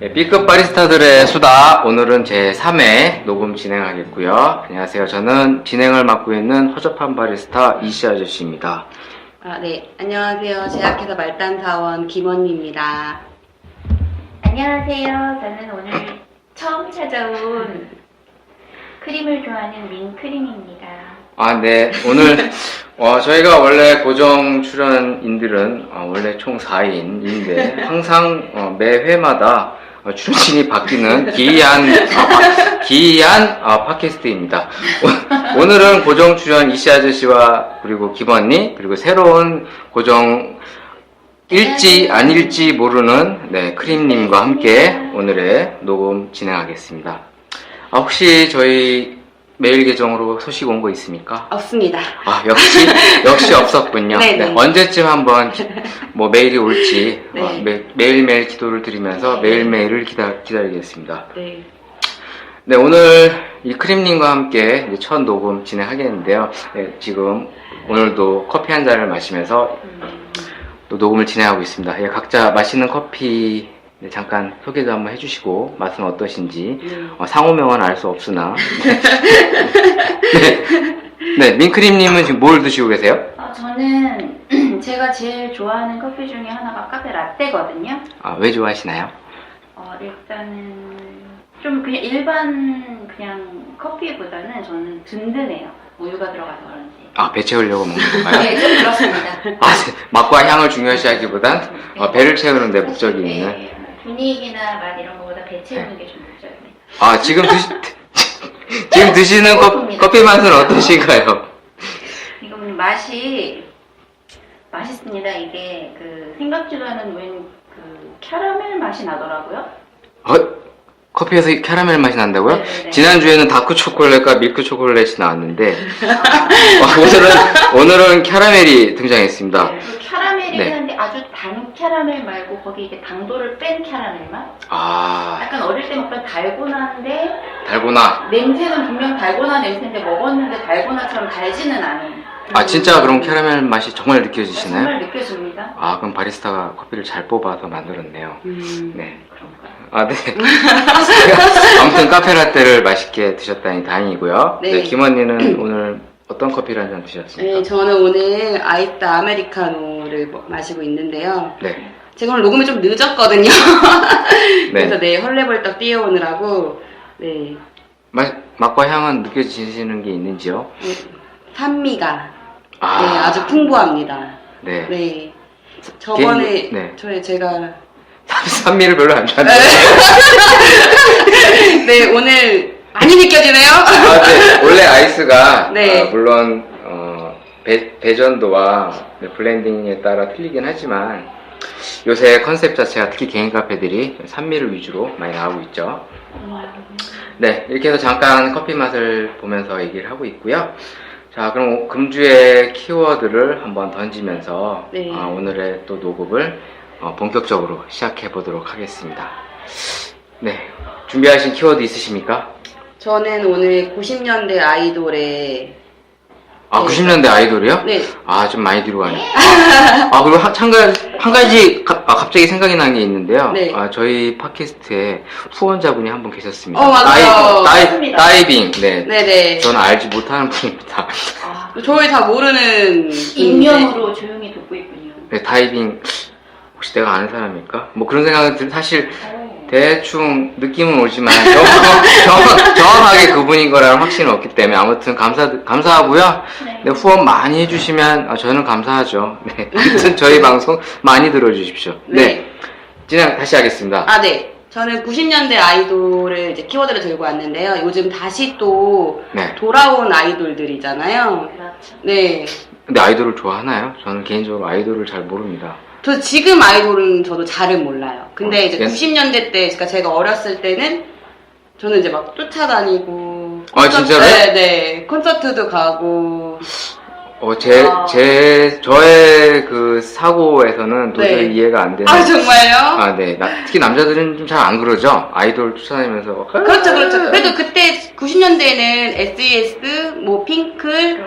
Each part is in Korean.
네, B급 바리스타들의 수다, 오늘은 제3회 녹음 진행하겠고요. 안녕하세요. 저는 진행을 맡고 있는 허접한 바리스타 이씨 아저씨입니다. 네. 안녕하세요. 제약회사 말단사원 김언니입니다. 안녕하세요. 저는 오늘 처음 찾아온 크림을 좋아하는 민크림입니다. 네. 오늘, 저희가 원래 고정 출연인들은, 원래 총 4인인데, 항상, 매 회마다 출연진이 바뀌는 기이한 팟캐스트입니다. 오늘은 고정 출연 이씨 아저씨와 그리고 김언니, 그리고 새로운 고정 일지 아닐지 모르는 크림님과 함께 오늘의 녹음 진행하겠습니다. 혹시 저희 메일 계정으로 소식 온 거 있습니까? 없습니다. 역시 없었군요. 네, 언제쯤 한번 메일이 올지 네. 매일매일 기도를 드리면서 매일매일을 기다리겠습니다. 네. 네, 오늘 이 크림님과 함께 이제 첫 녹음 진행하겠는데요. 네, 지금 오늘도 커피 한 잔을 마시면서 또 녹음을 진행하고 있습니다. 각자 마시는 커피 잠깐 소개도 한번 해주시고 맛은 어떠신지 상호명은 알 수 없으나 네, 민크림님은 지금 뭘 드시고 계세요? 저는 제가 제일 좋아하는 커피 중에 하나가 카페 라떼거든요. 왜 좋아하시나요? 일단은 좀 그냥 일반 그냥 커피보다는 저는 든든해요. 우유가 들어가서 그런지. 배 채우려고 먹는 건가요? 네, 좀 그렇습니다. 맛과 향을 중요시하기보단 배를 채우는 데 목적이 있는. 네, 분위기나 맛 이런 거보다 배 채우는 게 좀 목적입니다. 지금 드시는 커피 맛은 어떠신가요? 이건 맛이 맛있습니다. 이게 생각지도 않은 웬 캐러멜 맛이 나더라고요. 커피에서 캐러멜 맛이 난다고요? 네네네. 지난주에는 다크 초콜릿과 밀크 초콜릿이 나왔는데 오늘은 캐러멜이 등장했습니다. 네, 캐러멜이긴 네. 한데 아주 단 캐러멜 말고 거기 이게 당도를 뺀 캐러멜 맛? 약간 어릴 때 먹던 달고나인데 달고나. 냄새는 분명 달고나 냄새인데 먹었는데 달고나처럼 달지는 않은. 진짜 그럼 캐러멜 맛이 정말 느껴지시나요? 정말 느껴집니다. 그럼 바리스타가 커피를 잘 뽑아서 만들었네요. 네. 그런가요? 네. 아무튼 카페라떼를 맛있게 드셨다니 다행이고요. 네. 네, 김언니는 오늘 어떤 커피를 한 잔 드셨습니까? 네, 저는 오늘 아이스 아메리카노를 마시고 있는데요. 네. 제가 오늘 녹음이 좀 늦었거든요. 네. 그래서 헐레벌떡 뛰어오느라고 맛과 향은 느껴지시는 게 있는지요? 산미가 아주 풍부합니다. 네. 네. 저번에 제가 산미를 별로 안 좋아하는데. 네, 오늘 많이 느껴지네요. 네. 원래 아이스가 네. 물론 배전도와 블렌딩에 따라 틀리긴 하지만 요새 컨셉 자체가 특히 개인 카페들이 산미를 위주로 많이 나오고 있죠. 네, 이렇게 해서 잠깐 커피 맛을 보면서 얘기를 하고 있고요. 자, 그럼 금주의 키워드를 한번 던지면서 오늘의 또 녹음을 본격적으로 시작해 보도록 하겠습니다. 네, 준비하신 키워드 있으십니까? 저는 오늘 90년대 아이돌의 90년대 아이돌이요? 네. 좀 많이 뒤로 가네. 그리고 한 가지 갑자기 생각이 난 게 있는데요. 네. 저희 팟캐스트에 후원자분이 한 분 계셨습니다. 맞아요. 다이빙. 네. 네네. 저는 알지 못하는 분입니다. 저희 다 모르는 익명으로 조용히 듣고 있군요. 네, 다이빙. 혹시 내가 아는 사람일까? 그런 생각은 사실 대충 느낌은 오지만 정확하게 그분인 거라는 확신은 없기 때문에 아무튼 감사하고요. 네, 후원 많이 해주시면 저는 감사하죠. 네, 아무튼 저희 방송 많이 들어주십시오. 네, 진행 다시 하겠습니다. 네. 저는 90년대 아이돌을 이제 키워드를 들고 왔는데요. 요즘 다시 또 돌아온 아이돌들이잖아요. 그렇죠. 네. 근데 아이돌을 좋아하나요? 저는 개인적으로 아이돌을 잘 모릅니다. 저 지금 아이돌은 저도 잘은 몰라요. 근데 이제 90년대 때, 그러니까 제가 어렸을 때는 저는 이제 막 쫓아다니고. 진짜로요? 네. 콘서트도 가고. 저의 그 사고에서는 도저히 이해가 안 되는. 정말요? 네. 특히 남자들은 좀 잘 안 그러죠? 아이돌 쫓아다니면서. 그렇죠. 그래도 그때 90년대에는 SES, 핑클,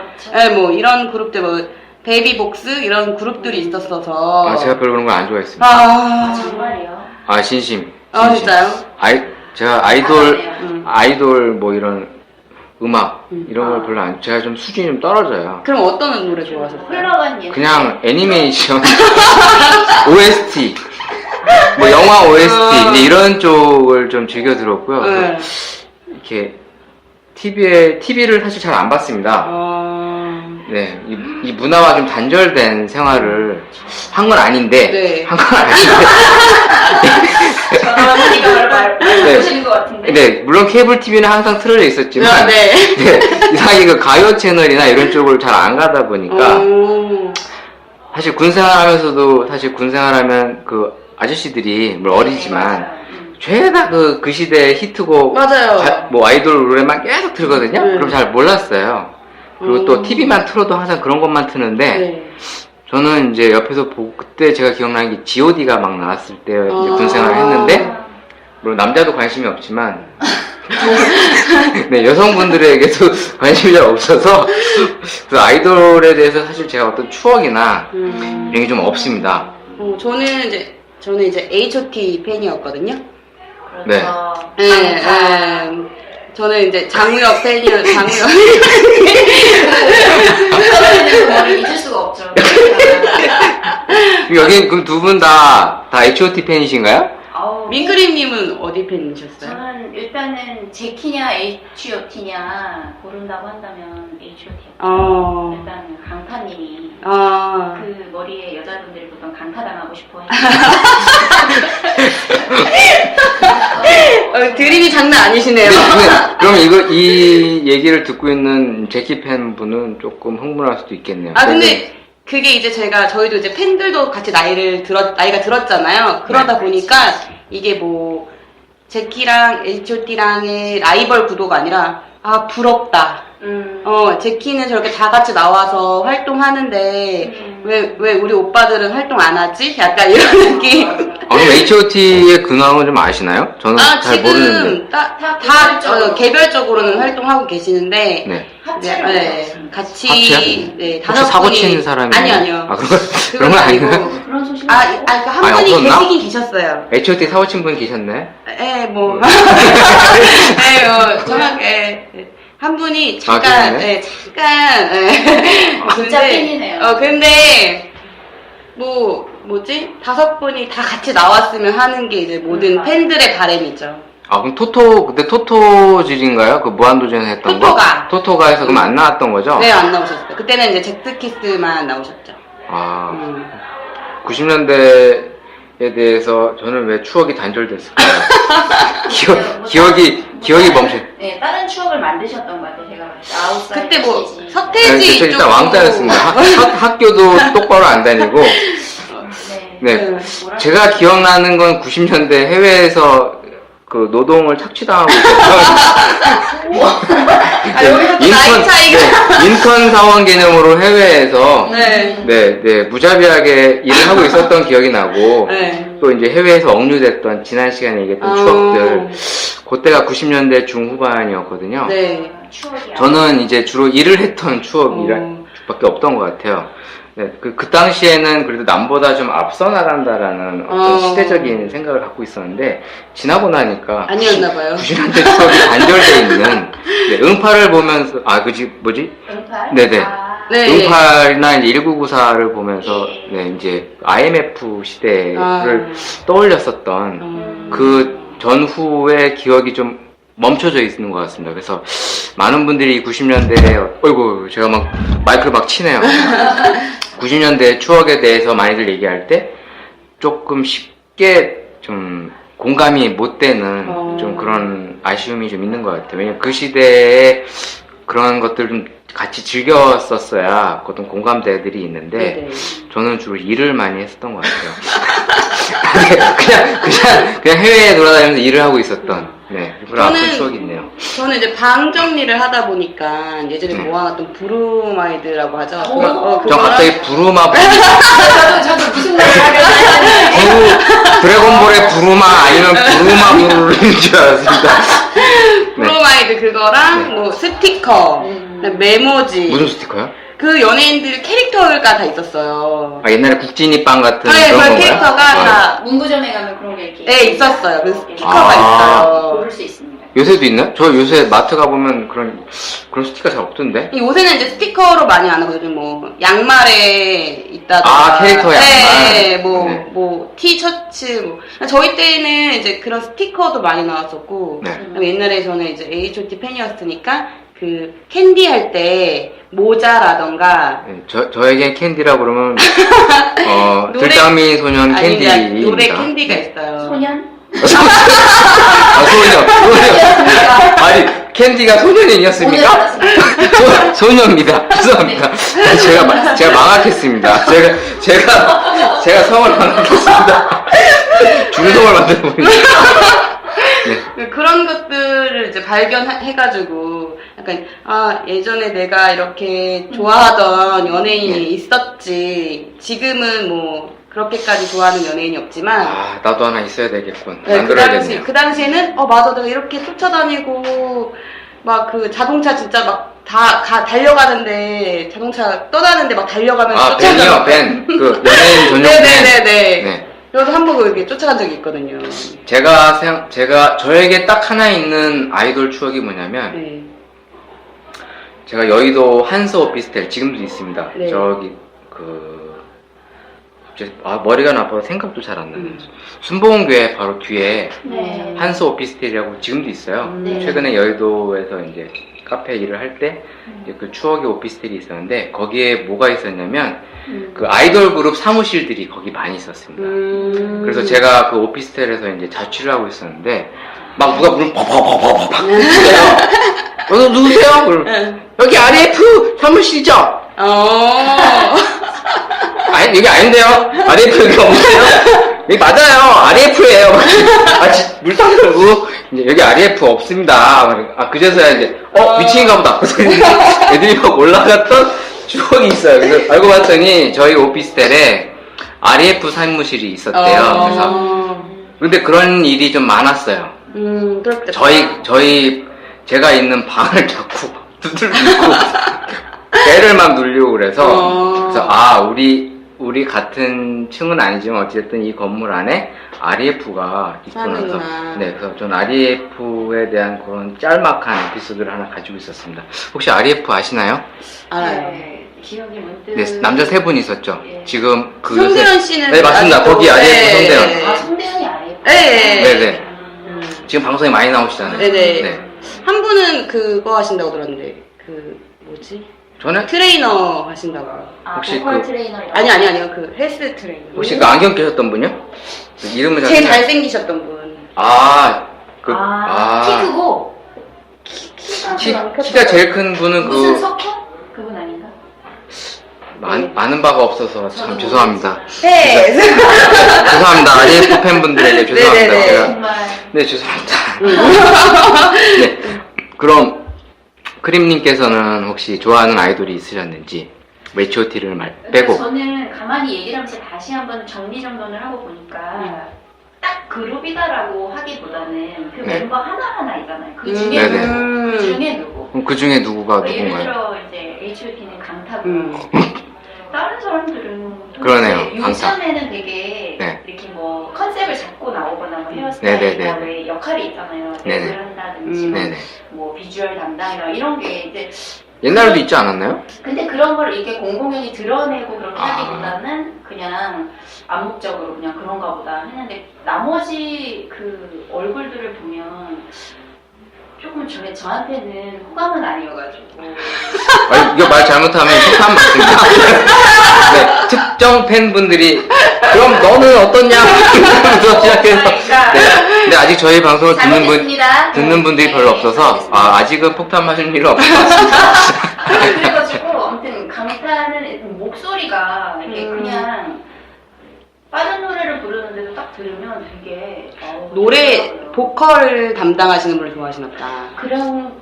이런 그룹들, 베이비복스 이런 그룹들이 있었어서 제가 별로 그런 걸 안 좋아했습니다. 정말이요? 진심. 아, 진짜요? 제가 아이돌 뭐 이런 음악 이런 걸 별로 안, 제가 좀 수준이 좀 떨어져요. 그럼 어떤 노래 좋아하셨어요? 흘러간 예능. 그냥 애니메이션, OST, 뭐 영화 OST 이제 이런 쪽을 좀 즐겨 들었고요. 네. 이렇게 TV를 사실 잘 안 봤습니다. 네, 이 문화와 좀 단절된 생활을 한 건 아닌데, 네. 한 건 아닌데. 어머니가 보시는 것 같은데. 네, 물론 케이블 TV는 항상 틀어져 있었지만, 네. 네, 이상하게 그 가요 채널이나 이런 쪽을 잘 안 가다 보니까, 사실 군 생활하면서도 사실 군 생활하면 그 아저씨들이 물 어리지만 죄다 그 시대 히트곡, 맞아요. 뭐 아이돌 노래만 계속 틀거든요. 그럼 잘 몰랐어요. 그리고 또 TV만 틀어도 항상 그런 것만 트는데, 네. 저는 이제 옆에서 보고, 그때 제가 기억나는 게 GOD가 막 나왔을 때 이제 군 생활을 했는데, 물론 남자도 관심이 없지만, 네, 여성분들에게도 관심이 잘 없어서, 그 아이돌에 대해서 사실 제가 어떤 추억이나 이런 게 좀 없습니다. 저는 이제 H.O.T 팬이었거든요. 네. 네. 저는 이제 장우혁 팬이요, 장우혁. 그거를 잊을 수가 없죠. 여기 그럼 두 분 다 H.O.T 팬이신가요? 민그림님은 어디 팬이셨어요? 저는 일단은 제키냐 H.O.T냐 고른다고 한다면 H.O.T. 일단 강타님이 그 머리에 여자분들이 보통 강타당하고 싶어 해요. 드림이 장난 아니시네요. 그럼 이 얘기를 듣고 있는 제키 팬분은 조금 흥분할 수도 있겠네요. 근데 그게 이제 저희도 이제 팬들도 같이 나이가 들었잖아요. 그러다 보니까 이게 뭐 제키랑 H.O.T랑의 라이벌 구도가 아니라 부럽다. 제키는 저렇게 다 같이 나와서 활동하는데 왜 우리 오빠들은 활동 안 하지? 약간 이런 느낌. 그럼 H.O.T의 근황은 좀 아시나요? 저는 잘 모르는데. 다 개별적으로는 활동하고 계시는데 네. 같이 합체요? 네, 혹시 사고 치는 사람이 아니요. 그런 건 아닌가요? 그런 소식. 한 분이 없었나? 계시긴 계셨어요. H.O.T 사고 친 분 계셨네? 뭐. 정확하게. 한 분이 잠깐. 진짜 팬이네요. 근데, 뭐지? 5분이 다 같이 나왔으면 하는 게 이제 모든 팬들의 바람이죠. 그럼 그때 토토질인가요? 그 무한도전에 했던 토토가. 토토가에서 그럼 안 나왔던 거죠? 네, 안 나오셨어요. 그때는 이제 잭스키스만 나오셨죠. 90년대에 대해서 저는 왜 추억이 단절됐을까요? 기억이 멈춰. 네, 다른 추억을 만드셨던 것 같아요, 제가 봤을 때. 아웃사이더 그때 뭐, 시리즈. 서태지. 저 일단 왕따였습니다. 학교도 똑바로 안 다니고. 네. 제가 기억나는 건 90년대 해외에서 그 노동을 착취당하고 있었던 인턴 사원 개념으로 해외에서 무자비하게 일을 하고 있었던 기억이 나고 또 이제 해외에서 억류됐던 지난 시간에 얘기했던 추억들 그때가 90년대 중후반이었거든요. 네. 저는 이제 주로 일을 했던 추억밖에 없던 것 같아요. 네, 그 당시에는 그래도 남보다 좀 앞서 나간다라는 어떤 시대적인 생각을 갖고 있었는데, 지나고 나니까. 아니었나봐요. 90년대 추억이 단절되어 있는, 응팔을 보면서, 뭐지? 응팔? 네네. 응팔이나 이제 1994를 보면서, 이제 IMF 시대를 떠올렸었던 그 전후의 기억이 좀 멈춰져 있는 것 같습니다. 그래서 많은 분들이 90년대에, 어이구, 제가 마이크를 막 치네요. 90년대 추억에 대해서 많이들 얘기할 때 조금 쉽게 좀 공감이 못 되는 좀 그런 아쉬움이 좀 있는 것 같아요. 왜냐면 그 시대에 그런 것들 좀 같이 즐겼었어야 어떤 공감대들이 있는데 저는 주로 일을 많이 했었던 것 같아요. 그냥 해외에 돌아다니면서 일을 하고 있었던 그런 아픈 추억이 있네요. 저는 이제 방 정리를 하다 보니까 예전에 모아놨던 브루마이드라고 하죠. 저 갑자기 부루마 저도 무슨 말을 하려고 드래곤볼의 부루마 아니면 부루마부루인 줄 알았습니다. 브로마이드 그거랑 뭐 스티커, 메모지. 무슨 스티커요? 그 연예인들 캐릭터가 다 있었어요. 아, 옛날에 국진이빵 같은 네, 그런 그 건가요? 캐릭터가 다 문구점에 가면 그런 게 이렇게 네, 있었어요. 그 스티커가 아. 있어요. 고를 수 있습니다. 요새도 있나? 저 요새 마트 가보면 그런 스티커 잘 없던데? 요새는 이제 스티커로 많이 안 하거든요. 뭐 양말에 있다든가. 아, 캐릭터 양말. 네, 네. 뭐 티셔츠. 뭐. 저희 때는 이제 그런 스티커도 많이 나왔었고. 네. 그다음에 옛날에 저는 이제 H.O.T 팬이었으니까 그 캔디 할 때 모자라던가. 네, 저에겐 캔디라고 그러면, 노래- 들장미 소년 아니, 캔디입니다. 노래 캔디가 있어요. 소년? 아, 소년. 아니, 캔디가 소년이었습니까? 소녀입니다. 죄송합니다. 제가 망학했습니다. 제가 성을 망학했습니다. 중성을 만들어버립니다. 네. 그런 것들을 이제 발견해가지고 약간 예전에 내가 이렇게 좋아하던 연예인이 있었지. 지금은 뭐 그렇게까지 좋아하는 연예인이 없지만 나도 하나 있어야 되겠군. 네, 만들어야겠네요. 그 당시에는 맞아, 내가 이렇게 쫓아다니고 막 그 자동차 진짜 막 다 달려가는데 자동차 떠나는데 막 달려가면서 벤이요, 벤. 그 연예인 전용 벤. 네네네네. 네. 그래서 한 번 그렇게 쫓아간 적이 있거든요. 제가 저에게 딱 하나 있는 아이돌 추억이 뭐냐면 네. 제가 여의도 한서 오피스텔 지금도 있습니다. 네. 저기 머리가 나빠서 생각도 잘 안 나요. 순복음교회 바로 뒤에 네. 한서 오피스텔이라고 지금도 있어요. 네. 최근에 여의도에서 이제 카페 일을 할 때 그 추억의 오피스텔이 있었는데 거기에 뭐가 있었냐면 그 아이돌 그룹 사무실들이 거기 많이 있었습니다. 그래서 제가 그 오피스텔에서 이제 자취를 하고 있었는데 막 누가 문을 팍팍팍팍팍 쳐요. 누구세요? 그럼 여기 RF 사무실이죠? 아니 여기 아닌데요? RF 여기 없는데요? 여기 맞아요. RF예요. 물 닦으고 이제 여기 RF 없습니다. 그제서야 이제 미친인가 보다. 그래서 애들이 막 올라갔던 추억이 있어요. 그래서 알고 봤더니 저희 오피스텔에 RF 사무실이 있었대요. 그래서 근데 그런 일이 좀 많았어요. 그렇겠다. 제가 있는 방을 자꾸 두들기고 배를 막 누르려고 그래서 우리 같은 층은 아니지만 어쨌든 이 건물 안에 REF가 있구나. 그래서 네, 그래서 전 REF에 대한 그런 짤막한 에피소드를 하나 가지고 있었습니다. 혹시 REF 아시나요? 알아요. 네, 기억이 문득. 네, 남자 3분 있었죠. 예. 지금 송대현 씨는 네, 맞습니다. 거기 REF 송대현. 아, 송대현이 RF? 네. 네네. 지금 방송에 많이 나오시잖아요. 네네. 네. 한 분은 그거 하신다고 들었는데 뭐지? 저는 트레이너 하신다고. 혹시 보컬 그- 트레이너라고? 아니요. 그 헬스 트레이너. 혹시 그 안경 끼셨던 분이요? 그 이름은 잘 제일 생각- 잘생기셨던 분. 키 크고? 키가 제일 큰 분은 무슨 석현? 그분 아닌가? 많은 바가 없어서 참 죄송합니다. 네. 죄송합니다. REF 팬분들에게 죄송합니다. 네네네. 제가. 정말. 네, 죄송합니다. 네. 그럼 크림님께서는 혹시 좋아하는 아이돌이 있으셨는지 H.O.T를 빼고 저는 가만히 얘기를 하면서 다시 한번 정리정돈을 하고 보니까 딱 그룹이다라고 하기보다는 그 네. 멤버 하나하나 있잖아요. 그 중에 네네. 누구? 그 중에 누구? 그럼 그 중에 누구가 예를 누군가요? 들어 이제 H.O.T는 강타고 다른 사람들은 그러네요, 도대체 요즘에는 되게 네. 이렇게 뭐 컨셉을 잡고 나오거나 뭐 네네네. 헤어스타일이나 왜 역할이 있잖아요. 네네. 랩을 한다든지 네네. 뭐 비주얼 담당이나 이런 게 이제 옛날에도 있지 않았나요? 근데 그런 걸 이게 공공연히 드러내고 그렇게 아. 하기보다는 그냥 암묵적으로 그냥 그런가 보다 했는데 나머지 그 얼굴들을 보면 조금 저한테는 호감은 아니어가지고 이거 말 잘못하면 폭탄 맞습니다. 네, 특정 팬분들이 그럼 너는 어떻냐? 부터 시작해서 네. 근데 아직 저희 방송을 듣는 분들이 별로 없어서 아직은 폭탄 맞을 일은 없을 것 같습니다. 그래가지고 아무튼 강타는 목소리가 이게 그냥 빠른 노래를 부르는데도 딱 들으면 되게 노래 좋더라고요. 보컬 담당하시는 분을 좋아하시나 보다.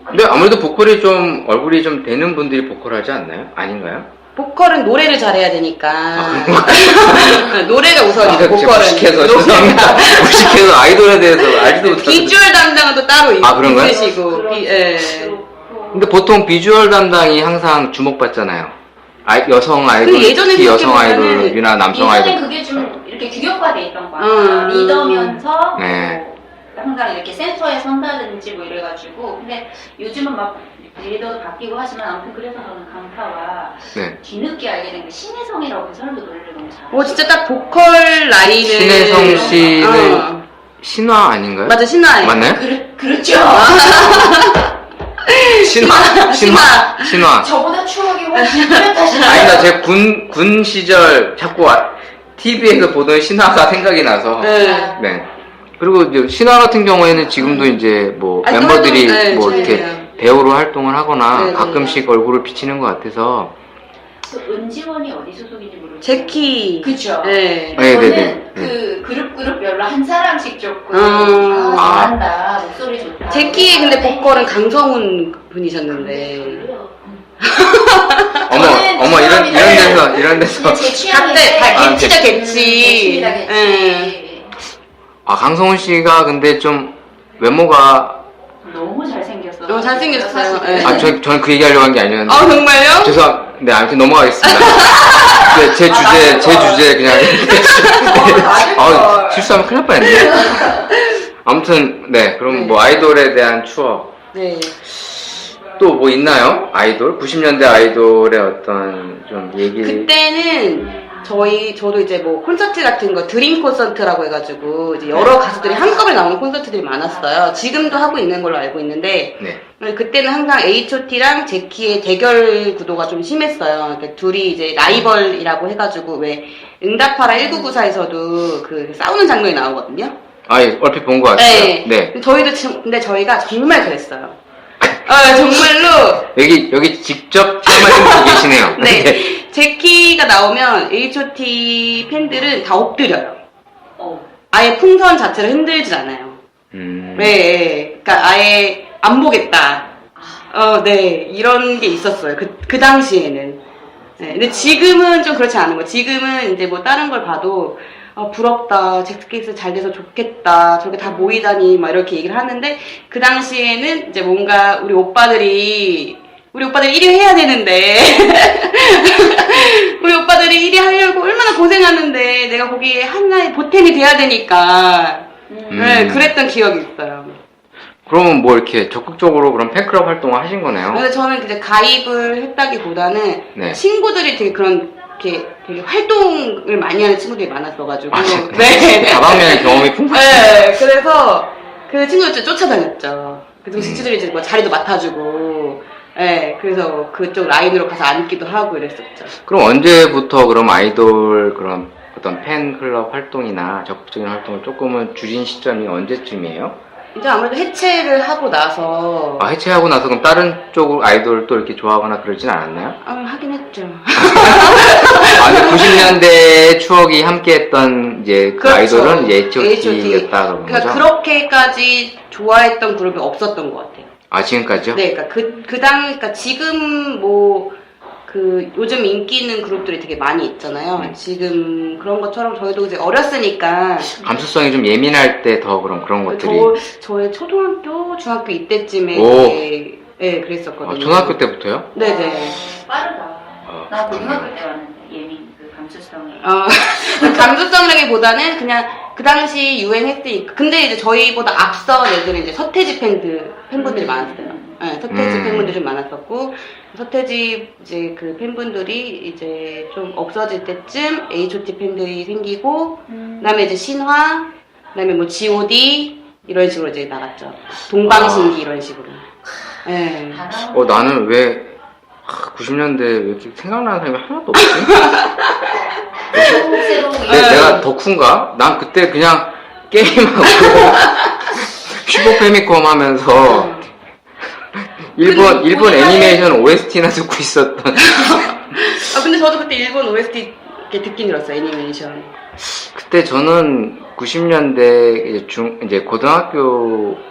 근데 아무래도 보컬이 좀 얼굴이 좀 되는 분들이 보컬하지 않나요? 아닌가요? 보컬은 노래를 잘해야 되니까. 노래가 아, 우선이죠. 보컬은. 무식해서 죄송합니다. 무식해서 아이돌에 대해서 알지도 못하고. 비주얼 담당은 또 따로 그런가요? 있으시고. 예. 근데 보통 비주얼 담당이 항상 주목받잖아요. 여성 아이돌, 근데 예전에 특히 여성 생각해보면은 아이돌이나 남성 예전에 아이돌. 그게 좀 이렇게 규격화돼 있던 거 같아요. 리더면서 네. 뭐 항상 이렇게 센터에 선다든지 뭐 이래가지고. 근데 요즘은 막 리더도 바뀌고 하지만 아무튼 그래서 저는 강타와 네. 뒤늦게 알게 된 게 신혜성이라고 그 사람도 노래를 너무 잘하고. 진짜 딱 보컬 라인을. 신혜성 씨는 어. 신화 아닌가요? 맞아, 신화예요. 맞나요? 그렇죠. 신화. 저보다 추억이 훨씬 뚜렷하시네요. 아니다, 제가 군 시절 자꾸 TV에서 보던 신화가 생각이 나서. 네. 네. 그리고 이제 신화 같은 경우에는 지금도 이제 뭐 아니, 멤버들이 네, 뭐 네, 이렇게 네. 배우로 활동을 하거나 네, 가끔씩 얼굴을 비치는 것 같아서. 그 은지원이 어디 소속인지 모르겠어요. 제키. 그쵸. 네. 네, 저는 네, 네. 그 그룹별로 한 사람씩 조금 잘한다. 목소리 좋다. 제키의 근데 보컬은 강성훈 분이셨는데. 어머 이런 데서 제 취향인데 객치죠, 객치. 객치입니다, 객치. 강성훈 씨가 근데 좀 외모가 너무 잘생겼어. 너무 잘생겼어요. 네. 저는 그 얘기하려고 한 게 아니었는데. 정말요? 네, 아무튼 넘어가겠습니다. 네, 제 주제 그냥. 실수하면 큰일 날 뻔했네. 아무튼, 네, 그럼 네. 뭐 아이돌에 대한 추억. 네. 또 뭐 있나요? 아이돌? 90년대 아이돌의 어떤 좀 얘기. 그때는 저도 이제 뭐 콘서트 같은 거 드림 콘서트라고 해가지고 이제 여러 가수들이 한꺼번에 나오는 콘서트들이 많았어요. 지금도 하고 있는 걸로 알고 있는데 네. 그때는 항상 H.O.T랑 제키의 대결 구도가 좀 심했어요. 그러니까 둘이 이제 라이벌이라고 해가지고 왜 응답하라 1994에서도 그 싸우는 장면이 나오거든요. 예, 얼핏 본 것 같아요. 네. 근데 저희가 정말 그랬어요. 정말로. 여기 직접 체험하신 분 계시네요. 네. 제키가 나오면 H.O.T 팬들은 다 엎드려요. 아예 풍선 자체를 흔들지 않아요. 네. 그러니까 아예 안 보겠다. 네. 이런 게 있었어요. 그 당시에는. 네. 근데 지금은 좀 그렇지 않은 거예요. 지금은 이제 뭐 다른 걸 봐도 부럽다. 잭스케이스 잘 돼서 좋겠다. 저렇게 다 모이다니 막 이렇게 얘기를 하는데 그 당시에는 이제 뭔가 우리 오빠들이 1위 해야 되는데 우리 오빠들이 1위 하려고 얼마나 고생하는데 내가 거기에 하나의 보탬이 돼야 되니까 네, 그랬던 기억이 있어요. 그러면 뭐 이렇게 적극적으로 그런 팬클럽 활동을 하신 거네요? 근데 저는 이제 가입을 했다기보다는 네. 친구들이 되게 되게 활동을 많이 하는 친구들이 많았어가지고. 네. 다방면의 경험이 풍부하시네요. 네, 그래서 그 친구들 쫓아다녔죠. 그래서 친구들이 이제 뭐 자리도 맡아주고. 네, 그래서 그쪽 라인으로 가서 앉기도 하고 이랬었죠. 그럼 언제부터 그럼 아이돌 그런 어떤 팬클럽 활동이나 적극적인 활동을 조금은 줄인 시점이 언제쯤이에요? 이제 아무래도 해체를 하고 나서. 해체하고 나서 그럼 다른 쪽 아이돌 또 이렇게 좋아하거나 그러진 않았나요? 하긴 했죠. 근데 90년대 추억이 함께했던 이제 그 그렇죠. 아이돌은 이제 H.O.T.였다 그런 그러니까 거죠? 그렇게까지 좋아했던 그룹이 없었던 것 같아요. 지금까지요? 네, 그러니까 그러니까 지금 요즘 인기 있는 그룹들이 되게 많이 있잖아요. 지금 그런 것처럼 저희도 이제 어렸으니까. 감수성이 좀 예민할 때 더 그런 것들이. 저의 초등학교, 중학교 이때쯤에 네, 그랬었거든요. 초등학교 때부터요? 네네. 빠르다. 나 고등학교 때 왔는데 감수성이. 감수성이라기보다는 그냥 그 당시 유행했으니까. 근데 이제 저희보다 앞선 애들은 이제 서태지 팬분들이 많았어요. 네, 서태지 팬분들이 많았었고, 서태지 이제 그 팬분들이 이제 좀 없어질 때쯤 H.O.T 팬들이 생기고, 그다음에 이제 신화, 그다음에 뭐 G.O.D 이런 식으로 이제 나갔죠. 동방신기 이런 식으로. 네. 나는 왜 90년대 왜 이렇게 생각나는 사람이 하나도 없지? 내가 덕후인가? 난 그때 그냥 게임하고 슈퍼 패미컴 하면서 일본 애니메이션 OST나 듣고 있었던. 근데 저도 그때 일본 OST 이렇게 듣긴 들었어요, 애니메이션. 그때 저는 90년대 이제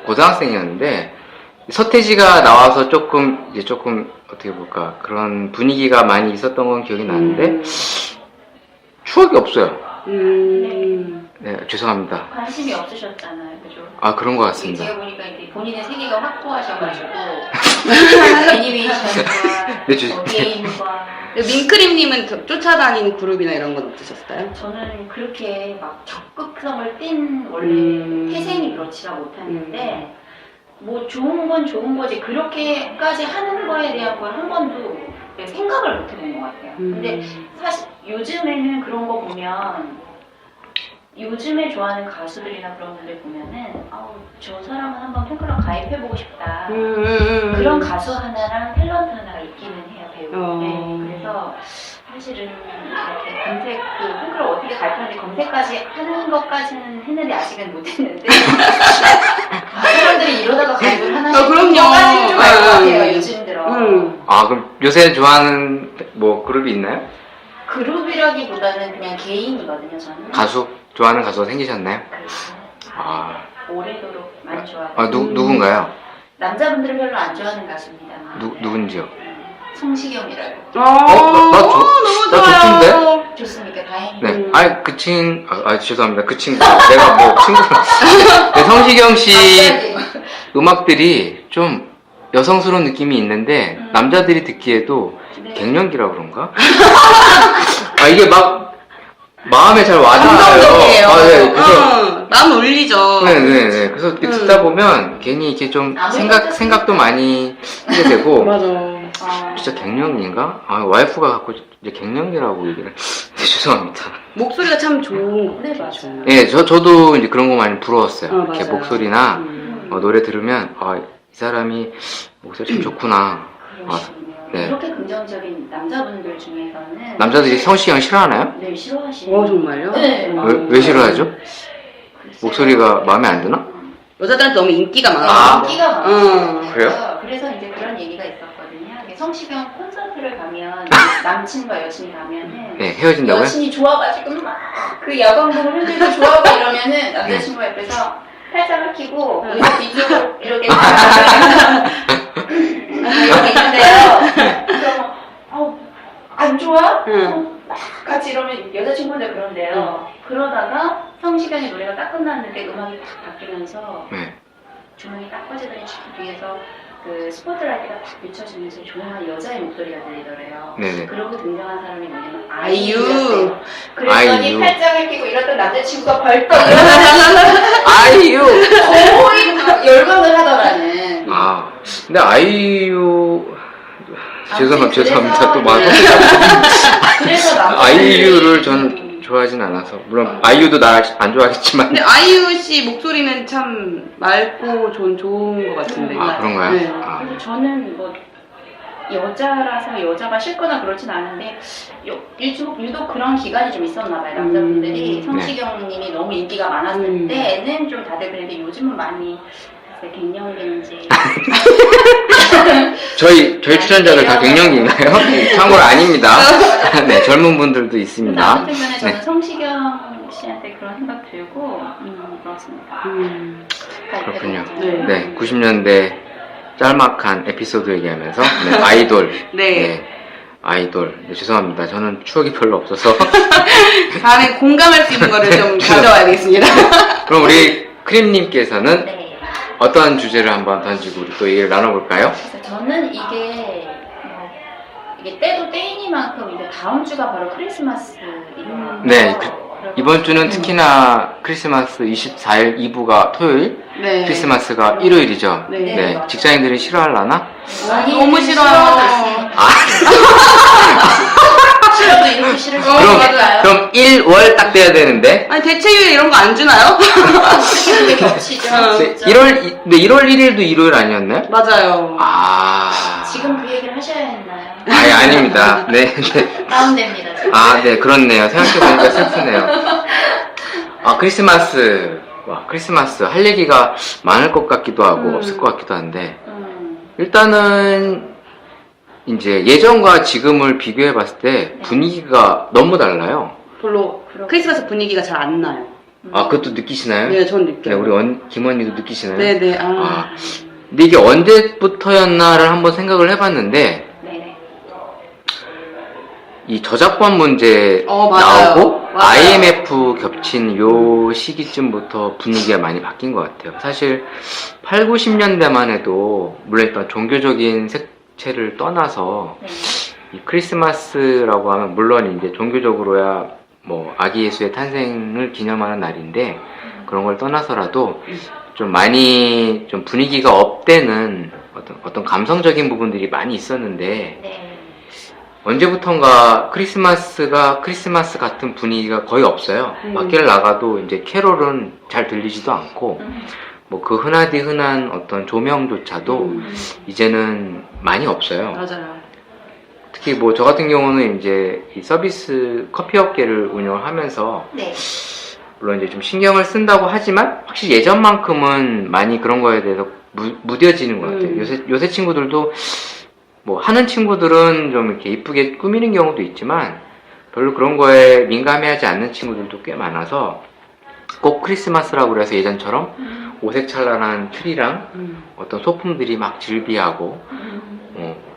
고등학생이었는데 서태지가 나와서 조금 어떻게 볼까 그런 분위기가 많이 있었던 건 기억이 나는데 추억이 없어요. 네, 죄송합니다. 관심이 없으셨잖아요, 그죠? 아, 그런 것 같습니다. 제가 보니까 이제 본인의 세계가 확고하셔가지고 애니메이션과 네, 주- 게임과 민크림님은 쫓아다니는 그룹이나 이런 건 없으셨어요? 저는 그렇게 막 적극성을 띈 원래 태생이 그렇지가 못했는데 뭐 좋은 건 좋은 거지 그렇게까지 하는 거에 대한 걸 한 번도 생각을 못 해본 것 같아요. 근데 사실 요즘에는 그런 거 보면 요즘에 좋아하는 가수들이나 그런 분들 보면은 아우 저 사람은 한번 팬클럽 가입해보고 싶다. 그런 가수 하나랑 탤런트 하나가 있기는 해요, 배우. 네, 그래서 사실은 이렇게 검색, 그 팬클럽 어떻게 가입하는지 검색까지 하는 것까지는 했는데 아직은 못했는데 사람들이 이러다가 가입을 하나 그럼요. 까지는 좀 알 것 같아요, 요즘 들어. 아, 그럼 요새 좋아하는 뭐 그룹이 있나요? 그룹이라기보다는 그냥 개인이거든요, 저는. 가수? 좋아하는 가수가 생기셨나요? 그래서 아, 오래도록 많이 좋아하고. 아 누군가요? 남자분들은 별로 안 좋아하는 가수입니다. 누군지요? 성시경이라고. 너무 나 좋아요. 좋습니까? 다행이네요. 네. 죄송합니다. 그 친구. 내가 뭐 친구를. 네, 성시경 씨 음악들이 좀 여성스러운 느낌이 있는데, 남자들이 듣기에도 네. 갱년기라 그런가? 아, 이게 막, 마음에 잘 와닿아요. 감동적이에요. 아, 네. 그래서, 마음 울리죠. 네네네. 그래서 이렇게 듣다 보면 괜히 이렇게 좀 생각도 많이 하게 되고, 맞아. 진짜 갱년기인가? 아, 와이프가 갖고 이제 갱년기라고 얘기를. 네, 죄송합니다. 목소리가 참 좋은 것 네, 같아요. 맞아요. 예, 저도 이제 그런 거 많이 부러웠어요. 이렇게 맞아요. 목소리나 노래 들으면, 아, 이 사람이 목소리 참 좋구나. 그러시군요. 네. 이렇게 긍정적인 남자분들 중에서는 남자들이 성시경 싫어하나요? 네, 싫어하시는. 정말요? 네. 왜 싫어하죠? 글쎄요. 목소리가 마음에 안 드나? 여자들한테 너무 인기가 네, 많아서. 인기가 많아요. 그래요? 그래서 이제 그런 얘기가 있었거든요. 이게 성시경 콘서트를 가면 남친과 여친이 가면은 네, 헤어진다고요? 여친이 좋아가지고 막 그 야광봉을 흔들고 좋아하고 이러면은 남자친구가 옆에서 팔짱을 끼고 의자 뒤쪽으로 이렇게 이렇게 있는데요. 그러면 안 좋아? 막 같이 이러면 여자친구한테 그런데요. 그러다가 성시경의 노래가 딱 끝났는데 음악이 딱 바뀌면서 네. 조명이 딱 꺼지더니 뒤에서 그 스포트라이트가 딱 비춰지면서 조용한 여자의 목소리가 들리더래요. 네네. 그러고 등장한 사람이 뭐냐면 아이유. 아이유였대요. 그랬더니 아이유. 팔짱을 끼고 이랬던 남자친구가 벌떡 일어나서 아이유! 거의 막 열광을 하더라는. 아, 근데 아이유, 죄송합니다. 또 막. 그래서 아이유를 저는 좋아하진 않아서. 물론, 아이유도 나 안 좋아하겠지만. 근데 아이유 씨 목소리는 참 맑고 좋은 것 같은데. 아, 그런가요? 네. 아, 그래서 저는 뭐 여자라서 여자가 싫거나 그렇진 않은데 유독 그런 기간이 좀 있었나 봐요. 남자분들이 성시경님이 너무 인기가 많았을 때는 좀 다들 그랬는데 요즘은 많이 갱년기인지 저희 출연자들 다 갱년기인가요? 참고로 아닙니다. 네, 젊은 분들도 있습니다. 아무튼 간에 저는 네. 성시경 씨한테 그런 생각 들고 그렇습니다. 그렇군요. 네. 네, 90년대 짤막한 에피소드 얘기하면서 네, 아이돌. 네. 아이돌. 네, 죄송합니다. 저는 추억이 별로 없어서. 다음에 공감할 수 있는 거를 좀 가져와야 되겠습니다. 그럼 우리 크림님께서는 네. 어떤 주제를 한번 던지고 우리 또 얘기를 나눠볼까요? 그래서 저는 이게 때도 때이니만큼 이제 다음 주가 바로 크리스마스이더라고요. 네, 이번 주는 특히나 크리스마스 24일 2부가 토요일, 네. 크리스마스가 일요일이죠. 네. 네, 직장인들이 싫어하려나? 너무 싫어요. 싫어도 이렇게 싫을 수 그럼- 있을까요? 그럼 1월 딱 돼야 되는데. 아니 대체휴일 이런 거 안 주나요? 이게 겹치죠. 네, 진짜. 1월 1일도 일요일 아니었나요? 맞아요. 지금 그 얘기를 하셔야 했나요? 아닙니다. 네, 네. 다운됩니다. 지금. 네, 그렇네요. 생각해보니까 슬프네요. 크리스마스. 와, 크리스마스. 할 얘기가 많을 것 같기도 하고, 없을 것 같기도 한데, 일단은, 이제 예전과 지금을 비교해 봤을 때 분위기가 너무 달라요. 별로 크리스마스 분위기가 잘 안 나요. 그것도 느끼시나요? 네, 전 네, 느껴요. 우리 김언니도 느끼시나요? 네네. 근데 이게 언제부터였나를 한번 생각을 해봤는데, 네네. 이 저작권 문제 맞아요. 나오고 맞아요. IMF 겹친 요 시기쯤부터 분위기가 많이 바뀐 것 같아요. 사실 8, 90년대만 해도 물론 일단 종교적인 색채를 떠나서 네. 이 크리스마스라고 하면 물론 이제 종교적으로야 뭐 아기 예수의 탄생을 기념하는 날인데 그런 걸 떠나서라도 좀 많이 좀 분위기가 업되는 어떤 감성적인 부분들이 많이 있었는데 네. 언제부턴가 크리스마스가 크리스마스 같은 분위기가 거의 없어요. 밖에를 나가도 이제 캐롤은 잘 들리지도 않고 뭐 그 흔하디 흔한 어떤 조명조차도 이제는 많이 없어요. 맞아요. 특히 뭐 저 같은 경우는 이제 이 서비스 커피 업계를 운영을 하면서 네. 물론 이제 좀 신경을 쓴다고 하지만 확실히 예전만큼은 많이 그런 거에 대해서 무뎌지는 것 같아요. 요새 친구들도 뭐 하는 친구들은 좀 이렇게 이쁘게 꾸미는 경우도 있지만 별로 그런 거에 민감해하지 않는 친구들도 꽤 많아서 꼭 크리스마스라고 그래서 예전처럼 오색찬란한 트리랑 어떤 소품들이 막 즐비하고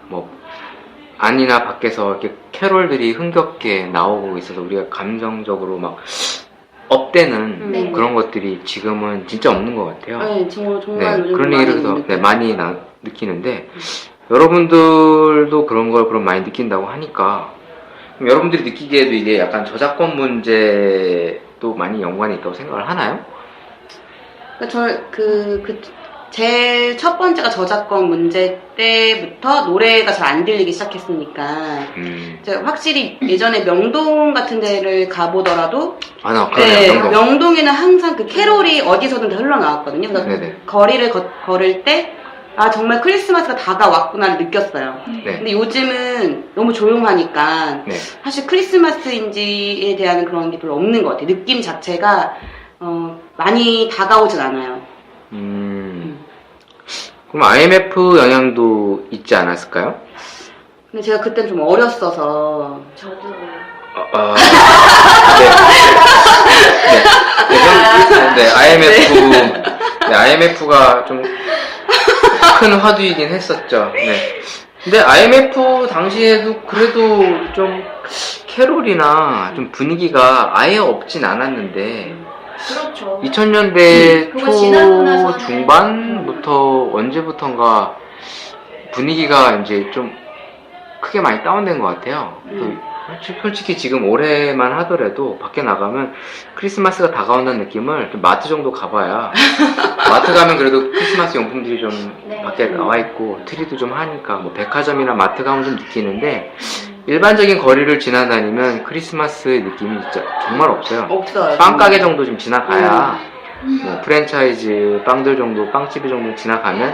뭐 안이나 밖에서 이렇게 캐롤들이 흥겹게 나오고 있어서 우리가 감정적으로 막 업되는 네. 그런 것들이 지금은 진짜 없는 것 같아요. 네, 정말 네, 요즘 그런 많이 얘기를 해서 느껴요. 많이 느끼는데 여러분들도 그런 걸 그럼 많이 느낀다고 하니까 그럼 여러분들이 느끼기에도 이게 약간 저작권 문제도 많이 연관이 있다고 생각을 하나요? 제일 첫 번째가 저작권 문제 때부터 노래가 잘 안 들리기 시작했으니까 제가 확실히 예전에 명동 같은 데를 가보더라도 나 네, 그러네요. 명동에는 항상 그 캐롤이 어디서든 다 흘러나왔거든요. 그래서 네네. 거리를 걸을 때 정말 크리스마스가 다가왔구나를 느꼈어요. 네. 근데 요즘은 너무 조용하니까 네. 사실 크리스마스인지에 대한 그런 게 별로 없는 것 같아요. 느낌 자체가 많이 다가오진 않아요. 그럼 IMF 영향도 있지 않았을까요? 근데 제가 그땐 좀 어렸어서 저도 IMF가 좀 큰 화두이긴 했었죠. 네. 근데 IMF 당시에도 그래도 좀 캐롤이나 좀 분위기가 아예 없진 않았는데 그렇죠. 2000년대 그거 지나고 나서는 초 중반부터 언제부턴가 분위기가 이제 좀 크게 많이 다운된 것 같아요. 솔직히 지금 올해만 하더라도 밖에 나가면 크리스마스가 다가온다는 느낌을 좀 마트 정도 가봐야 마트 가면 그래도 크리스마스 용품들이 좀 네. 밖에 나와 있고 트리도 좀 하니까 뭐 백화점이나 마트 가면 좀 느끼는데 일반적인 거리를 지나다니면 크리스마스의 느낌이 진짜 정말 없어요. 없어요. 빵가게 정도 좀 지나가야 뭐 프랜차이즈 빵들 정도 빵집 정도 지나가면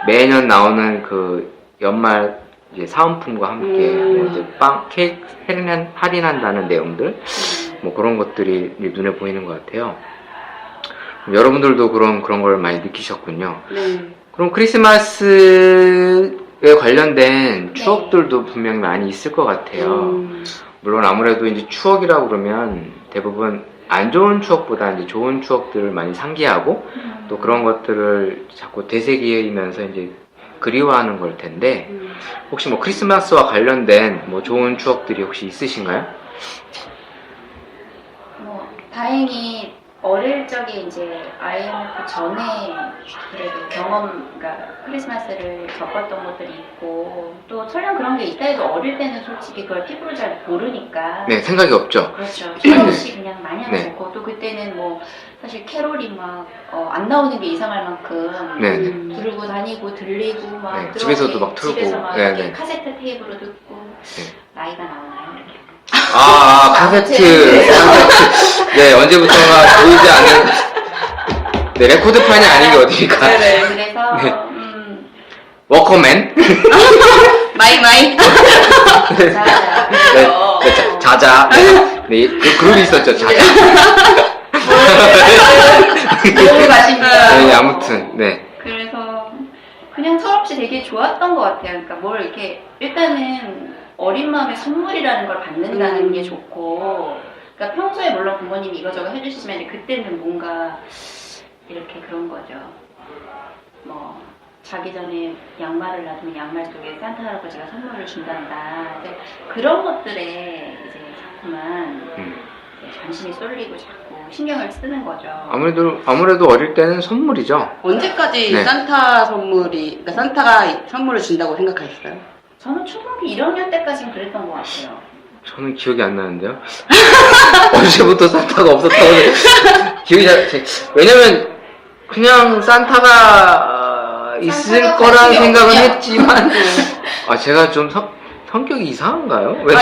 매년 나오는 그 연말 이제 사은품과 함께 뭐 이제 케이크 할인한다는 내용들 뭐 그런 것들이 눈에 보이는 것 같아요. 여러분들도 그런 걸 많이 느끼셨군요. 네. 그럼 크리스마스에 관련된 추억들도 분명히 많이 있을 것 같아요. 물론 아무래도 이제 추억이라고 그러면 대부분 안 좋은 추억보다 이제 좋은 추억들을 많이 상기하고 또 그런 것들을 자꾸 되새기면서 이제 그리워하는 걸 텐데 혹시 뭐 크리스마스와 관련된 뭐 좋은 추억들이 혹시 있으신가요? 뭐 다행히 어릴 적에 이제 IMF 전에 그래도 그러니까 크리스마스를 겪었던 것들이 있고 또 설령 그런 게 있다 해도 어릴 때는 솔직히 그걸 피부로 잘 모르니까 네, 생각이 없죠. 그렇죠. 필요 없이 그냥 마냥 네. 좋고 또 그때는 뭐 사실 캐롤이 막 안 나오는 게 이상할 만큼 네. 부르고 다니고 들리고 막 네, 집에서도 막 틀고. 집에서 막 네, 이렇게 네. 카세트 테이프로 듣고 네. 나이가 나오나요? 카세트. 네, 언제부턴가 보이지 않는 네, 레코드판이 아닌 게 어디니까. 그래서 네. 워커맨? 마이. 자자. 네, 자자. 네, 그 그룹이 있었죠, 자자. 너무 가십니다. 네, 아무튼, 네. 그래서 그냥 철없이 되게 좋았던 것 같아요. 그러니까 뭘 이렇게 일단은 어린 마음에 선물이라는 걸 받는다는 게 좋고, 그러니까 평소에 물론 부모님이 이거저거 해주시지만 그때는 뭔가 이렇게 그런 거죠. 뭐 자기 전에 양말을 놔두면 양말 속에 산타 할아버지가 선물을 준단다. 이제 그런 것들에 이제 자꾸만 이제 관심이 쏠리고 자꾸 신경을 쓰는 거죠. 아무래도 어릴 때는 선물이죠. 언제까지 네. 산타 선물이, 그러니까 산타가 선물을 준다고 생각하셨어요? 저는 초등학교 1학년 때까지는 그랬던 것 같아요. 저는 기억이 안 나는데요. 언제부터 산타가 없었다고 기억이 왜냐면 그냥 산타가 있을 산타가 거란 관심이 생각은 없군요. 했지만 제가 좀 성격이 이상한가요? 왜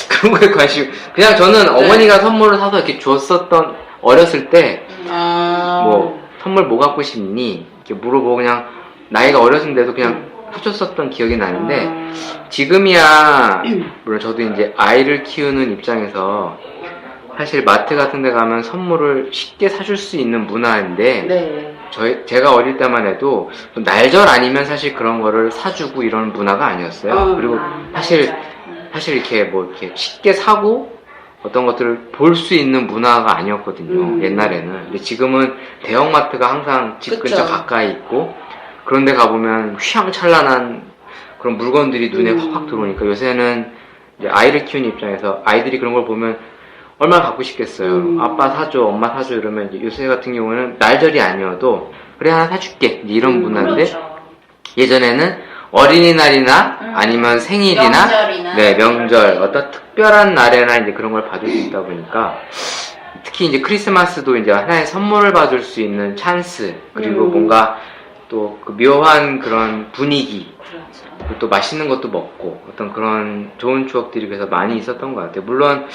그런 거에 관심 그냥 저는 어머니가 선물을 사서 이렇게 줬었던 어렸을 때 뭐 선물 뭐 갖고 싶니? 이렇게 물어보고 그냥 나이가 어렸는데도 그냥 사줬었던 기억이 나는데 지금이야 물론 저도 이제 아이를 키우는 입장에서 사실 마트 같은 데 가면 선물을 쉽게 사줄 수 있는 문화인데 네. 제가 어릴 때만 해도 날절 아니면 사실 그런 거를 사주고 이런 문화가 아니었어요. 그리고 사실 이렇게 뭐 이렇게 쉽게 사고 어떤 것들을 볼 수 있는 문화가 아니었거든요. 옛날에는. 근데 지금은 대형마트가 항상 집 근처 그쵸. 가까이 있고 그런 데 가보면 휘황찬란한 그런 물건들이 눈에 확 들어오니까 요새는 이제 아이를 키우는 입장에서 아이들이 그런 걸 보면 얼마나 갖고 싶겠어요. 아빠 사줘, 엄마 사줘 이러면 이제 요새 같은 경우는 날절이 아니어도 그래 하나 사줄게 이런 문화인데 그렇죠. 예전에는 어린이날이나 아니면 생일이나 명절이나 네, 명절 어떤 특별한 날에나 이제 그런 걸 받을 수 있다 보니까 특히 이제 크리스마스도 이제 하나의 선물을 받을 수 있는 찬스 그리고 뭔가 또 그 묘한 그런 분위기 그렇죠. 그리고 또 맛있는 것도 먹고 어떤 그런 좋은 추억들이 그래서 많이 있었던 것 같아요. 물론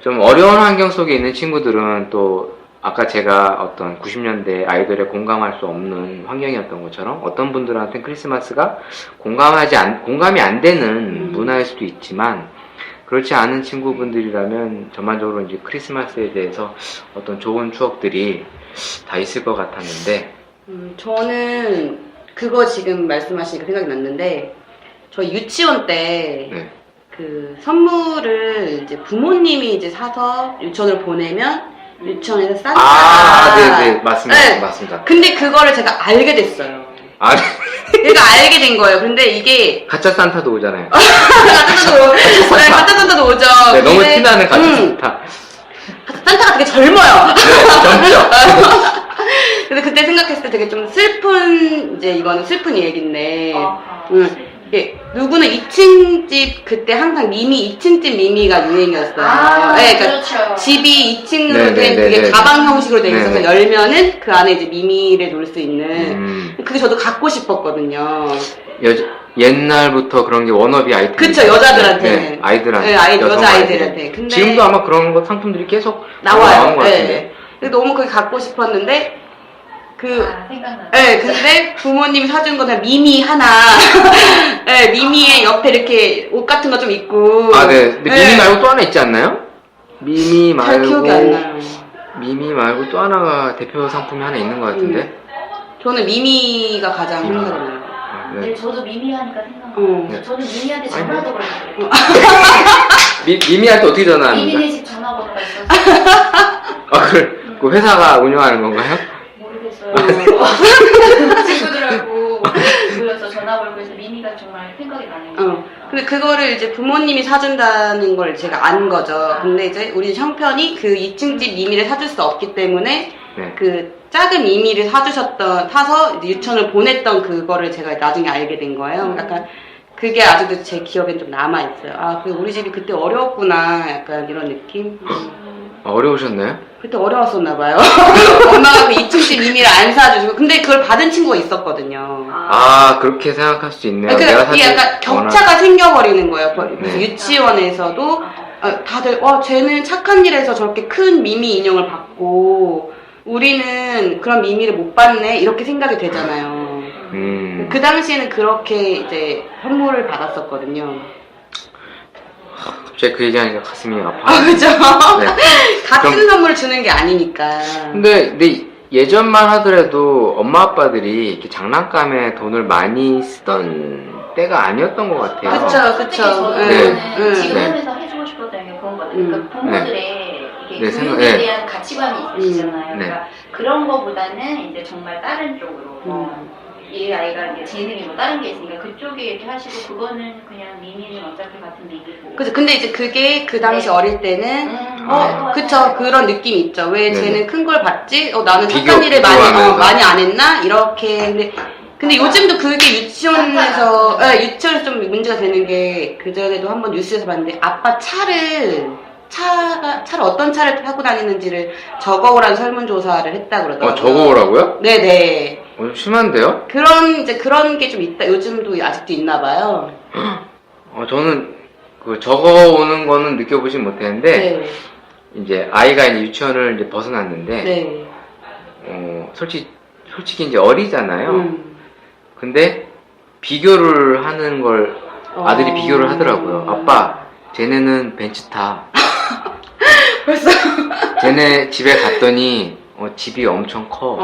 좀 어려운 환경 속에 있는 친구들은 또 아까 제가 어떤 90년대 아이돌에 공감할 수 없는 환경이었던 것처럼 어떤 분들한테는 크리스마스가 공감이 안 되는 문화일 수도 있지만 그렇지 않은 친구분들이라면 전반적으로 이제 크리스마스에 대해서 어떤 좋은 추억들이 다 있을 것 같았는데 저는 그거 지금 말씀하시니까 생각이 났는데 저희 유치원 때 네. 그 선물을 이제 부모님이 이제 사서 유치원을 보내면 유치원에서 산타가 네네 맞습니다. 네. 맞습니다. 근데 그거를 제가 알게 됐어요. 아, 그러니까 알게 된 거예요. 근데 이게 가짜 산타도 오잖아요. 가짜 산타도 오죠. 네, 너무 근데, 티나는 가짜 산타. 산타가 되게 젊어요. 네, 젊죠. 근데 그때 생각했을 때 되게 좀 슬픈 이제 이거는 슬픈 얘기인데 이게 누구는 2층 집 그때 항상 2층 집 미미가 유행이었어요. 네, 그러니까 그렇죠. 집이 2층으로 네, 된 네, 그게 네, 가방 형식으로 돼 네, 있어서 네. 열면은 그 안에 이제 미미를 놓을 수 있는 그게 저도 갖고 싶었거든요. 옛날부터 그런 게 워너비 아이템. 그쵸, 여자들한테는. 네, 아이들한테. 네, 여성 여자아이들한테. 근데 지금도 아마 그런 거 상품들이 계속 나와요. 나오는 것 같은데. 네. 근데 너무 그게 갖고 싶었는데 생각나. 네, 근데 부모님이 사준 거는 미미 하나. 네, 미미의 옆에 이렇게 옷 같은 거 좀 있고. 네. 근데 미미 말고 또 하나 있지 않나요? 미미 말고. 잘 기억이 안 나요. 미미 말고 또 하나가 대표 상품이 하나 있는 것 같은데. 저는 미미가 가장 생각이 나요. 네, 네. 저도 미미하니까 생각나요. 네. 저는 미미한테 전화도 걸었어요. 미미한테 어떻게 전화합니까? 미미네 집 전화번호가 있었어요. 그 회사가 운영하는 건가요? 모르겠어요. 친구들하고 모여서 전화 걸고 해서 미미가 정말 생각이 나네요. 근데 그거를 이제 부모님이 사준다는 걸 제가 안 거죠. 근데 이제 우리 형편이 그 2층 집 미미를 사줄 수 없기 때문에 네. 그 작은 미미를 사서 이제 유치원을 보냈던 그거를 제가 나중에 알게 된 거예요. 약간 그게 아직도 제 기억엔 좀 남아있어요. 그 우리 집이 그때 어려웠구나. 약간 이런 느낌? 어려우셨나요? 그때 어려웠었나봐요. 엄마가 그 2층 집 미미를 안 사주시고. 근데 그걸 받은 친구가 있었거든요. 그렇게 생각할 수 있네요. 그러니까 이게 약간 격차가 생겨버리는 거예요. 그래서 네. 유치원에서도 다들 쟤는 착한 일에서 저렇게 큰 미미 인형을 받고 우리는 그런 미미를 못 받네 이렇게 생각이 되잖아요. 그 당시에는 그렇게 이제 선물을 받았었거든요. 갑자기 그 얘기하니까 가슴이 아파요. 그죠? 네. 같은 선물을 주는 게 아니니까. 근데 예전만 하더라도 엄마 아빠들이 이렇게 장난감에 돈을 많이 쓰던 때가 아니었던 것 같아요. 그쵸. 저는 네. 지금 네. 하면서 해주고 싶었던 게 그런 거 같아요. 그러니까 부모들의 이게 네, 교육에 대한 가치관이 있으시잖아요. 네. 그러니까 그런 거보다는 이제 정말 다른 쪽으로 얘 아이가 이제 재능이 뭐 다른 게 있으니까 그쪽에 이렇게 하시고 그거는 그냥 미미는 어차피 같은 미기고. 그죠. 근데 이제 그게 그 당시 네. 어릴 때는 그쵸. 같아요. 그런 느낌이 있죠. 왜 네네. 쟤는 큰 걸 봤지? 나는 비교, 착한 일을 비교하면서. 많이 안 했나? 이렇게. 근데 요즘도 그게 유치원에서 좀 문제가 되는 게 그전에도 한번 뉴스에서 봤는데 아빠 차를 어떤 차를 타고 다니는지를 적어오라는 설문조사를 했다 그러더라고요. 적어오라고요? 네네. 좀 심한데요? 그런 게 좀 있다. 요즘도 아직도 있나 봐요. 저는 그 적어오는 거는 느껴보진 못했는데, 네. 이제 아이가 이제 유치원을 이제 벗어났는데, 네. 솔직히 이제 어리잖아요. 근데 비교를 하는 걸 아들이 비교를 하더라고요. 아빠, 쟤네는 벤츠 타. 벌써. 쟤네 집에 갔더니 집이 엄청 커.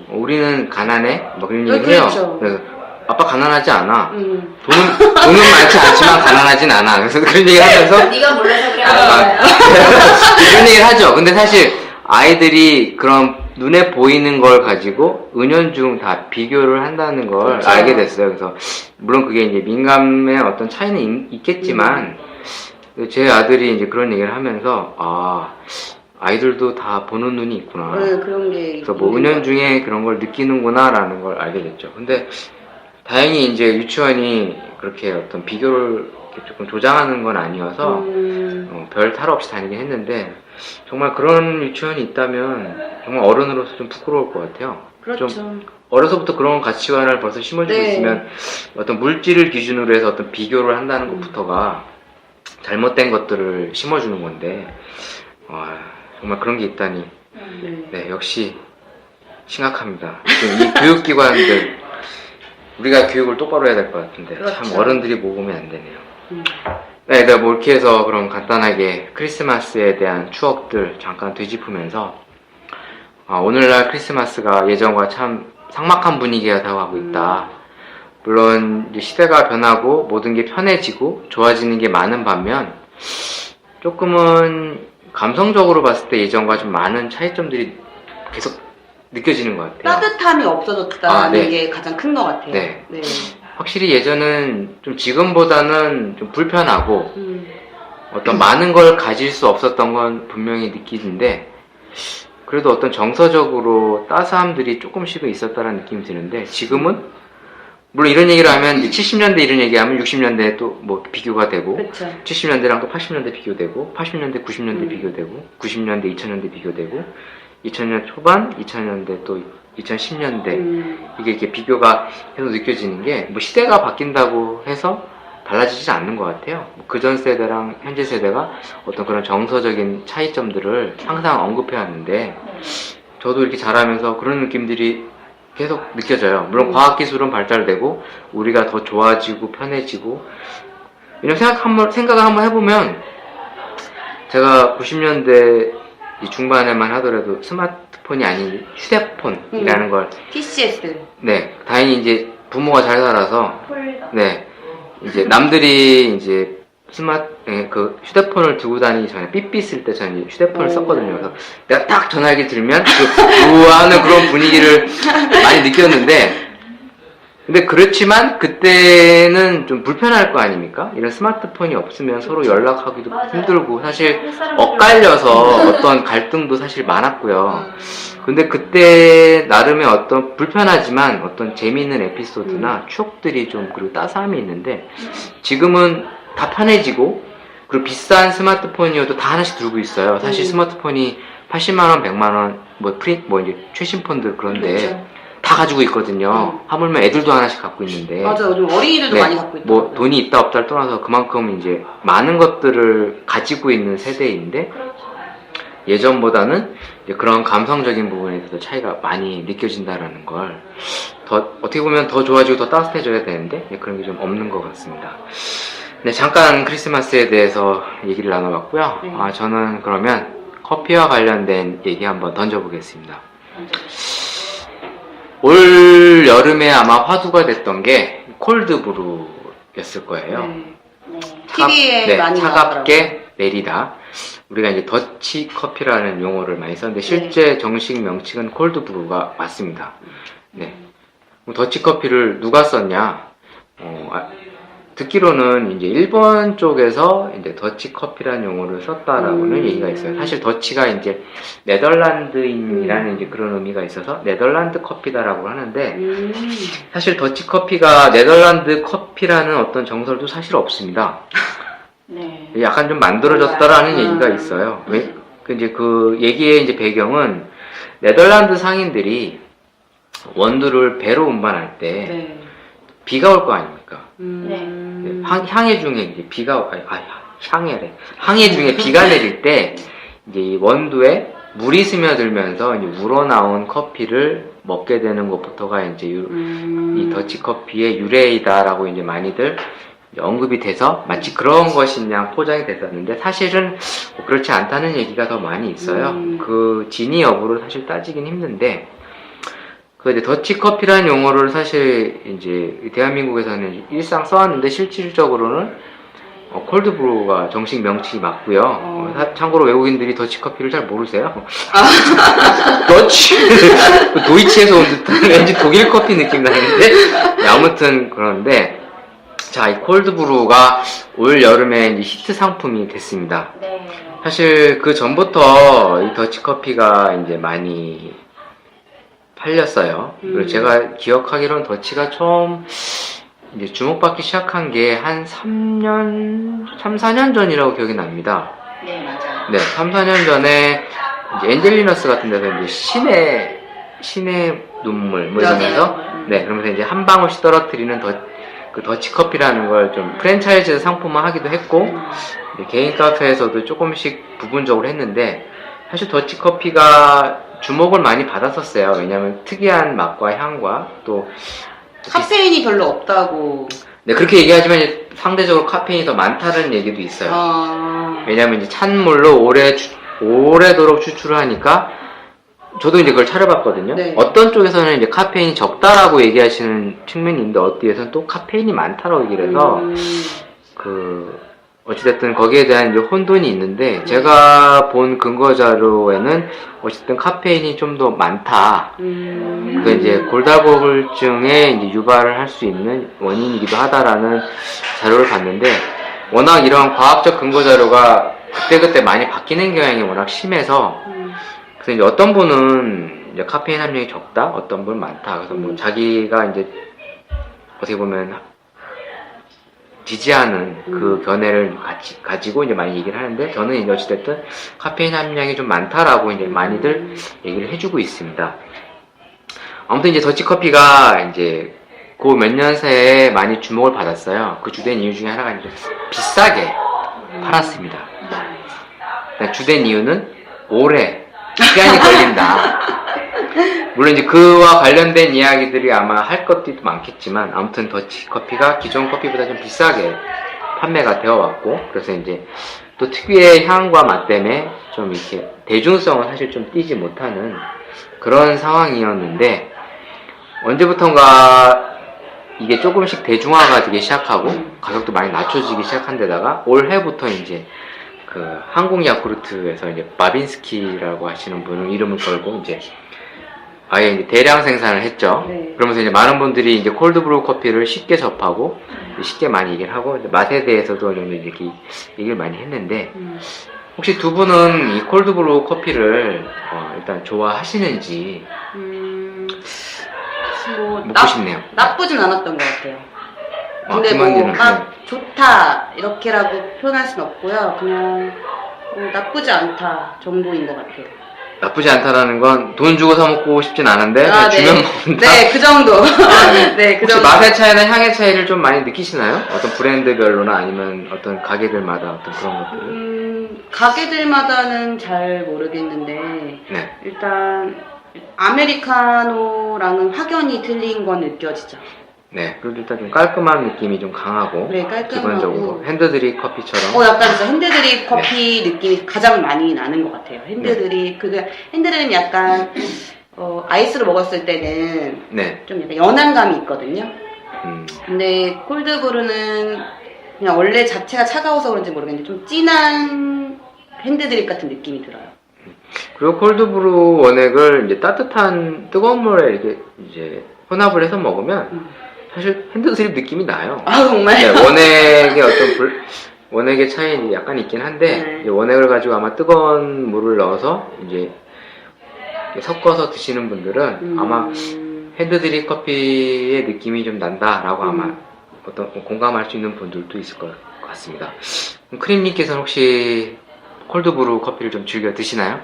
우리는 가난해? 막 그런 얘기를 해요. 그렇죠. 그래서 아빠 가난하지 않아. 돈은 많지 않지만 가난하진 않아. 그래서 그런 얘기를 하면서 네가 몰라서 그래. 그런 얘기를 하죠. 근데 사실 아이들이 그런 눈에 보이는 걸 가지고 은연중 다 비교를 한다는 걸 그렇죠. 알게 됐어요. 그래서 물론 그게 이제 민감의 어떤 차이는 있겠지만 제 아들이 이제 그런 얘기를 하면서 아이들도 다 보는 눈이 있구나. 그런 게. 그래서 뭐 은연중에 그런 걸 느끼는구나라는 걸 알게 됐죠. 근데 다행히 이제 유치원이 그렇게 어떤 비교를 이렇게 조금 조장하는 건 아니어서 별 탈 없이 다니긴 했는데 정말 그런 유치원이 있다면 정말 어른으로서 좀 부끄러울 것 같아요. 그렇죠. 좀 어려서부터 그런 가치관을 벌써 심어주고 네. 있으면 어떤 물질을 기준으로 해서 어떤 비교를 한다는 것부터가 잘못된 것들을 심어주는 건데 정말 그런 게 있다니 네, 역시 심각합니다. 지금 이 교육기관들 우리가 교육을 똑바로 해야 될 것 같은데 그렇죠. 참 어른들이 모으면 안 되네요. 네, 내가 뭐 이렇게 해서 그럼 간단하게 크리스마스에 대한 추억들 잠깐 되짚으면서 오늘날 크리스마스가 예전과 참 삭막한 분위기가 다가가고 있다. 물론 이제 시대가 변하고 모든 게 편해지고 좋아지는 게 많은 반면 조금은 감성적으로 봤을 때 예전과 좀 많은 차이점들이 계속 느껴지는 것 같아요. 따뜻함이 없어졌다는 네. 게 가장 큰 것 같아요. 네. 확실히 예전은 좀 지금보다는 좀 불편하고 어떤 많은 걸 가질 수 없었던 건 분명히 느끼는데 그래도 어떤 정서적으로 따스함들이 조금씩은 있었다는 느낌이 드는데 지금은 물론 이런 얘기를 하면 이제 70년대 이런 얘기하면 60년대에 또 뭐 비교가 되고 그렇죠. 70년대랑 또 80년대 비교되고 80년대 90년대 비교되고 90년대 2000년대 비교되고 2000년 초반 2000년대 또 2010년대 이게 이렇게 비교가 계속 느껴지는 게 뭐 시대가 바뀐다고 해서 달라지지 않는 것 같아요. 그전 세대랑 현재 세대가 어떤 그런 정서적인 차이점들을 항상 언급해 왔는데 저도 이렇게 자라면서 그런 느낌들이 계속 느껴져요. 물론 과학기술은 발달되고 우리가 더 좋아지고 편해지고 이런 생각을 한번 해보면 제가 90년대 중반에만 하더라도 스마트폰이 아닌 휴대폰이라는 걸 TCS. 네, 다행히 이제 부모가 잘 살아서 폴더. 네, 이제 남들이 이제 그 휴대폰을 두고 다니기 전에 삐삐 쓸 때 저는 휴대폰을 썼거든요. 그래서 내가 딱 전화기 들면 우아하는 그런 분위기를 많이 느꼈는데 근데 그렇지만 그때는 좀 불편할 거 아닙니까? 이런 스마트폰이 없으면 서로 연락하기도 맞아요. 힘들고 사실 할 사람이 엇갈려서 어떤 갈등도 사실 많았고요. 근데 그때 나름의 어떤 불편하지만 어떤 재미있는 에피소드나 추억들이 좀 그리고 따스함이 있는데 지금은 다 편해지고 그리고 비싼 스마트폰이어도 다 하나씩 들고 있어요. 사실 스마트폰이 80만원, 100만원 뭐 이제 최신 폰들 그런데 그렇죠. 다 가지고 있거든요. 하물며 애들도 하나씩 갖고 있는데 맞아요. 좀 어린이들도 네, 많이 갖고 있다. 뭐 돈이 있다 없다를 떠나서 그만큼 이제 많은 것들을 가지고 있는 세대인데 예전보다는 이제 그런 감성적인 부분에 있어서 차이가 많이 느껴진다라는 걸 더 어떻게 보면 더 좋아지고 더 따뜻해져야 되는데 그런 게 좀 없는 것 같습니다. 네, 잠깐 크리스마스에 대해서 얘기를 나눠봤고요. 네. 저는 그러면 커피와 관련된 얘기 한번 던져보겠습니다. 올 여름에 아마 화두가 됐던 게 콜드브루였을 거예요. 네. TV에 많이 차갑게 내리다. 우리가 이제 더치 커피라는 용어를 많이 썼는데 실제 정식 명칭은 콜드브루가 맞습니다. 네. 더치커피를 누가 썼냐? 듣기로는 이제 일본 쪽에서 이제 더치커피라는 용어를 썼다라고는 얘기가 있어요. 사실 더치가 이제 네덜란드인이라는 이제 그런 의미가 있어서 네덜란드 커피다라고 하는데, 사실 더치커피가 네덜란드 커피라는 어떤 정설도 사실 없습니다. 네. 약간 좀 만들어졌다라는 얘기가 있어요. 왜? 이제 그 얘기의 이제 배경은 네덜란드 상인들이 원두를 배로 운반할 때 네. 비가 올 거 아닙니까? 네. 항해 중에 이제 비가 항해 중에 비가 내릴 때 이제 이 원두에 물이 스며들면서 이제 우러나온 커피를 먹게 되는 것부터가 이제 이 더치 커피의 유래이다라고 이제 많이들 언급이 돼서 마치 그런 것이냐 포장이 됐었는데, 사실은 그렇지 않다는 얘기가 더 많이 있어요. 그 진위 여부를 사실 따지긴 힘든데, 그 이제 더치 커피라는 용어를 사실 이제 대한민국에서는 일상 써왔는데, 실질적으로는 콜드브루가 정식 명칭이 맞고요. 참고로 외국인들이 더치 커피를 잘 모르세요. 더치 도이치에서 온 듯한 왠지 독일 커피 느낌 나는데, 네, 아무튼 그런데, 자, 이 콜드브루가 올 여름에 이제 히트 상품이 됐습니다. 네. 사실 그 전부터 이 더치커피가 이제 많이 팔렸어요. 그리고 제가 기억하기로는 더치가 처음 이제 주목받기 시작한 게 한 3, 4년 전이라고 기억이 납니다. 네, 맞아요. 네, 3, 4년 전에 이제 엔젤리너스 같은 데서 이제 신의 눈물 뭐 이러면서, 네, 그러면서 이제 한 방울씩 떨어뜨리는 그 더치커피라는 걸 좀 프랜차이즈 상품화 하기도 했고, 개인 카페에서도 조금씩 부분적으로 했는데, 사실 더치커피가 주목을 많이 받았었어요. 왜냐하면 특이한 맛과 향과 또 카페인이 별로 없다고. 네, 그렇게 얘기하지만 이제 상대적으로 카페인이 더 많다는 얘기도 있어요. 왜냐하면 이제 찬물로 오래도록 추출을 하니까, 저도 이제 그걸 차려봤거든요. 네. 어떤 쪽에서는 이제 카페인이 적다라고 얘기하시는 측면이 있는데, 어디에서는 또 카페인이 많다라고 얘기를 해서, 어찌됐든 거기에 대한 이제 혼돈이 있는데, 제가 본 근거 자료에는 어쨌든 카페인이 좀 더 많다. 그게 이제 골다공증에 이제 유발을 할 수 있는 원인이기도 하다라는 자료를 봤는데, 워낙 이런 과학적 근거 자료가 그때그때 많이 바뀌는 경향이 워낙 심해서, 그래서 이제 어떤 분은 이제 카페인 함량이 적다, 어떤 분은 많다. 그래서 뭐 자기가 이제 어떻게 보면 지지하는 그 견해를 가지고 이제 많이 얘기를 하는데, 저는 이제 어찌됐든 카페인 함량이 좀 많다라고 이제 많이들 얘기를 해주고 있습니다. 아무튼 이제 더치커피가 이제 그 몇 년 새에 많이 주목을 받았어요. 그 주된 이유 중에 하나가 이제 비싸게 팔았습니다. 주된 이유는 오래 시간이 걸린다. 물론 이제 그와 관련된 이야기들이 아마 할 것들도 많겠지만, 아무튼 더치커피가 기존 커피보다 좀 비싸게 판매가 되어 왔고, 그래서 이제 또 특유의 향과 맛 때문에 좀 이렇게 대중성은 사실 좀 띄지 못하는 그런 상황이었는데, 언제부턴가 이게 조금씩 대중화가 되기 시작하고 가격도 많이 낮춰지기 시작한 데다가 올해부터 이제 그 한국 야쿠르트에서 이제 바빈스키라고 하시는 분을 이름을 걸고 이제 아예 이제 대량 생산을 했죠. 네. 그러면서 이제 많은 분들이 이제 콜드브루 커피를 쉽게 접하고 쉽게 많이 얘기를 하고, 맛에 대해서도 좀 이렇게 얘기를 많이 했는데, 혹시 두 분은 이 콜드브루 커피를 일단 좋아하시는지 묻고 싶네요. 나쁘진 않았던 것 같아요. 근데 김원기는, 막 좋다 이렇게라고 표현할 수는 없고요. 그냥 나쁘지 않다 정도인 것 같아요. 나쁘지 않다라는 건 돈 주고 사 먹고 싶진 않은데 그냥 네. 주면 먹는다. 네, 그 정도. 네, 그 혹시 정도. 맛의 차이나 향의 차이를 좀 많이 느끼시나요? 어떤 브랜드별로나 아니면 어떤 가게들마다 어떤 그런 것들을? 가게들마다는 잘 모르겠는데, 네. 일단 아메리카노랑은 확연히 틀린 건 느껴지죠. 네, 그리고 일단 좀 깔끔한 느낌이 좀 강하고, 네, 깔끔하고. 기본적으로 핸드드립 커피처럼. 약간 진짜 핸드드립 커피 느낌이 가장 많이 나는 것 같아요. 핸드드립, 핸드드립 약간, 아이스로 먹었을 때는 네. 좀 약간 연한 감이 있거든요. 근데 콜드브루는 그냥 원래 자체가 차가워서 그런지 모르겠는데 좀 진한 핸드드립 같은 느낌이 들어요. 그리고 콜드브루 원액을 이제 따뜻한 뜨거운 물에 이렇게 이제 혼합을 해서 먹으면 사실 핸드드립 느낌이 나요. 아, 정말? 네, 원액의 차이는 약간 있긴 한데 네. 이제 원액을 가지고 아마 뜨거운 물을 넣어서 이제 섞어서 드시는 분들은 아마 핸드드립 커피의 느낌이 좀 난다라고 아마 어떤 공감할 수 있는 분들도 있을 것 같습니다. 크림님께서는 혹시 콜드브루 커피를 좀 즐겨 드시나요?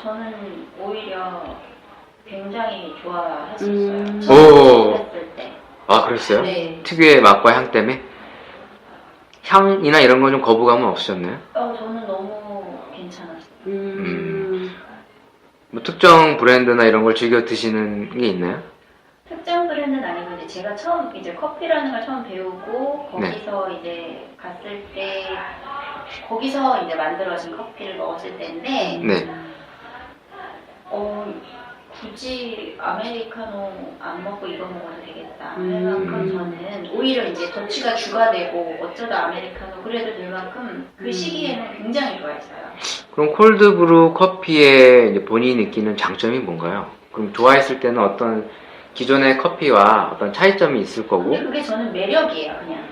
저는 오히려 굉장히 좋아했었어요. 오. 처음 했을 때. 아, 그랬어요? 네. 특유의 맛과 향 때문에? 향이나 이런 건 좀 거부감은 없으셨나요? 저는 너무 괜찮았어요. 뭐 특정 브랜드나 이런 걸 즐겨 드시는 게 있나요? 특정 브랜드는 아니고 이제 제가 처음 이제 커피라는 걸 처음 배우고 거기서 이제 갔을 때 거기서 이제 만들어진 커피를 먹었을 때인데 네. 굳이 아메리카노 안 먹고 이거 먹어도 되겠다 할 만큼 저는 오히려 이제 더치가 주가 되고 어쩌다 아메리카노 그래도 될 만큼 그 시기에는 굉장히 좋아했어요. 그럼 콜드브루 커피에 이제 본인이 느끼는 장점이 뭔가요? 그럼 좋아했을 때는 어떤 기존의 커피와 어떤 차이점이 있을 거고? 근데 그게 저는 매력이에요, 그냥.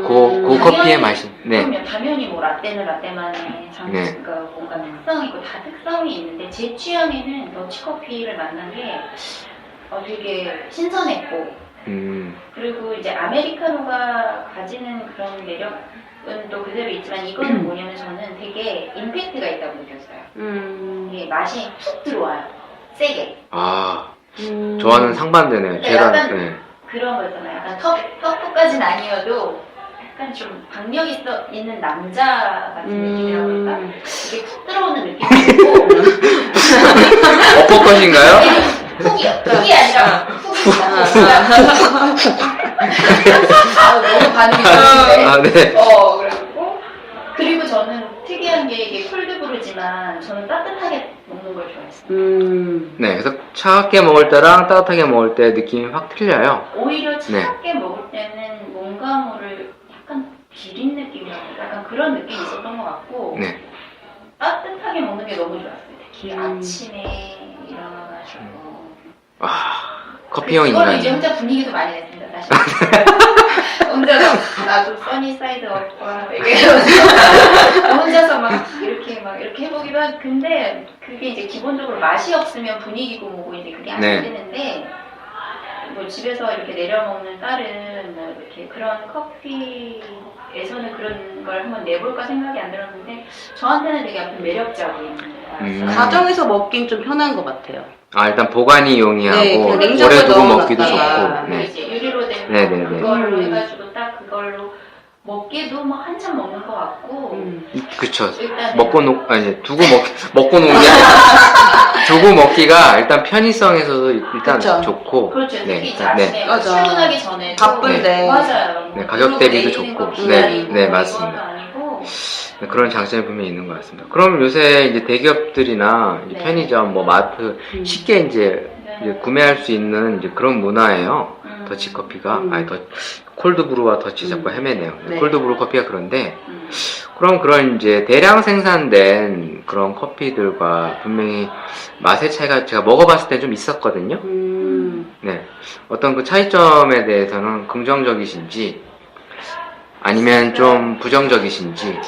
그 커피의 맛이. 네. 그러면 당연히 뭐 라떼는 라떼만의 네. 그러니까 뭔가 특성이 있고 다 특성이 있는데 제 취향에는 더치커피를 만난 게 되게 신선했고 그리고 이제 아메리카노가 가지는 그런 매력은 또 그대로 있지만 이거는 뭐냐면 저는 되게 임팩트가 있다고 느꼈어요. 이게 맛이 툭 들어와요. 세게. 저와는 상반되네요. 그러니까 제가 약간 그런 거 있잖아요. 약간 터프까지는 아니어도 약간 좀 박력 있는 남자 같은 느낌이라고 할까? 이게 툭 들어오는 느낌이 있고 어퍼컷인가요? 훅이 아니라 훅입니다. 너무 반응이 좋은데. 네. 그리고 저는 특이한 게 이게 콜드브루지만 저는 따뜻하게 먹는 걸 좋아했어요. 네, 그래서 차갑게 먹을 때랑 따뜻하게 먹을 때 느낌이 확 틀려요. 오히려 차갑게 먹을 때는 뭔가 모를 약간 비린 느낌이라고 약간 그런 느낌이 있었던 것 같고 네. 따뜻하게 먹는 게 너무 좋았어요. 특히 아침에 일어나가지고 커피형 그거는 이제 인간. 혼자 분위기도 많이 냈습니다. 사실 혼자서 나도 써니사이드 업과 이러면서 혼자서 막 이렇게 해보기도 한 근데 그게 이제 기본적으로 맛이 없으면 분위기고 뭐고 이제 그게 안 되는데 뭐 집에서 이렇게 내려 먹는 다른 뭐 이렇게 그런 커피에서는 그런 걸 한번 내볼까 생각이 안 들었는데 저한테는 되게 약간 매력적인 거였어요. 가정에서 먹긴 좀 편한 것 같아요. 일단 보관이 용이하고 그냥 냉장고에 오래 두고 넣어놨다가. 먹기도 좋고. 네. 이제 유리로 된 네네네. 그걸로 해가지고 딱 그걸로 먹기도 뭐 한참 먹는 것 같고 그쵸. 일단 두고 먹는 게 아니라 두고 먹기가 일단 편의성에서도 일단 그쵸. 좋고. 그렇죠. 특히 네. 이제 아침에 맞아. 출근하기 전에 바쁜데. 맞아요. 네, 가격 대비도 좋고. 네, 맞습니다. 이것도 아니고 네, 그런 장점이 분명히 있는 것 같습니다. 그럼 요새 이제 대기업들이나 이제 네. 편의점, 뭐 마트 쉽게 이제 구매할 수 있는 이제 그런 문화예요. 더치 커피가 콜드브루와 더치 자꾸 헤매네요. 네. 콜드브루 커피가 그런데 그럼 그런 이제 대량 생산된 그런 커피들과 분명히 맛의 차이가 제가 먹어봤을 때 좀 있었거든요. 네, 어떤 그 차이점에 대해서는 긍정적이신지 아니면 좀 부정적이신지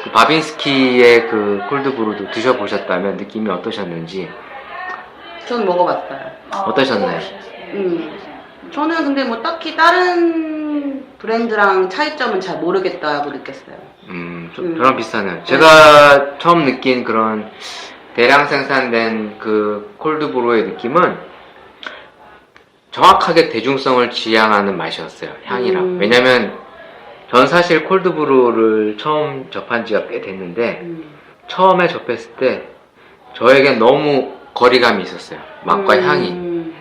그 바빈스키의 그 콜드브루도 드셔보셨다면 느낌이 어떠셨는지. 전 먹어봤어요. 어떠셨나요? 저는 근데 뭐 딱히 다른 브랜드랑 차이점은 잘 모르겠다고 느꼈어요. 저랑 비슷하네요. 제가 처음 느낀 그런 대량 생산된 그 콜드브루의 느낌은 정확하게 대중성을 지향하는 맛이었어요. 향이랑. 왜냐면 전 사실 콜드브루를 처음 접한 지가 꽤 됐는데 처음에 접했을 때 저에겐 너무 거리감이 있었어요. 맛과 향이.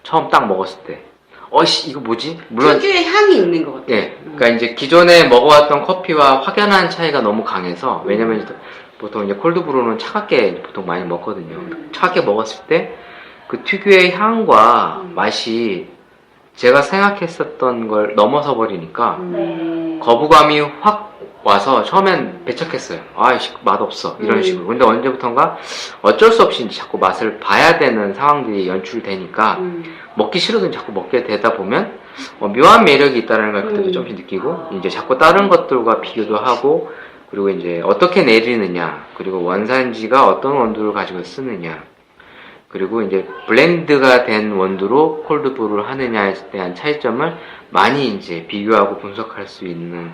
처음 딱 먹었을 때. 이거 뭐지? 물론. 특유의 향이 있는 것 같아요. 예. 그러니까 이제 기존에 먹어왔던 커피와 확연한 차이가 너무 강해서, 왜냐면 보통 이제 콜드브루는 차갑게 보통 많이 먹거든요. 차갑게 먹었을 때 그 특유의 향과 맛이 제가 생각했었던 걸 넘어서 버리니까 거부감이 확 와서 처음엔 배척했어요. 아이씨, 맛없어. 이런 식으로. 근데 언제부턴가 어쩔 수 없이 이제 자꾸 맛을 봐야 되는 상황들이 연출되니까 먹기 싫어도 자꾸 먹게 되다 보면 묘한 매력이 있다는 걸 그때도 조금씩 느끼고 이제 자꾸 다른 것들과 비교도 하고 그리고 이제 어떻게 내리느냐 그리고 원산지가 어떤 원두를 가지고 쓰느냐 그리고 이제 블렌드가 된 원두로 콜드브루를 하느냐에 대한 차이점을 많이 이제 비교하고 분석할 수 있는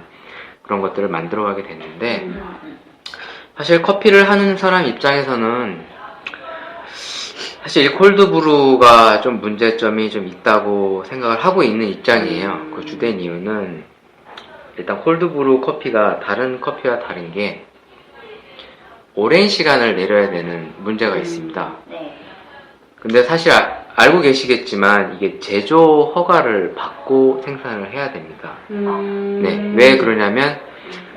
그런 것들을 만들어가게 됐는데 사실 커피를 하는 사람 입장에서는 사실 이 콜드브루가 좀 문제점이 좀 있다고 생각을 하고 있는 입장이에요. 그 주된 이유는 일단 콜드브루 커피가 다른 커피와 다른 게 오랜 시간을 내려야 되는 문제가 있습니다. 네. 근데 사실 알고 계시겠지만 이게 제조 허가를 받고 생산을 해야 됩니다. 네, 왜 그러냐면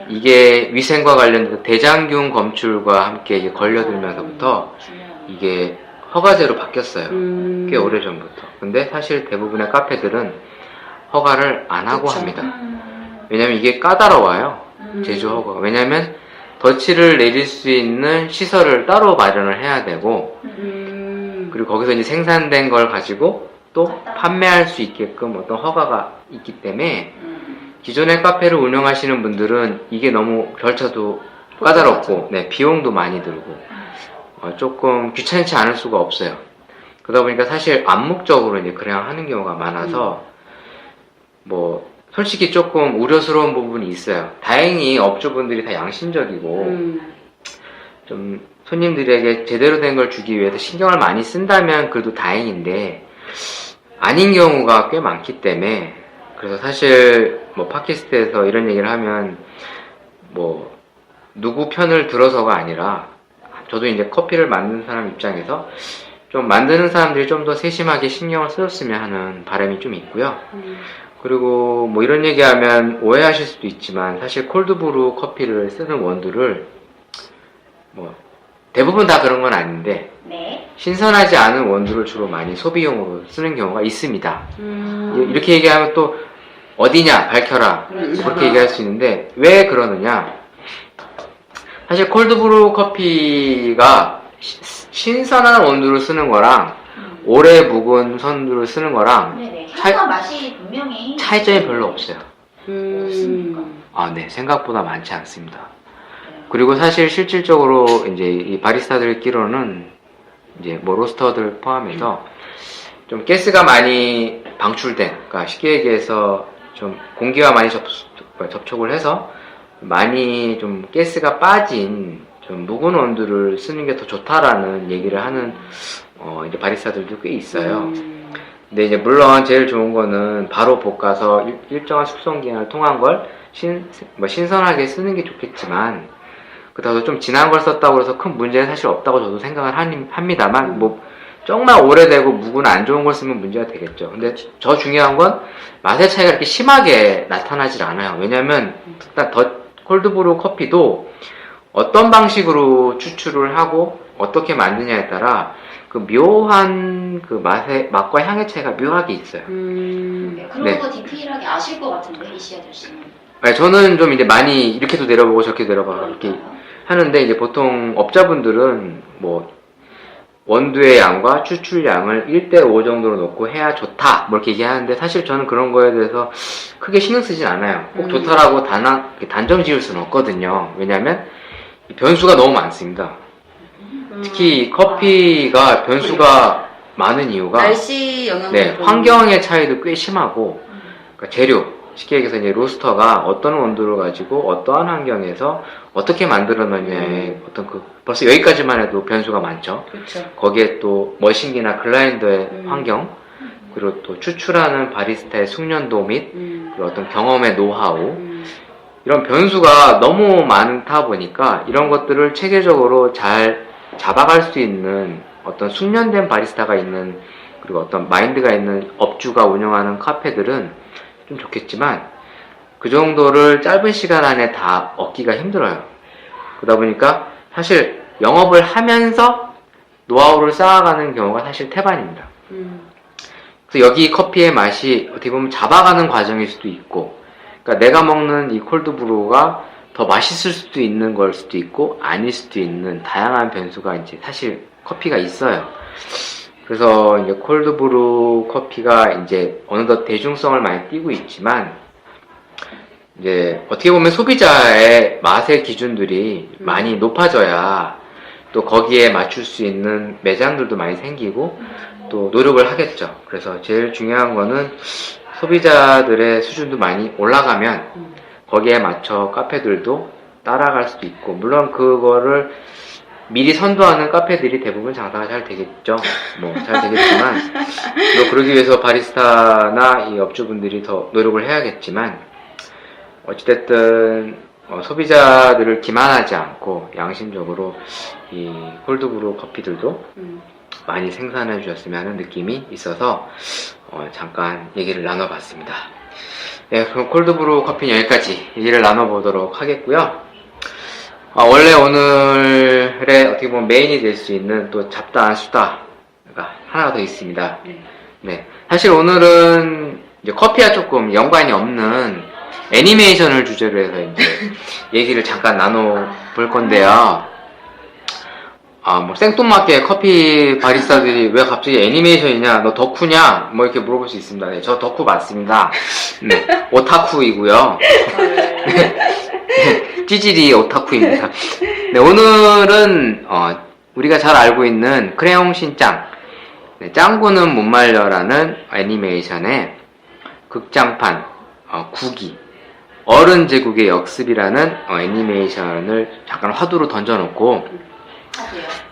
이게 위생과 관련돼서 대장균 검출과 함께 이게 걸려들면서부터 이게 허가제로 바뀌었어요. 꽤 오래전부터. 근데 사실 대부분의 카페들은 허가를 안 하고 그쵸. 합니다. 왜냐면 이게 까다로워요. 제조 허가가. 왜냐면 덫을 내릴 수 있는 시설을 따로 마련을 해야 되고 그리고 거기서 이제 생산된 걸 가지고 또 판매할 수 있게끔 어떤 허가가 있기 때문에 기존의 카페를 운영하시는 분들은 이게 너무 절차도 까다롭고 네, 비용도 많이 들고 조금 귀찮지 않을 수가 없어요. 그러다 보니까 사실 암묵적으로 이제 그냥 하는 경우가 많아서 뭐 솔직히 조금 우려스러운 부분이 있어요. 다행히 업주분들이 다 양심적이고 좀 손님들에게 제대로 된 걸 주기 위해서 신경을 많이 쓴다면 그래도 다행인데 아닌 경우가 꽤 많기 때문에 그래서 사실 뭐 팟캐스트에서 이런 얘기를 하면 뭐 누구 편을 들어서가 아니라 저도 이제 커피를 만드는 사람 입장에서 좀 만드는 사람들이 좀 더 세심하게 신경을 써줬으면 하는 바람이 좀 있고요. 그리고 뭐 이런 얘기하면 오해하실 수도 있지만 사실 콜드브루 커피를 쓰는 원두를 뭐 대부분 다 그런 건 아닌데 네. 신선하지 않은 원두를 주로 많이 소비용으로 쓰는 경우가 있습니다. 이렇게 얘기하면 또 어디냐 밝혀라 그렇게 얘기할 수 있는데 왜 그러느냐 사실 콜드브루 커피가 신선한 원두를 쓰는 거랑 오래 묵은 선두를 쓰는 거랑 네네. 향과 맛이 분명히 차이점이 별로 없어요. 없습니까? 아, 네. 생각보다 많지 않습니다. 그리고 사실 실질적으로 이제 이 바리스타들끼로는 이제 뭐 로스터들 포함해서 좀 가스가 많이 방출된, 그러니까 쉽게 얘기해서 좀 공기와 많이 접촉을 해서 많이 좀 가스가 빠진 좀 묵은 원두를 쓰는 게 더 좋다라는 얘기를 하는 이제 바리스타들도 꽤 있어요. 근데 이제 물론 제일 좋은 거는 바로 볶아서 일정한 숙성 기간을 통한 걸 신선하게 쓰는 게 좋겠지만 그렇다고 좀 진한 걸 썼다고 해서 큰 문제는 사실 없다고 저도 생각을 합니다만 뭐 정말 오래되고 묵은 안 좋은 걸 쓰면 문제가 되겠죠. 근데 더 중요한 건 맛의 차이가 이렇게 심하게 나타나질 않아요. 왜냐면 일단 콜드브루 커피도 어떤 방식으로 추출을 하고 어떻게 만드냐에 따라 그 묘한 그 맛과 향의 차이가 묘하게 있어요. 그런 네. 거 디테일하게 아실 것 같은데 이시아 아저씨는. 네, 저는 좀 이제 많이 이렇게도 내려보고 저렇게도 내려보고 이렇게 하는데 이제 보통 업자분들은 뭐 원두의 양과 추출량을 1대5 정도로 놓고 해야 좋다 뭐 이렇게 얘기하는데 사실 저는 그런 거에 대해서 크게 신경 쓰진 않아요. 꼭 좋다라고 단정 지을 수는 없거든요. 왜냐면 변수가 너무 많습니다. 특히 커피가 변수가 많은 이유가 날씨 영향도 네, 환경의 차이도 꽤 심하고 그러니까 재료 쉽게 얘기해서 이제 로스터가 어떤 온도를 가지고 어떠한 환경에서 어떻게 만들어놨냐에 어떤 벌써 여기까지만 해도 변수가 많죠. 그렇죠. 거기에 또 머신기나 글라인더의 환경 그리고 또 추출하는 바리스타의 숙련도 및 그리고 어떤 경험의 노하우 이런 변수가 너무 많다 보니까 이런 것들을 체계적으로 잘 잡아갈 수 있는 어떤 숙련된 바리스타가 있는 그리고 어떤 마인드가 있는 업주가 운영하는 카페들은 좀 좋겠지만 그 정도를 짧은 시간 안에 다 얻기가 힘들어요. 그러다 보니까 사실 영업을 하면서 노하우를 쌓아가는 경우가 사실 태반입니다. 그래서 여기 커피의 맛이 어떻게 보면 잡아가는 과정일 수도 있고 그러니까 내가 먹는 이 콜드브루가 더 맛있을 수도 있는 걸 수도 있고 아닐 수도 있는 다양한 변수가 이제 사실 커피가 있어요. 그래서 이제 콜드브루 커피가 이제 어느덧 대중성을 많이 띠고 있지만 이제 어떻게 보면 소비자의 맛의 기준들이 많이 높아져야 또 거기에 맞출 수 있는 매장들도 많이 생기고 또 노력을 하겠죠. 그래서 제일 중요한 거는 소비자들의 수준도 많이 올라가면 거기에 맞춰 카페들도 따라갈 수도 있고, 물론 그거를 미리 선도하는 카페들이 대부분 장사가 잘 되겠죠. 뭐 잘 되겠지만 뭐 그러기 위해서 바리스타나 이 업주분들이 더 노력을 해야겠지만 어찌됐든 소비자들을 기만하지 않고 양심적으로 이 콜드브루 커피들도 많이 생산해 주셨으면 하는 느낌이 있어서 잠깐 얘기를 나눠봤습니다. 네, 그럼 콜드브루 커피는 여기까지 얘기를 나눠보도록 하겠고요. 원래 오늘의 어떻게 보면 메인이 될 수 있는 또 잡다한 수다가 하나 더 있습니다. 네, 사실 오늘은 이제 커피와 조금 연관이 없는 애니메이션을 주제로 해서 이제 얘기를 잠깐 나눠볼 건데요. 뭐 생뚱맞게 커피 바리스타들이 왜 갑자기 애니메이션이냐, 너 덕후냐, 뭐 이렇게 물어볼 수 있습니다. 네, 저 덕후 맞습니다. 네, 오타쿠이고요. 찌질이 오타쿠입니다. 네, 오늘은 우리가 잘 알고 있는 크레용 신짱, 네, 짱구는 못 말려라는 애니메이션의 극장판 9기 어른 제국의 역습이라는 애니메이션을 잠깐 화두로 던져놓고,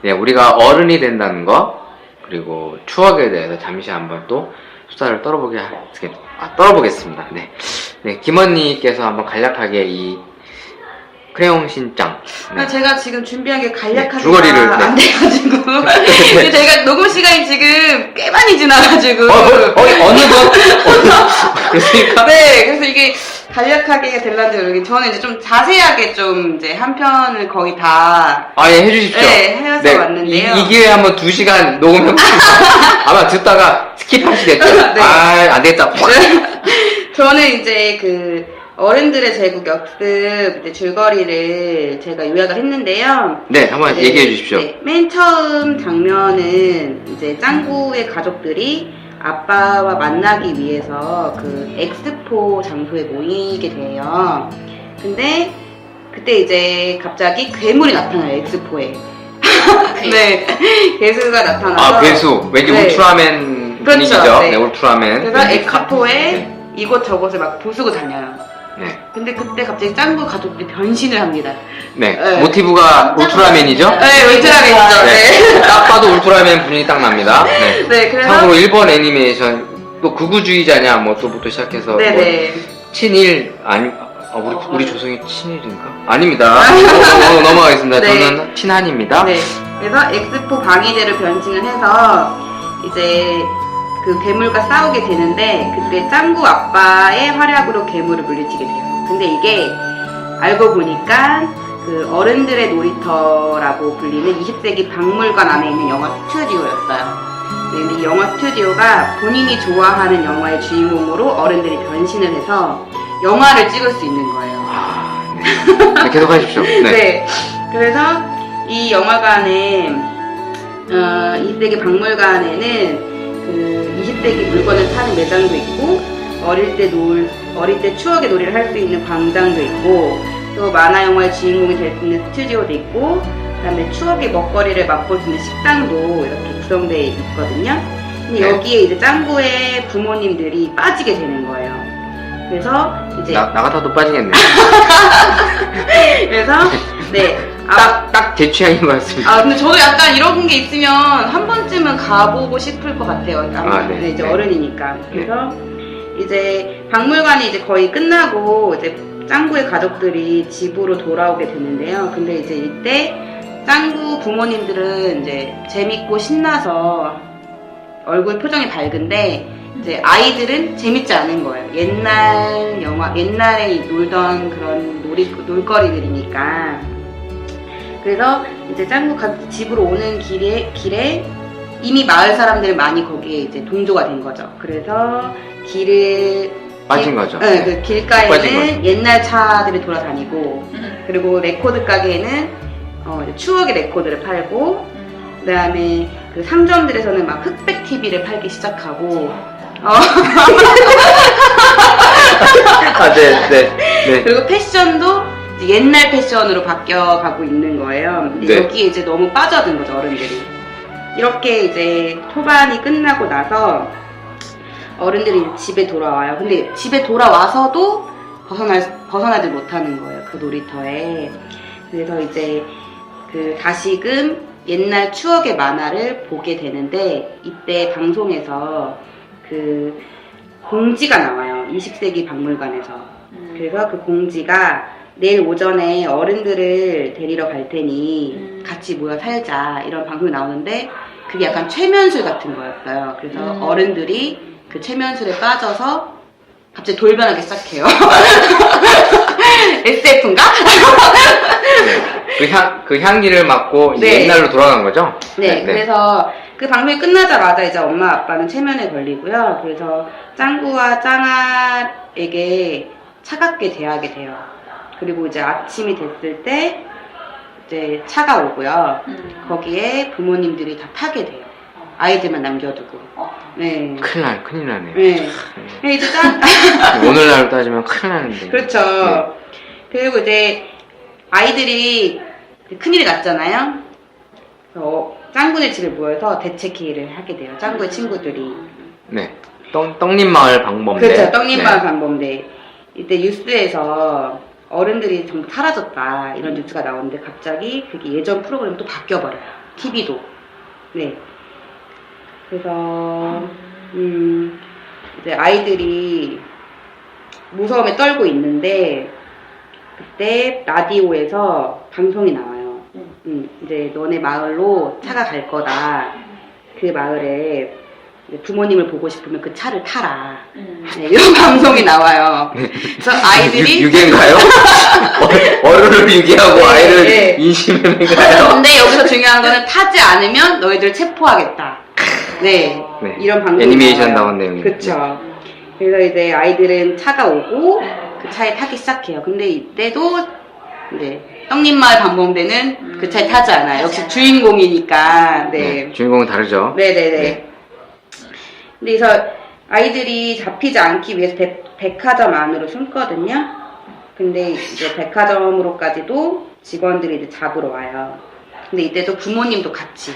네, 우리가 어른이 된다는 거 그리고 추억에 대해서 잠시 한번 또 수다를 떨어보겠습니다. 네, 네, 김언니께서 한번 간략하게 이 크레용 신짱. 네. 제가 지금 준비한 게 간략하게 줄거리를 안 돼가지고 근데 제가 녹음 시간이 지금 꽤 많이 지나가지고 어느덧 그렇습니까? 네, 그래서 이게 간략하게 될란지 모르겠는데 저는 이제 좀 자세하게 좀 이제 한 편을 거의 다 예, 해주십시오. 네, 해서 네, 왔는데요. 이 기회에 한번 2시간 녹음해보겠습니다. 아마 듣다가 스킵하시겠죠? 네. 안 되겠다. 저는 이제 그 어른들의 제국 역습 이제 줄거리를 제가 요약을 했는데요. 네, 한번 얘기해 주십시오. 네, 맨 처음 장면은 이제 짱구의 가족들이 아빠와 만나기 위해서 그 엑스포 장소에 모이게 돼요. 근데 그때 이제 갑자기 괴물이 나타나요, 엑스포에. 네, 괴수가 나타나서. 괴수. 왠지 네. 울트라맨 그렇죠, 분위기죠. 네. 네, 울트라맨. 그래서 엑스포에 네. 이곳저곳을 막 부수고 다녀요. 네. 근데 그때 갑자기 짱구 가족들이 변신을 합니다. 네. 네. 모티브가 울트라맨이죠? 네, 울트라맨이죠. 네. 딱 봐도 울트라맨 분위기 딱 납니다. 네. 네, 그래서. 참고로 일본 애니메이션, 또 극우주의자냐, 뭐, 또부터 시작해서. 네네. 뭐 친일, 우리 조성이 친일인가? 아닙니다. 넘어가겠습니다. 네. 저는 친한입니다. 네. 그래서 엑스포 방위대로 변신을 해서 이제 그 괴물과 싸우게 되는데 그때 짱구 아빠의 활약으로 괴물을 물리치게 돼요. 근데 이게 알고 보니까 그 어른들의 놀이터라고 불리는 20세기 박물관 안에 있는 영화 스튜디오였어요. 네, 근데 이 영화 스튜디오가 본인이 좋아하는 영화의 주인공으로 어른들이 변신을 해서 영화를 찍을 수 있는 거예요. 네, 계속 하십시오. 네. 네. 그래서 이 영화관에 20세기 박물관에는 그 20세기 물건을 파는 매장도 있고 어릴 때 추억의 놀이를 할 수 있는 광장도 있고 또 만화 영화의 주인공이 될 수 있는 스튜디오도 있고 그다음에 추억의 먹거리를 맛볼 수 있는 식당도 이렇게 구성되어 있거든요. 근데 네. 여기에 이제 짱구의 부모님들이 빠지게 되는 거예요. 그래서 이제 나가다도 빠지겠네요. 그래서 네. 딱 제 취향인 것 같습니다. 근데 저도 약간 이런 게 있으면 한 번쯤은 가보고 싶을 것 같아요. 네. 이제 네. 어른이니까. 그래서 이제 박물관이 이제 거의 끝나고 이제 짱구의 가족들이 집으로 돌아오게 되는데요. 근데 이제 이때 짱구 부모님들은 이제 재밌고 신나서 얼굴 표정이 밝은데 이제 아이들은 재밌지 않은 거예요. 옛날에 놀던 그런 놀거리들이니까. 그래서 이제 짱구 집으로 오는 길에 이미 마을 사람들이 많이 거기에 이제 동조가 된 거죠. 그래서 길을 빠진 거죠. 네, 그 빠진 길가에는 거죠. 옛날 차들이 돌아다니고, 그리고 레코드 가게에는 이제 추억의 레코드를 팔고, 그다음에 그 상점들에서는 막 흑백 TV를 팔기 시작하고, 아, 네, 네, 네. 그리고 패션도 이제 옛날 패션으로 바뀌어가고 있는 거예요. 근데 네. 여기에 이제 너무 빠져든 거죠, 어른들이. 이렇게 이제 초반이 끝나고 나서 어른들이 이제 집에 돌아와요. 근데 집에 돌아와서도 벗어나지 못하는 거예요, 그 놀이터에. 그래서 이제 그 다시금 옛날 추억의 만화를 보게 되는데, 이때 방송에서 그 공지가 나와요. 20세기 박물관에서. 그래서 그 공지가 내일 오전에 어른들을 데리러 갈 테니 같이 모여 살자, 이런 방송이 나오는데, 그게 약간 최면술 같은 거였어요. 그래서 어른들이 그 최면술에 빠져서 갑자기 돌변하기 시작해요. SF인가? 네. 그 향기를 맡고 이제 네. 옛날로 돌아간 거죠? 네, 그래서 그 방송이 끝나자마자 이제 엄마 아빠는 체면에 걸리고요. 그래서 짱구와 짱아에게 차갑게 대하게 돼요. 그리고 이제 아침이 됐을 때 이제 차가 오고요. 거기에 부모님들이 다 타게 돼요. 아이들만 남겨두고. 네. 큰일 나네요. 네. 이제 오늘날로 따지면 큰일 나는데. 그렇죠. 네. 그리고 이제 아이들이 큰일이 났잖아요. 그래서 짱구네 집에 모여서 대책회의를 하게 돼요. 짱구의 친구들이. 네. 떡잎마을 방범대. 그렇죠. 떡잎마을 네. 방범대. 이때 뉴스에서 어른들이 전부 사라졌다, 이런 뉴스가 나오는데 갑자기 그게 예전 프로그램이 또 바뀌어버려요. TV도. 네. 그래서 이제 아이들이 무서움에 떨고 있는데, 그때 라디오에서 방송이 나와요. 이제 너네 마을로 차가 갈 거다. 그 마을에 부모님을 보고 싶으면 그 차를 타라. 네, 이런 방송이 나와요. 그래서 아이들이 유괴인가요? 어른을 유괴하고 네, 아이를 네. 인신매매인가요? 근데 여기서 중요한 거는 타지 않으면 너희들 체포하겠다. 네, 네. 이런 방송이 애니메이션 나와요. 나온 내용이죠. 그렇죠. 그래서 이제 아이들은 차가 오고 그 차에 타기 시작해요. 근데 이때도 이제 떡잎마을 방범대는 그 차에 타지 않아요. 역시 주인공이니까. 네. 네. 주인공은 다르죠. 네네네. 네. 그래서 아이들이 잡히지 않기 위해서 백화점 안으로 숨거든요. 근데 이제 백화점으로까지도 직원들이 이제 잡으러 와요. 근데 이때도 부모님도 같이.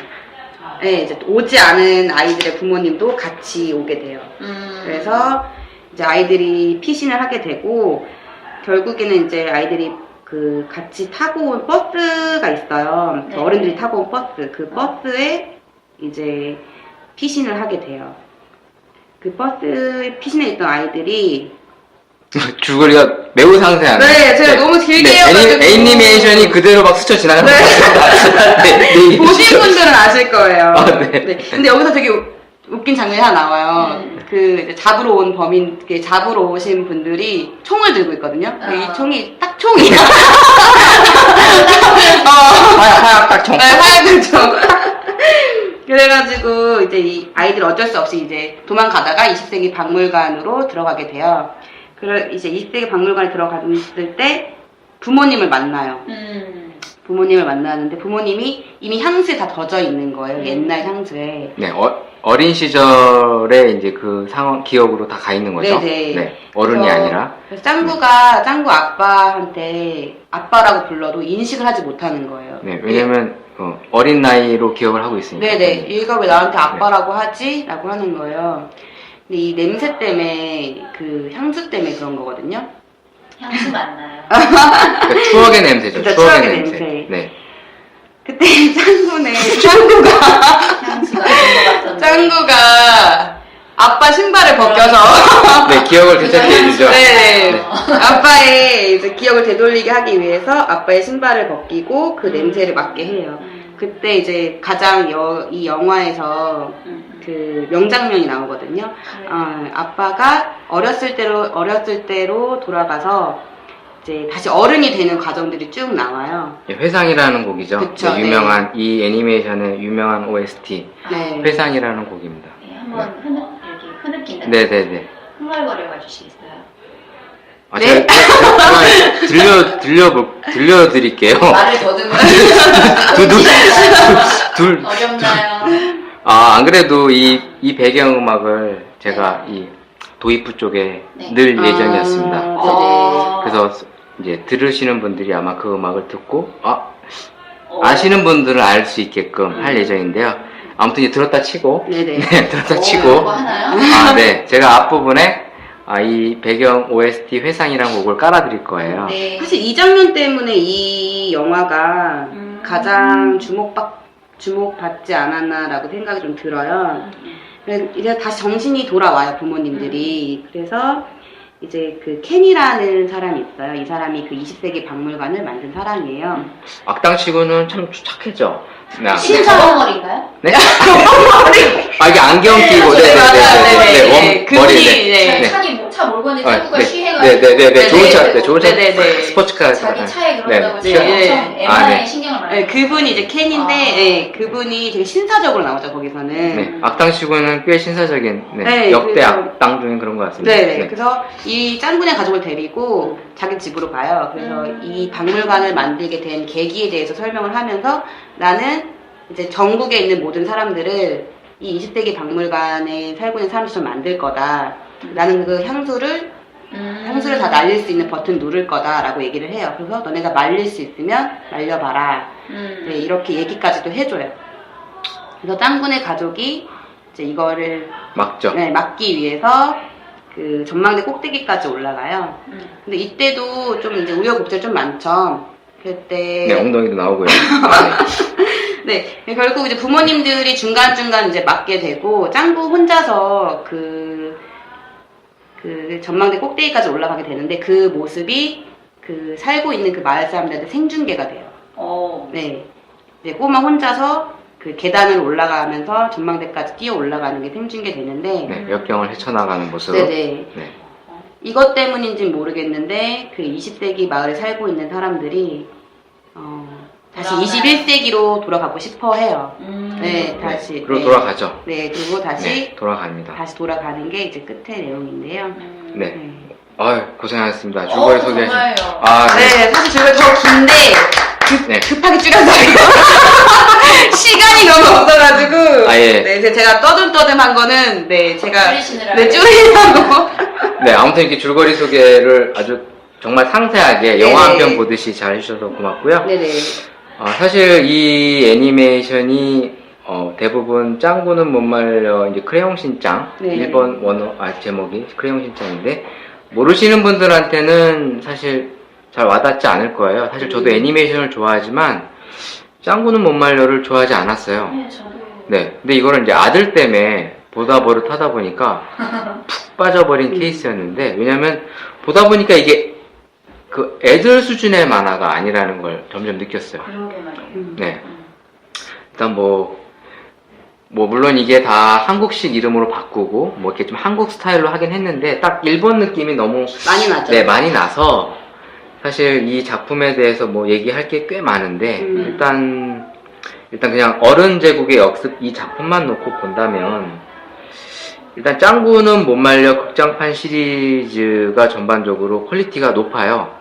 네, 이제 오지 않은 아이들의 부모님도 같이 오게 돼요. 그래서 이제 아이들이 피신을 하게 되고, 결국에는 이제 아이들이 그 같이 타고 온 버스가 있어요. 네. 어른들이 타고 온 버스. 그 버스에 이제 피신을 하게 돼요. 그 버스에 피신해 있던 아이들이 줄거리가 매우 상세하네요. 네, 제가 너무 길게 해가지고. 애니메이션이 그대로 막 스쳐 지나가는 것 같습니다. 네, 보신 분들은 아실 거예요. 아, 네. 근데 여기서 되게 웃긴 장면이 하나 나와요. 그 이제 잡으러 온 잡으러 오신 분들이 총을 들고 있거든요. 이 총이 딱 총이야. 하얗 총. 네, 하얀 총. 그래가지고 이제 이 아이들 어쩔 수 없이 이제 도망가다가 20세기 박물관으로 들어가게 돼요. 이제 20세기 박물관에 들어갔을 때 부모님을 만나요. 부모님을 만나는데 부모님이 이미 향수에 다 젖어 있는 거예요. 옛날 향수에. 네, 어린 시절에 이제 그 상황, 기억으로 다 가 있는 거죠? 네네. 네, 어른이 그래서- 아니라. 그래서 짱구 아빠한테 아빠라고 불러도 인식을 하지 못하는 거예요. 네, 왜냐면, 어린 나이로 기억을 하고 있으니까. 네네. 얘가 왜 나한테 아빠라고 하지? 라고 하는 거예요. 근데 이 냄새 때문에, 그 향수 때문에 그런 거거든요. 향수 맞나요? 그러니까 추억의 냄새죠, 그쵸, 추억의 추억의 냄새. 냄새. 네. 그때 짱구가 향수가 된것 같던데. 짱구가 아빠 신발을 벗겨서 네, 기억을 되찾게 해주죠. 네. 아빠의 이제 기억을 되돌리게 하기 위해서 아빠의 신발을 벗기고 그 냄새를 맡게 해요. 그때 이제 가장 이 영화에서 그 명장면이 나오거든요. 아빠가 어렸을 때로 돌아가서 이제 다시 어른이 되는 과정들이 쭉 나와요. 네, 회상이라는 곡이죠. 그쵸, 네, 유명한, 이 애니메이션의 유명한 OST. 네. 회상이라는 곡입니다. 네, 한번 이렇게 흐느끼는. 네네네. 흥얼거려 주시겠어요? 아, 네. 제가 들려드릴게요. 말을 더듬어. 둘. 어렵나요? 아, 안 그래도 이 배경음악을 제가 이 도입부 쪽에 네. 늘 예정이었습니다. 아, 그래서 이제 들으시는 분들이 아마 그 음악을 듣고, 아시는 분들은 알 수 있게끔 할 예정인데요. 아무튼 이제 들었다 치고, 네네. 네, 들었다 이거 치고, 하나요? 아, 네. 제가 앞부분에 이 배경 OST 회상이라는 곡을 깔아드릴 거예요. 네. 사실 이 장면 때문에 이 영화가 가장 주목받지 않았나라고 생각이 좀 들어요. 그래서 이제 다시 정신이 돌아와요, 부모님들이. 그래서 이제 그 켄이라는 사람이 있어요. 이 사람이 그 20세기 박물관을 만든 사람이에요. 악당치고는 참 착해져. 네. 신사범머리인가요? 네? 아, 이게 안경 끼고, 네, 맞아요. 네, 그분이, 머리, 네. 차 몰고 있는데 차구가 네, 쉬해가지고 네, 좋은 차, 네, 좋은 차, 네, 네. 스포츠카. 자기 차에 그런다고 네, 제가 네. 엄청 아, 애만에 네. 신경을 많이 네, 그분이 이제 켄인데, 아. 네, 그분이 되게 신사적으로 나오죠, 거기서는. 네, 악당치고는 꽤 신사적인, 네, 역대 그래서- 악당 중에 그런 것 같습니다. 네. 그래서 이 짱구네 가족을 데리고 자기 집으로 가요. 그래서 이 박물관을 만들게 된 계기에 대해서 설명을 하면서 나는 이제 전국에 있는 모든 사람들을 이 20세기 박물관에 살고 있는 사람들처럼 만들 거다. 나는 그 향수를 다 날릴 수 있는 버튼 누를 거다라고 얘기를 해요. 그래서 너네가 말릴 수 있으면 말려봐라. 네, 이렇게 얘기까지도 해줘요. 그래서 짱구네 가족이 이제 이거를 막죠. 네, 막기 위해서 그 전망대 꼭대기까지 올라가요. 근데 이때도 좀 이제 우여곡절 좀 많죠. 그때 네, 엉덩이도 나오고요. 네, 결국 이제 부모님들이 중간중간 이제 막게 되고 짱구 혼자서 그 전망대 꼭대기까지 올라가게 되는데 그 모습이 그 살고 있는 그 마을 사람들한테 생중계가 돼요. 네, 이제 꼬마 혼자서 그 계단을 올라가면서 전망대까지 뛰어 올라가는 게 생중계 되는데 네, 역경을 헤쳐나가는 모습. 네네. 네. 이것 때문인지는 모르겠는데 그 20세기 마을에 살고 있는 사람들이 다시 돌아가요. 21세기로 돌아가고 싶어 해요. 네, 다시. 그리고 네. 돌아가죠. 네, 그리고 다시 네, 돌아갑니다. 다시 돌아가는 게 이제 끝의 내용인데요. 네. 아유, 고생하셨습니다. 줄거리 소개하신. 정말요. 아, 네. 네, 사실 저희가 더 긴데 네. 급하게 줄여서요. 시간이 너무 없어가지고. 아, 예. 네, 그래서 제가 떠듬떠듬한 거는 네, 제가 줄이시느라고. 네, 줄이려고. 네, 아무튼 이렇게 줄거리 소개를 아주 정말 상세하게 영화 한 네네. 편 보듯이 잘 해주셔서 고맙고요. 네네. 사실 이 애니메이션이 대부분 짱구는 못 말려 이제 크레용 신짱 네. 일본 원어 제목이 크레용 신짱인데 모르시는 분들한테는 사실 잘 와닿지 않을 거예요. 사실 저도 애니메이션을 좋아하지만 짱구는 못 말려를 좋아하지 않았어요. 네, 저도. 네, 근데 이거는 이제 아들 때문에 보다 버릇하다 보니까 푹 빠져버린 케이스였는데 왜냐면 보다 보니까 이게 그 애들 수준의 만화가 아니라는 걸 점점 느꼈어요. 그러게 말이에요. 네. 일단 물론 이게 다 한국식 이름으로 바꾸고, 이렇게 좀 한국 스타일로 하긴 했는데, 딱 일본 느낌이 너무, 많이 나죠. 네, 많이 나서, 사실 이 작품에 대해서 얘기할 게 꽤 많은데, 일단 그냥 어른 제국의 역습 이 작품만 놓고 본다면, 일단 짱구는 못 말려 극장판 시리즈가 전반적으로 퀄리티가 높아요.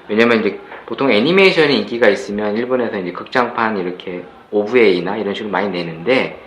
왜냐면 이제 보통 애니메이션이 인기가 있으면 일본에서 이제 극장판 이렇게 OVA나 이런 식으로 많이 내는데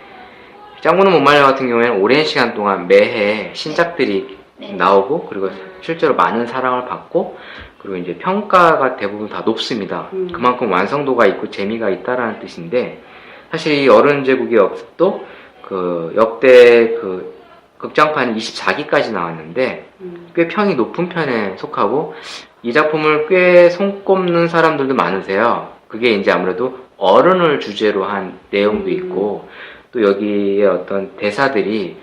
짱구는 못 말려 같은 경우에는 오랜 시간 동안 매해 신작들이 네. 나오고 그리고 실제로 많은 사랑을 받고 그리고 이제 평가가 대부분 다 높습니다. 그만큼 완성도가 있고 재미가 있다라는 뜻인데 사실 이 어른 제국의 역습도 그 역대 그 극장판이 24기까지 나왔는데 꽤 평이 높은 편에 속하고 이 작품을 꽤 손꼽는 사람들도 많으세요. 그게 이제 아무래도 어른을 주제로 한 내용도 있고 또 여기에 어떤 대사들이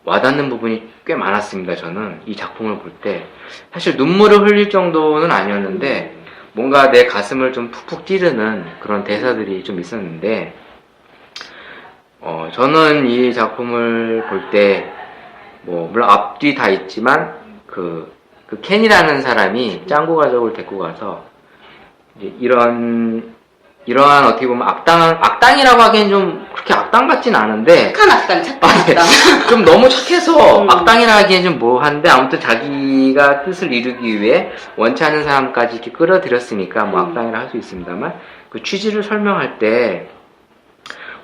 와닿는 부분이 꽤 많았습니다. 저는 이 작품을 볼 때 사실 눈물을 흘릴 정도는 아니었는데 뭔가 내 가슴을 좀 푹푹 찌르는 그런 대사들이 좀 있었는데 저는 이 작품을 볼 때 물론 앞뒤 다 있지만 그 켄이라는 사람이 짱구 가족을 데리고 가서 이제 이런 이러한 어떻게 보면 악당이라고 하기엔 좀 그렇게 악당 같진 않은데 착한 악당, 착한 악당. 좀 너무 착해서 악당이라 하기엔 좀 뭐한데 아무튼 자기가 뜻을 이루기 위해 원치 않은 사람까지 이렇게 끌어들였으니까 뭐 악당이라 할 수 있습니다만 그 취지를 설명할 때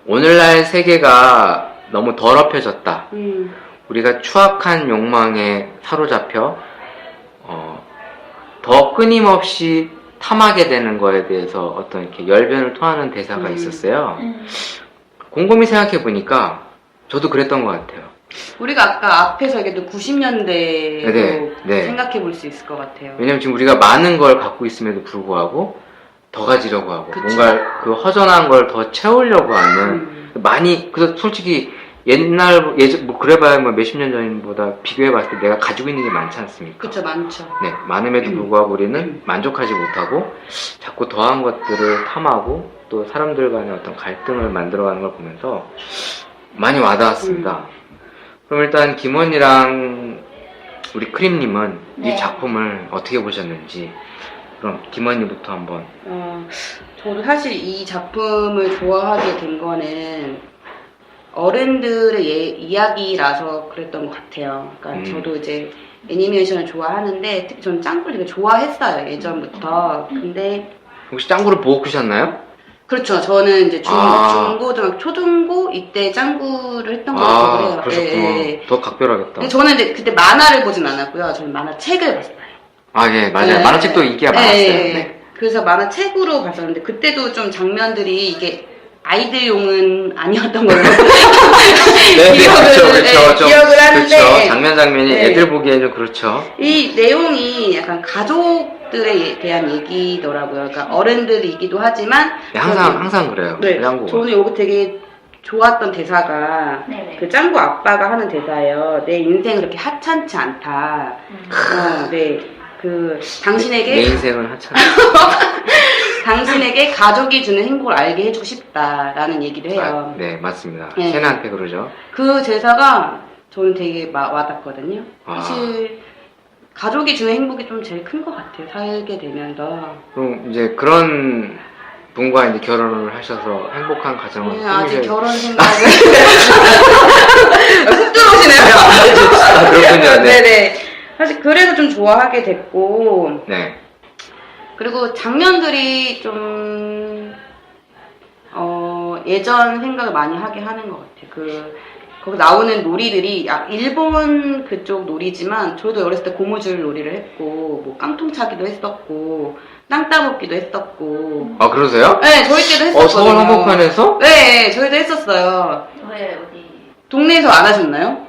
오늘날 세계가 너무 더럽혀졌다. 우리가 추악한 욕망에 사로잡혀 더 끊임없이 탐하게 되는 거에 대해서 어떤 이렇게 열변을 토하는 대사가 있었어요. 곰곰이 생각해 보니까 저도 그랬던 것 같아요. 우리가 아까 앞에서 얘기했던 90년대로 네. 생각해 볼 수 있을 것 같아요. 왜냐면 지금 우리가 많은 걸 갖고 있음에도 불구하고 더 가지려고 하고 그쵸. 뭔가 그 허전한 걸 더 채우려고 하는 많이 그래서 솔직히 예전 뭐 그래봐야 뭐 몇십 년 전보다 비교해봤을 때 내가 가지고 있는 게 많지 않습니까? 그쵸, 많죠. 네, 많음에도 불구하고 우리는 만족하지 못하고 자꾸 더한 것들을 탐하고 또 사람들 간의 어떤 갈등을 만들어가는 걸 보면서 많이 와닿았습니다. 그럼 일단 김원이랑 우리 크림님은 네. 이 작품을 어떻게 보셨는지 그럼 김원님부터 한번. 저도 사실 이 작품을 좋아하게 된 거는 어른들의 이야기라서 그랬던 것 같아요. 그러니까 저도 이제 애니메이션을 좋아하는데 특히 저는 짱구를 되게 좋아했어요, 예전부터. 근데 혹시 짱구를 보고 크셨나요? 그렇죠. 저는 이제 아. 중고등학교, 초중고 이때 짱구를 했던 것 같아요. 그러셨구나. 더 각별하겠다. 근데 저는 이제 그때 만화를 보진 않았고요. 저는 만화책을 봤어요. 아, 예, 맞아요. 네. 만화책도 인기가 많았어요. 네. 그래서 만화책으로 봤었는데 그때도 좀 장면들이 이게 아이들용은 아니었던 걸로 기억을 하는데 그렇죠. 장면이 네. 애들 보기에는 좀 그렇죠. 이 내용이 약간 가족들에 대한 얘기더라고요. 그러니까 어른들이기도 하지만 네, 항상 그래요. 네, 우리 한국은. 저는 여기 되게 좋았던 대사가 네네. 그 짱구 아빠가 하는 대사예요. 내 인생 그렇게 하찮지 않다. 네, 그 당신에게 내 인생은 하찮아. 당신에게 가족이 주는 행복을 알게 해주고 싶다라는 얘기를 해요. 네, 맞습니다. 네. 쟤네한테 그러죠. 그 대사가 저는 되게 와닿거든요. 아. 사실 가족이 주는 행복이 좀 제일 큰 것 같아요. 살게 되면서. 그럼 이제 그런 분과 이제 결혼을 하셔서 행복한 가정을 네, 아직 꾸미셔야- 결혼 생각을 훅 들어오시네요. 아, 그렇군요. 네. 네네. 사실 그래서 좀 좋아하게 됐고 네. 그리고 장면들이 좀 예전 생각을 많이 하게 하는 것 같아요. 거기 나오는 놀이들이 일본 그쪽 놀이지만 저도 어렸을 때 고무줄 놀이를 했고 뭐 깡통차기도 했었고 땅 따먹기도 했었고 아, 그러세요? 네 저희 때도 했었거든요. 서울 한복판에서? 네 저희도 했었어요. 왜 어디 동네에서 안 하셨나요?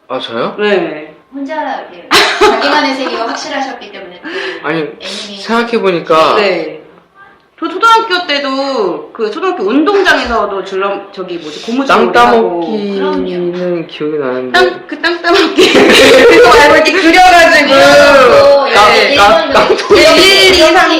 아, 저요? 네. 혼자 이렇게 자기만의 세계가 확실하셨기 때문에 또 아니, 애니메이션 생각해보니까. 네. 저 초등학교 때도 그 초등학교 운동장에서도 고무줄 땅 놀이하고 따먹기는 기억이 나는데. 땅 따먹기 그거 말고 이렇게 그려가지고 네. 일, 이, 삼,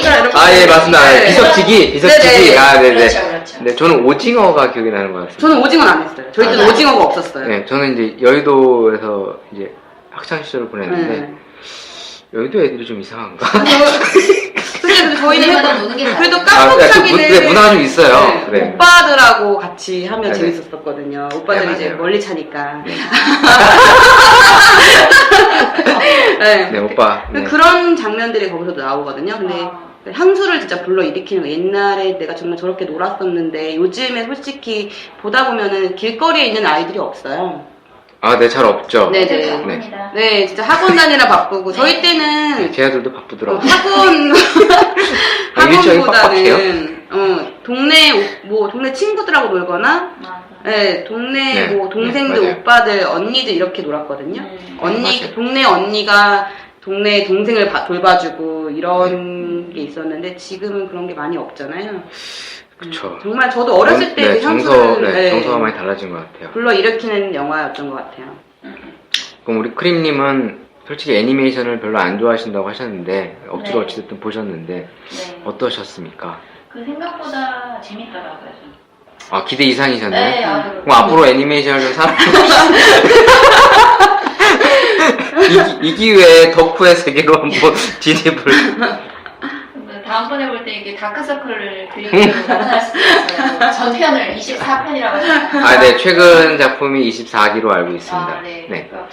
사 이렇게. 아, 예, 맞습니다. 네. 비석치기. 네네. 아, 네네. 그렇죠, 그렇죠. 네, 저는 오징어가 기억이 나는 것 같습니다. 저는 오징어는 안 했어요. 저희 때는 아, 오징어가 없었어요. 네, 저는 이제 여의도에서 이제 학창시절을 보냈는데, 네. 여의도 애들이 좀 이상한가? 근데 저희는 동네마다 노는 게 그래도 나아요. 깡통차기는 문화가 좀 있어요. 네, 그래. 오빠들하고 같이 하면 네네. 재밌었었거든요. 오빠들이 네, 이제 맞아요. 멀리 차니까. 네. 네. 네, 오빠. 네. 그런 장면들이 거기서도 나오거든요. 근데 아. 향수를 진짜 불러일으키는 거. 옛날에 내가 정말 저렇게 놀았었는데 요즘에 솔직히 보다 보면은 길거리에 있는 아이들이 없어요. 아, 네, 잘 없죠. 네. 바쁩니다. 네, 진짜 학원 다니라 바쁘고 저희 네, 때는 제 아들도 바쁘더라고요. 학원 일정이 빡빡해요? 학원보다는 동네 친구들하고 놀거나 맞아. 네, 동네 네, 뭐 동생들, 네, 맞아요. 오빠들, 언니들 이렇게 놀았거든요. 맞아요. 동네 언니가 동네 동생을 돌봐주고 이런 게 있었는데 지금은 그런 게 많이 없잖아요. 그쵸. 정말 저도 어렸을 때 네, 그 향수를 정서가 많이 달라진 것 같아요. 불러일으키는 영화였던 것 같아요. 그럼 우리 크림님은 솔직히 애니메이션을 별로 안 좋아하신다고 하셨는데, 억지로 네. 어찌됐든 보셨는데, 네. 어떠셨습니까? 그 생각보다 재밌더라고요. 아, 기대 이상이셨네요? 네, 그럼 앞으로 애니메이션을 좀 이 기회에 덕후의 세계로 한번 진입을. 다음번에 볼 때 이게 다크서클을 그리고 나타날 수도 있어요. 전편을 24편이라고 하잖아요. 아, 네, 최근 작품이 24기로 알고 있습니다. 아, 네. 그러니까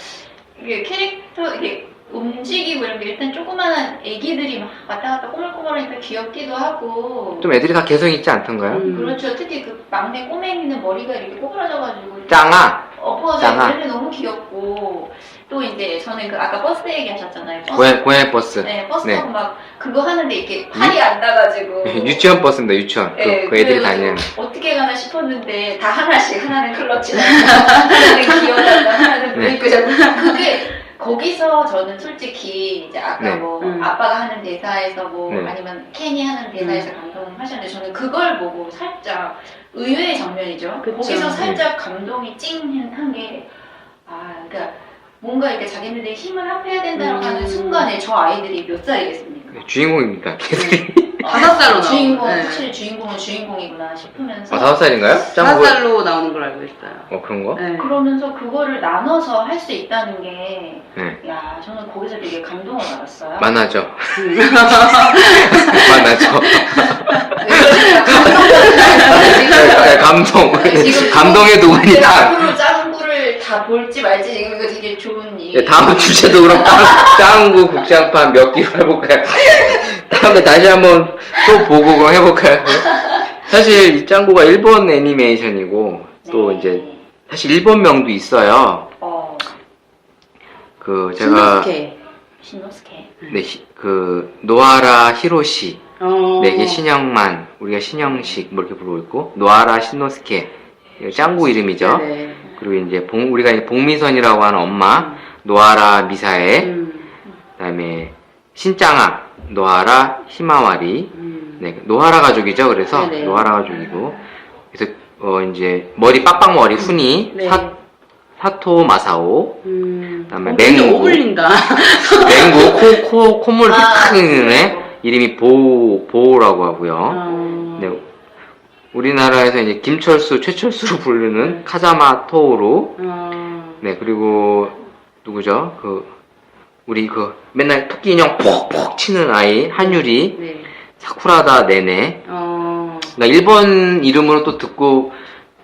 이게 캐릭터, 이게 움직이고 이런 게 일단 조그마한 애기들이 막 왔다 갔다 꼬물꼬물하니까 귀엽기도 하고. 좀 애들이 다 개성 있지 않던가요? 그렇죠. 특히 그 막내 꼬맹이는 머리가 이렇게 꼬부라져가지고. 짱아! 엎어져 짱아. 있는 게 너무 귀엽고. 또 이제 저는 그 아까 버스 얘기 하셨잖아요. 고양이 버스. 네, 버스 네. 타고 막 그거 하는데 이렇게 팔이 안 닿아가지고. 유치원 버스입니다, 유치원. 네, 그 애들이 그래가지고 다니는. 어떻게 가나 싶었는데 다 하나씩 하나는 클러치 하나는 기어간다 하나는 네. 브레이크 잡고 그게 거기서 저는 솔직히 이제 아까 네. 뭐 아빠가 하는 대사에서 뭐 네. 아니면 켄이 하는 대사에서 감동하셨는데 저는 그걸 보고 살짝 의외의 장면이죠. 그쵸. 거기서 살짝 감동이 찡한 게 그러니까 뭔가 이렇게 자기네들이 힘을 합해야 된다고 하는 순간에 저 아이들이 몇 살이겠습니까? 네, 주인공입니다, 걔들이. 5살로 주인공, 나오는. 확실히 주인공은 주인공이구나 싶으면서 5살인가요? 짱구. 5살로 나오는 걸 알고 있어요. 그런 거? 네. 그러면서 그거를 나눠서 할 수 있다는 게, 네. 야, 저는 거기서 되게 감동을 받았어요. 만화죠. 만화죠. 네, 감동. 감동의 누구니다. 앞으로 짱구를 다 볼지 말지 지금 이거 되게 좋은 일. 네, 다음 주제도 그럼 짱구 국장판 몇 기로 해볼까요? 다음에 다시 한번 또 보고 그럼 해볼까요? 사실 이 짱구가 일본 애니메이션이고 또 네. 이제 사실 일본명도 있어요. 그 제가 신노스케. 네, 그 노하라 히로시, 어. 네, 이게 신영만, 우리가 신영식 뭐 이렇게 부르고 있고 노하라 신노스케, 짱구 이름이죠. 네. 그리고 이제 우리가 이제 복미선이라고 하는 엄마 노하라 미사에, 그다음에 신짱아 노하라 히마와리, 네, 노하라 가족이죠. 그래서 네네. 노하라 가족이고, 그래서 이제 머리 빡빡머리 훈이 네. 사토 마사오, 그다음에 굉장히 맹구, 어울린다. 맹구 콧물 큰 애, 네. 이름이 보라고 하고요. 네, 우리나라에서 이제 김철수, 최철수로 부르는 카자마 토오루. 네, 그리고 누구죠? 우리 맨날 토끼 인형 퍽퍽 치는 아이 한유리, 네. 사쿠라다 네네. 그러니까 일본 이름으로 또 듣고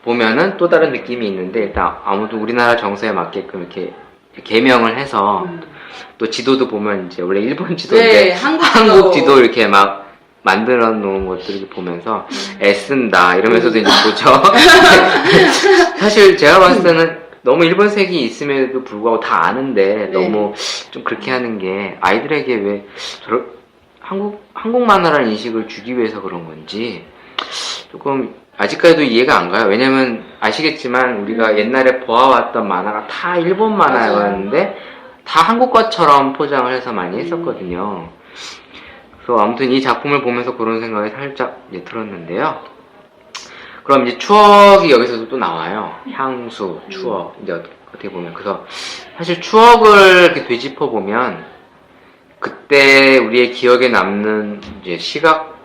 보면은 또 다른 느낌이 있는데, 일단 아무도 우리나라 정서에 맞게끔 이렇게 개명을 해서 또 지도도 보면 이제 원래 일본 지도인데 네, 한국 지도 이렇게 막 만들어 놓은 것들을 보면서 애쓴다 이러면서도 이제 보죠. 사실 제가 봤을 때는 너무 일본색이 있음에도 불구하고 다 아는데, 네. 너무 좀 그렇게 하는 게 아이들에게 왜 한국 만화라는 인식을 주기 위해서 그런 건지 조금 아직까지도 이해가 안 가요. 왜냐면 아시겠지만 우리가 옛날에 보아왔던 만화가 다 일본 만화였는데 다 한국 것처럼 포장을 해서 많이 했었거든요. 그래서 아무튼 이 작품을 보면서 그런 생각이 살짝 이제 들었는데요. 그럼 이제 추억이 여기서도 또 나와요. 향수, 추억. 이제 어떻게 보면. 그래서 사실 추억을 이렇게 되짚어 보면 그때 우리의 기억에 남는 이제 시각,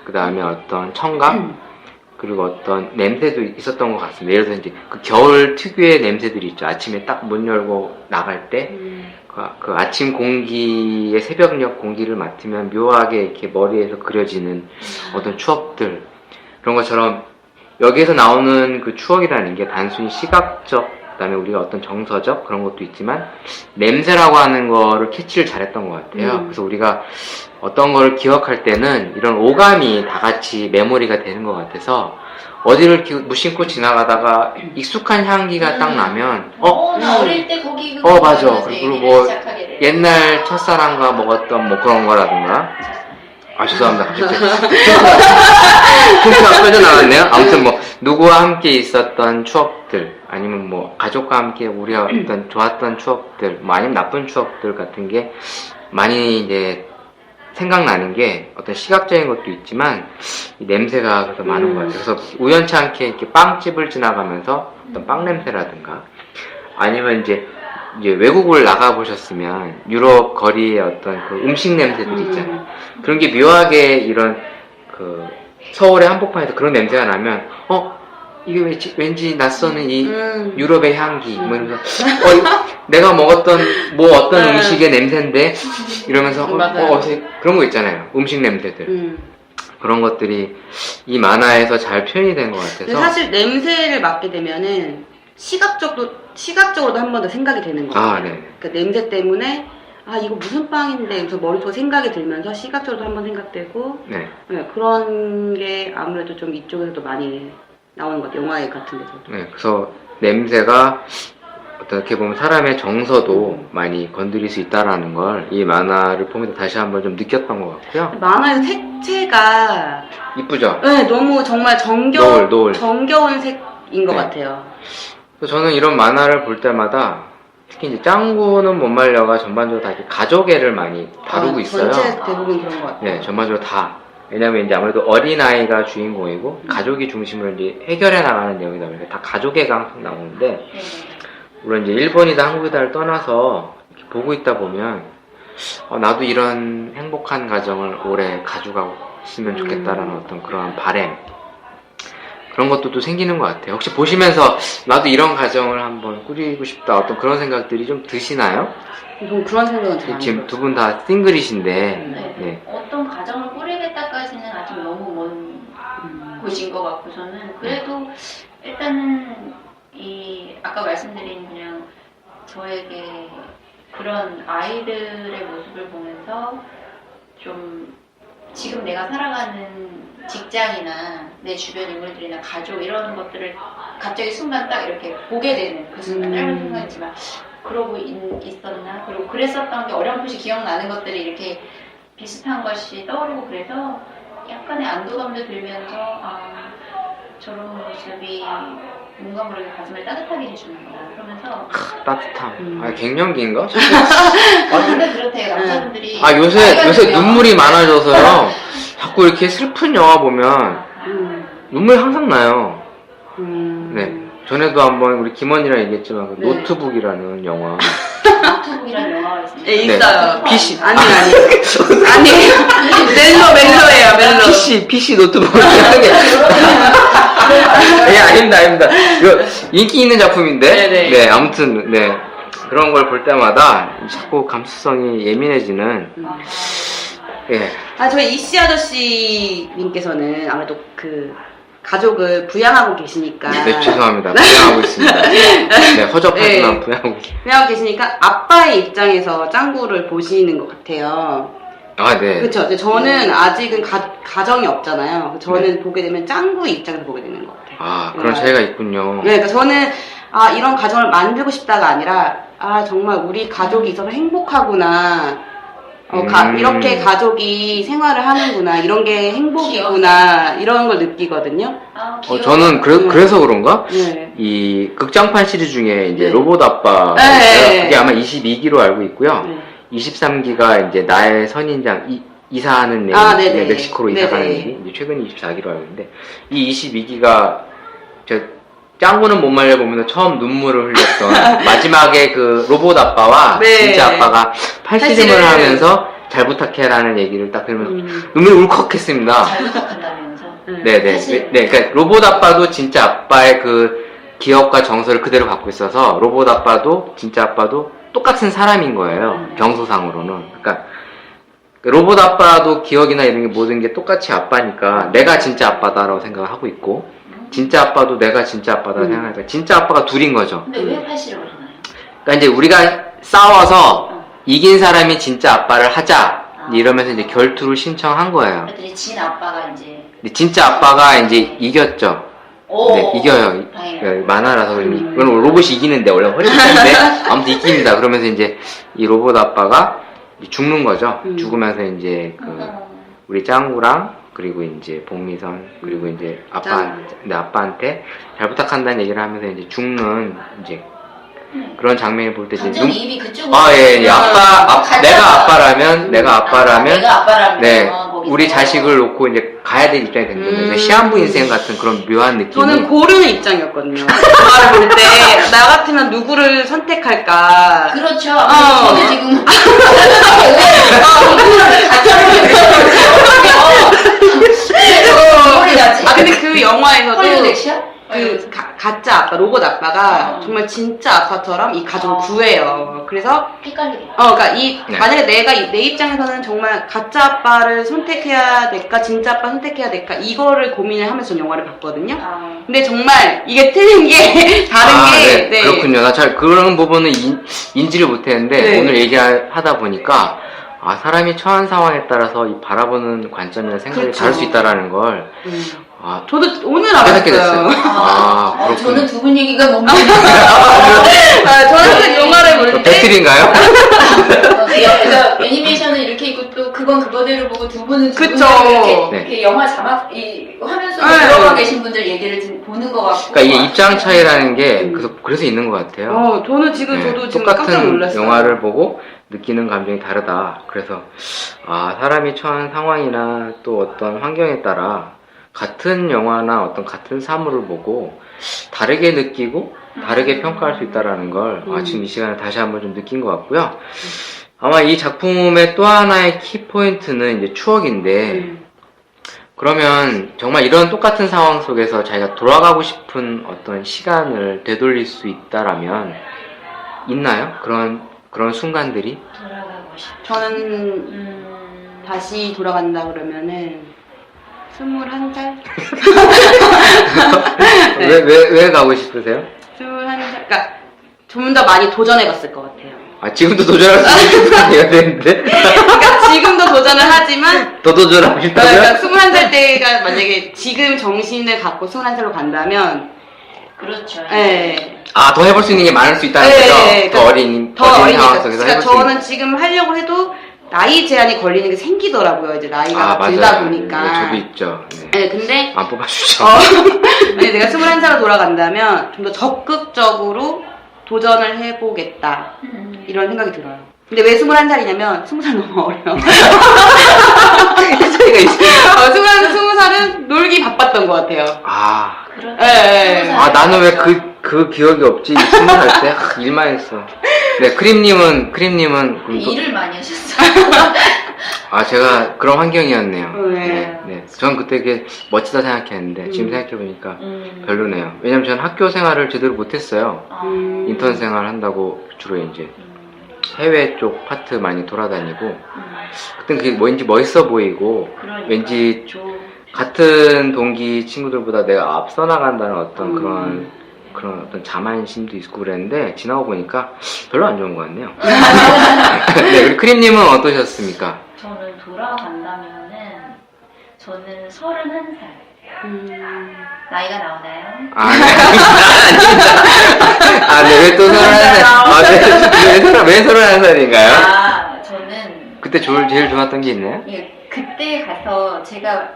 그 다음에 어떤 청각, 그리고 어떤 냄새도 있었던 것 같습니다. 예를 들어서 이제 그 겨울 특유의 냄새들이 있죠. 아침에 딱 문 열고 나갈 때, 그 아침 공기의 새벽녘 공기를 맡으면 묘하게 이렇게 머리에서 그려지는 어떤 추억들. 그런 것처럼 여기에서 나오는 그 추억이라는 게 단순히 시각적, 그 다음에 우리가 어떤 정서적 그런 것도 있지만 냄새라고 하는 거를 캐치를 잘했던 것 같아요. 그래서 우리가 어떤 거를 기억할 때는 이런 오감이 다 같이 메모리가 되는 것 같아서 어디를 무심코 지나가다가 익숙한 향기가 딱 나면 나 어릴 때 거기 그거 맞아. 먹으면서 그리고 얘기를 뭐 시작하게 돼요. 옛날 첫사랑과 먹었던 뭐 그런 거라든가. 죄송합니다. 갑자기 쿵크가 빠져나갔네요. 아무튼 뭐 누구와 함께 있었던 추억들, 아니면 뭐 가족과 함께 우리가 어떤 좋았던 추억들, 뭐 아니면 나쁜 추억들 같은 게 많이 이제 생각나는 게 어떤 시각적인 것도 있지만 이 냄새가 그래서 많은 것 같아요. 그래서 우연치 않게 이렇게 빵집을 지나가면서 어떤 빵 냄새라든가, 아니면 이제 외국을 나가보셨으면 유럽 거리의 어떤 그 음식 냄새들이 있잖아요. 그런 게 묘하게 이런 서울의 한복판에서 그런 냄새가 나면 이게 왠지 낯서는 이 유럽의 향기 뭐 음. 이러면서 내가 먹었던 뭐 어떤 음식의 냄새인데 이러면서 맞아요. 그런 거 있잖아요. 음식 냄새들. 그런 것들이 이 만화에서 잘 표현이 된 것 같아서. 근데 사실 냄새를 맡게 되면은 시각적으로도 한 번 더 생각이 되는 거예요. 아, 네. 그 냄새 때문에 아 이거 무슨 빵인데 그래서 머릿속에 생각이 들면서 시각적으로도 한 번 생각되고 네. 네, 그런 게 아무래도 좀 이쪽에서도 많이 나오는 것 같아요. 영화 같은 데서도. 네. 그래서 냄새가 어떻게 보면 사람의 정서도 많이 건드릴 수 있다라는 걸 이 만화를 보면서 다시 한번 좀 느꼈던 것 같고요. 만화에서 색채가 이쁘죠? 네, 너무 정말 노을. 정겨운 색인 것 네. 같아요. 그래서 저는 이런 만화를 볼 때마다 특히 이제 짱구는 못 말려가 전반적으로 다 이렇게 가족애를 많이 다루고 있어요. 전체 대부분 그런 것 같아요. 네, 전반적으로 다. 왜냐면 이제 아무래도 어린아이가 주인공이고 가족이 중심으로 이제 해결해 나가는 내용이다 보니까 다 가족애가 항상 나오는데 물론 이제 일본이다 한국이다를 떠나서 이렇게 보고 있다 보면 나도 이런 행복한 가정을 오래 가져가고 있으면 좋겠다라는 어떤 그런 바램 그런 것도 또 생기는 것 같아요. 혹시 보시면서 나도 이런 가정을 한번 꾸리고 싶다 어떤 그런 생각들이 좀 드시나요? 그런 생각은 잘 안 지금 들어요. 두 분 다 싱글이신데 네. 네. 어떤 가정을 꾸리겠다까지는 아직 너무 먼 곳인 것 같고서는 그래도 일단은 아까 말씀드린 그냥 저에게 그런 아이들의 모습을 보면서 좀 지금 내가 살아가는 직장이나 내 주변 인물들이나 가족 이런 것들을 갑자기 순간 딱 이렇게 보게 되는 그 순간 짧은 순간이지만 그러고 있었나 그리고 그랬었던 게 어렴풋이 기억나는 것들이 이렇게 비슷한 것이 떠오르고 그래서 약간의 안도감도 들면서 저런 모습이 뭔가 모르게 가슴을 따뜻하게 해주는구나 그러면서 따뜻함. 갱년기인가? 근데 그렇대요 남자분들이 요새 눈물이 많아져서요. 자꾸 이렇게 슬픈 영화 보면 눈물이 항상 나요. 네. 전에도 한번 우리 김원이랑 얘기했지만 그 네. 노트북이라는 영화. 노트북이라는 영화가 있습니다. 네, 네. 있어요. PC. 아니. 멜로예요. PC 노트북. 아닙니다. 이거 인기 있는 작품인데. 네네. 네, 아무튼, 네. 그런 걸 볼 때마다 자꾸 감수성이 예민해지는. 예. 저희 이씨 아저씨님께서는 아무래도 그 가족을 부양하고 계시니까. 네, 죄송합니다. 부양하고 있습니다. 네, 허접하지만 네. 부양하고 있습니다. 부양하고 계시니까 아빠의 입장에서 짱구를 보시는 것 같아요. 네. 그렇죠. 저는 아직은 가정이 없잖아요. 저는 보게 되면 짱구의 입장에서 보게 되는 것 같아요. 그런 차이가 있군요. 네, 그러니까 저는 이런 가정을 만들고 싶다가 아니라 정말 우리 가족이 있어서 행복하구나. 이렇게 가족이 생활을 하는구나. 이런 게 행복이구나. 이런 걸 느끼거든요. 저는 그래서 그런가? 네. 이 극장판 시리즈 중에 이제 네. 로봇 아빠 네. 그게 아마 22기로 알고 있고요. 네. 23기가 이제 나의 선인장 이사하는 내용, 네네. 멕시코로 이사가는 네네. 얘기. 이제 최근 24기로 알고 있는데 이 22기가 짱구는 못 말려 보면서 처음 눈물을 흘렸던 마지막에 그 로봇 아빠와 네. 진짜 아빠가 팔씨름을 팔씨름. 하면서 잘 부탁해라는 얘기를 딱 들으면서 눈물이 울컥했습니다. 잘 부탁한다면서 네네. 사실. 네, 그러니까 로봇 아빠도 진짜 아빠의 그 기억과 정서를 그대로 갖고 있어서 로봇 아빠도 진짜 아빠도 똑같은 사람인 거예요. 경소상으로는. 그러니까 로봇 아빠도 기억이나 이런 게 모든 게 똑같이 아빠니까 내가 진짜 아빠다라고 생각을 하고 있고 진짜 아빠도 내가 진짜 아빠다 생각하니까 진짜 아빠가 둘인 거죠. 근데 왜 팔씨름을 하나요? 그러니까 이제 우리가 싸워서 이긴 사람이 진짜 아빠를 하자 이러면서 이제 결투를 신청한 거예요. 그랬더니 진 아빠가 이제 근데 진짜 아빠가 이제 이겼죠. 네, 이겨요. 다행이다. 만화라서 이건 로봇이 이기는데 원래 훨씬 센데 아무튼 이깁니다. 그러면서 이제 이 로봇 아빠가 죽는 거죠. 죽으면서 이제 우리 짱구랑 그리고 이제 복미선 그리고 이제 아빠한테 잘 부탁한다는 얘기를 하면서 이제 죽는 이제 그런 장면을 볼 때 이제 완전 입이 그쪽으로 내가 아빠라면 내가 아빠라면 네 거기서. 우리 자식을 놓고 이제 가야 될 입장이 된 거죠. 시한부 인생 같은 그런 묘한 느낌이. 저는 고르는 입장이었거든요. 영화를 볼 때 나 같으면 누구를 선택할까. 그렇죠. 저는 지금 근데 그 영화에서도 헐리우드 액션? 그 가짜 아빠, 로봇 아빠가 어. 정말 진짜 아빠처럼 이 가족을 어. 구해요. 그래서 헷갈리겠다. 그러니까 네. 만약에 내 입장에서는 정말 가짜 아빠를 선택해야 될까, 진짜 아빠 선택해야 될까, 이거를 고민을 하면서 전 영화를 봤거든요. 아, 근데 정말 이게 틀린 게, 다른 게, 네. 그렇군요. 나 잘 그런 부분은 인지를 못했는데 네. 오늘 얘기하다 보니까 사람이 처한 상황에 따라서 이 바라보는 관점이나 생각이 그렇죠. 다를 수 있다라는 걸 저도 오늘 깨닫게 됐어요. 알았어요. 그렇군요. 저는 두 분 얘기가 너무 저는 그 영화를 볼 때, 배틀인가요? 그러니까 애니메이션은 이렇게 있고 또 그건 그거대로 보고 두 분은 두 그쵸. 분대로 네. 이렇게 영화 자막 이 화면 속에 네. 들어가 계신 분들 얘기를 보는 것 같고 그러니까 이게 입장 차이라는 게 그래서 있는 것 같아요. 저는 지금, 네, 저도 지금 깜짝 똑같은 놀랐어요. 영화를 보고 느끼는 감정이 다르다. 그래서 사람이 처한 상황이나 또 어떤 환경에 따라 같은 영화나 어떤 같은 사물을 보고 다르게 느끼고 다르게 평가할 수 있다라는 걸 지금 이 시간에 다시 한번 좀 느낀 것 같고요. 아마 이 작품의 또 하나의 키포인트는 이제 추억인데 그러면 정말 이런 똑같은 상황 속에서 자기가 돌아가고 싶은 어떤 시간을 되돌릴 수 있다라면 있나요? 그런 순간들이? 돌아가고 싶어. 저는 다시 돌아간다 그러면은 21살? 네. 왜 가고 싶으세요? 21살, 그러니까 좀 더 많이 도전해봤을 것 같아요. 지금도 도전할 수 있는 시간이어야 되는데? 그러니까 지금도 도전을 하지만 더 도전하고 싶다면? 그러니까 21살 때가 만약에 지금 정신을 갖고 21살로 간다면 그렇죠. 네. 더 해볼 수 있는 게 많을 수 있다는 네, 거죠? 네, 더 어린 어리니까. 상황 속에서 그러니까 해볼 수 저는 지금 하려고 해도 나이 제한이 걸리는 게 생기더라고요. 이제 나이가 맞아요. 들다 보니까. 네, 저도 있죠. 네. 네, 근데 안 뽑아주죠. 만약에 내가 21살로 돌아간다면 좀 더 적극적으로 도전을 해보겠다. 이런 생각이 들어요. 근데 왜 21살이냐면 20살 너무 어려요. 차이가 있어요. 20살은 놀기 바빴던 것 같아요. 그렇죠. 예. 나는 왜 그 기억이 없지? 20살 때 일만 했어. 네, 크림님은 그럼 또, 일을 많이 하셨어요. 제가 그런 환경이었네요. 네. 네. 전 그때 그게 멋지다 생각했는데 지금 생각해보니까 음. 별로네요. 왜냐면 전 학교 생활을 제대로 못했어요. 아, 인턴 생활 한다고 주로 이제 해외 쪽 파트 많이 돌아다니고 그땐 그게 뭔지 멋있어 보이고 그러니까. 왠지 같은 동기 친구들보다 내가 앞서 나간다는 어떤 그런 어떤 자만심도 있고 그랬는데 지나고 보니까 별로 안 좋은 것 같네요. 네, 우리 크림님은 어떠셨습니까? 저는 돌아간다면은 저는 31살 나이가 나오나요? 네, 왜 또 31살? 왜 31살인가요? 저는 그때 제일 좋았던 게 있나요? 그때 가서 제가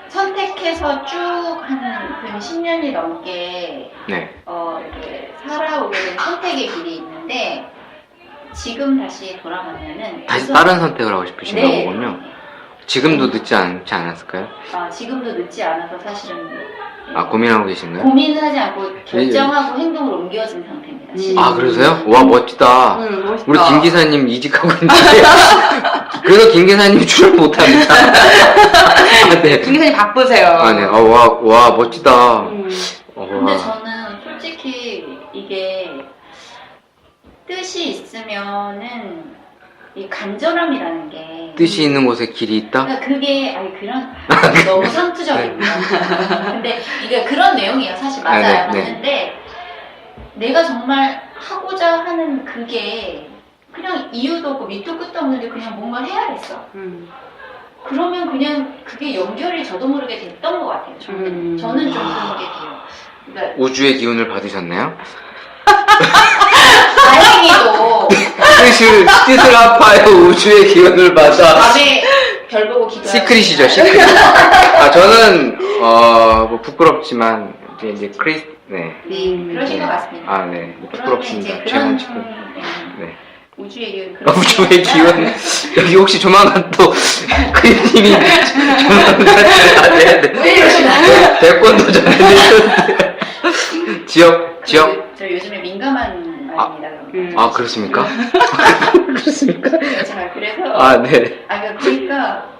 선택해서 쭉 한 10년이 넘게 네. 이렇게 살아오게 된 선택의 길이 있는데 지금 다시 돌아가면은 다시 우선- 다른 선택을 하고 싶으신가 네. 보군요. 지금도 늦지 않지 않았을까요? 지금도 늦지 않아서 사실은 고민하고 계신가요? 고민을 하지 않고 결정하고 행동으로 옮겨진 상태입니다. 지금. 그러세요? 와, 멋지다. 멋있다. 우리 김 기사님 이직하고 있는데. 그래서 김 기사님 출연 못합니다. 네. 김 기사님 바쁘세요. 네. 와, 멋지다. 근데 저는 솔직히 이게 뜻이 있으면은 이 간절함이라는 게 뜻이 있는 곳에 길이 있다? 그러니까 그게 너무 상투적입니다. 근데 이게 그런 내용이에요. 사실 맞아요. 네. 맞는데 내가 정말 하고자 하는 그게 그냥 이유도 없고 밑도 끝도 없는데 그냥 뭔가를 해야겠어. 그러면 그냥 그게 연결이 저도 모르게 됐던 것 같아요. 저는 좀 그런 게 돼요. 그러니까 우주의 기운을 받으셨나요? 다행히도 뜻을 아파요. 우주의 기운을 받아. 밤에 별 보고 기도하는 시크릿이죠, 시크릿. 저는 뭐 부끄럽지만 이제 네, 그러신 것 같습니다. 네, 그러면 부끄럽습니다. 이제 최고 그런 치고. 네. 우주의 기운 우주의 기운. 여기 혹시 조만간 또 크림님이 조만간 왜 이러시나요? 대권 도전해주셨는데 지역. 저 요즘에 민감한 말입니다. 그렇습니까? 그렇습니까? 자, 그래서 네.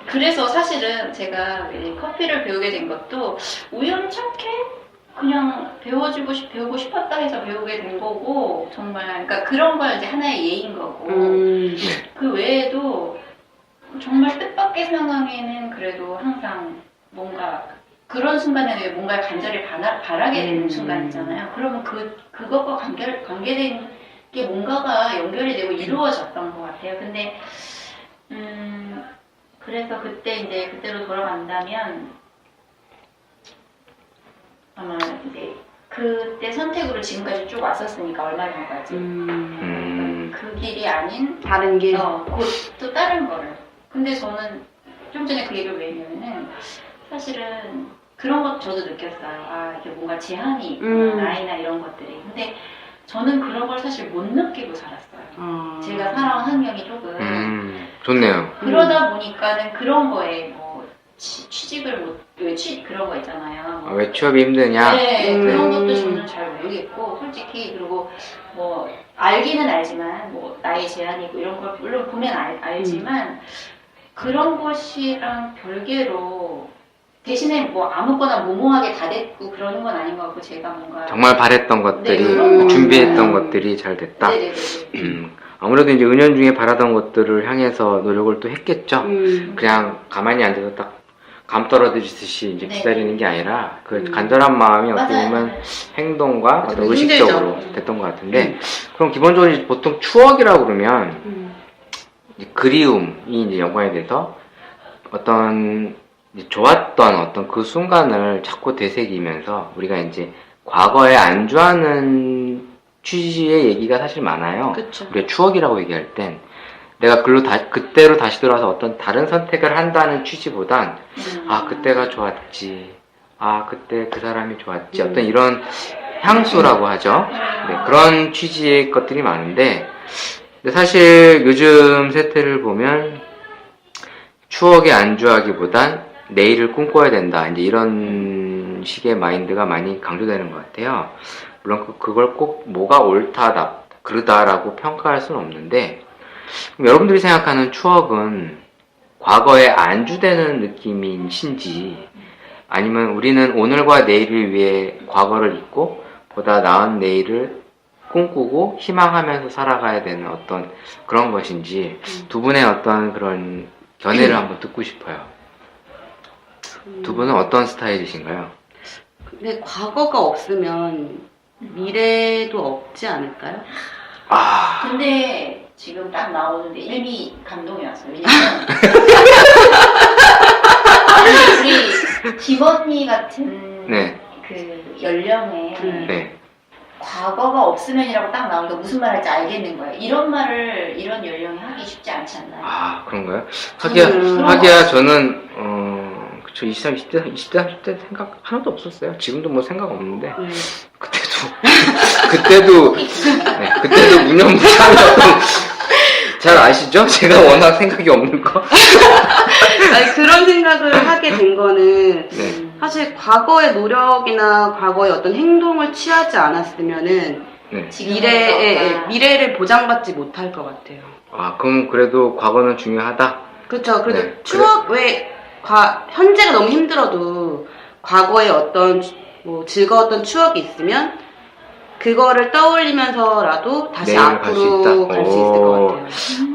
그래서 사실은 제가 이 커피를 배우게 된 것도 우연찮게 그냥 배우고 싶었다 해서 배우게 된 거고, 정말, 그러니까 그런 건 이제 하나의 예인 거고, 그 외에도 정말 뜻밖의 상황에는 그래도 항상 뭔가, 그런 순간에는 왜 뭔가를 간절히 바라게 되는 순간 있잖아요. 그러면 그것과 관계된 게 뭔가가 연결이 되고 이루어졌던 것 같아요. 근데, 그래서 그때로 돌아간다면, 아마 이제 그때 선택으로 지금까지 쭉 왔었으니까 얼마 전까지 그 길이 아닌 다른 길. 곧 또 다른 거를. 근데 저는 좀 전에 그 얘기를 왜 했냐면은 사실은 그런 것 저도 느꼈어요. 아 이게 뭔가 제한이 있구나 나이나 이런 것들이. 근데 저는 그런 걸 사실 못 느끼고 살았어요. 제가 살아온 환경이 조금 좋네요. 그러다 보니까는 그런 거에 뭐 취직을 그런 거 있잖아요. 왜 취업이 힘드냐? 네, 그런 것도 저는 잘 모르겠고, 솔직히, 그리고 뭐, 알기는 알지만, 뭐, 나이 제한이 있고, 이런 걸 물론 보면 알지만, 그런 것이랑 별개로, 대신에 뭐 아무거나 모모하게 다 됐고 그러는 건 아닌 것 같고, 제가 뭔가. 정말 바랬던 것들이, 네, 준비했던 것들이 잘 됐다. 네네네. 아무래도 이제 은연중에 바라던 것들을 향해서 노력을 또 했겠죠. 그냥 가만히 앉아서 딱 감 떨어지듯이 이제 네. 기다리는 게 아니라 그 간절한 마음이 어떻게 맞아요. 보면 행동과 어떤 힘들죠. 의식적으로 됐던 것 같은데 그럼 기본적으로 이제 보통 추억이라고 그러면 이제 그리움이 이제 연관이 돼서 어떤 이제 좋았던 어떤 그 순간을 자꾸 되새기면서 우리가 이제 과거에 안주하는 취지의 얘기가 사실 많아요. 그쵸. 우리가 추억이라고 얘기할 땐 내가 그때로 다시 돌아와서 어떤 다른 선택을 한다는 취지보단 아 그때가 좋았지, 아 그때 그 사람이 좋았지, 어떤 이런 향수라고 하죠. 네, 그런 취지의 것들이 많은데 근데 사실 요즘 세태를 보면 추억에 안주하기보단 내일을 꿈꿔야 된다, 이제 이런 식의 마인드가 많이 강조되는 것 같아요. 물론 그걸 꼭 뭐가 옳다, 그르다라고 평가할 수는 없는데 그럼 여러분들이 생각하는 추억은 과거에 안주되는 느낌이신지 아니면 우리는 오늘과 내일을 위해 과거를 잊고 보다 나은 내일을 꿈꾸고 희망하면서 살아가야 되는 어떤 그런 것인지 두 분의 어떤 그런 견해를 한번 듣고 싶어요. 두 분은 어떤 스타일이신가요? 근데 과거가 없으면 미래도 없지 않을까요? 아, 근데 지금 딱 나오는데 이미 감동이 왔어요. 왜냐면 우리 김언니 같은 네. 그 연령에 네. 과거가 없으면이라고 딱 나오니까 무슨 말 할지 알겠는 거예요. 이런 말을 이런 연령에 하기 쉽지 않지 않나요? 아, 그런가요? 그런 하기야 거 저는, 그쵸, 20, 30대, 30대 생각 하나도 없었어요. 지금도 뭐 생각 없는데, 그때도 무념무상한 어떤, 잘 아시죠? 제가 워낙 생각이 없는 거. 아니, 그런 생각을 하게 된 거는 네. 사실 과거의 노력이나 과거의 어떤 행동을 취하지 않았으면은 네. 미래를 보장받지 못할 것 같아요. 아, 그럼 그래도 과거는 중요하다? 그렇죠. 그래도 네. 추억 현재가 너무 힘들어도 과거에 어떤 뭐 즐거웠던 추억이 있으면 그거를 떠올리면서라도 다시 내일 갈수 앞으로 있다. 갈 수 있을 것 같아요.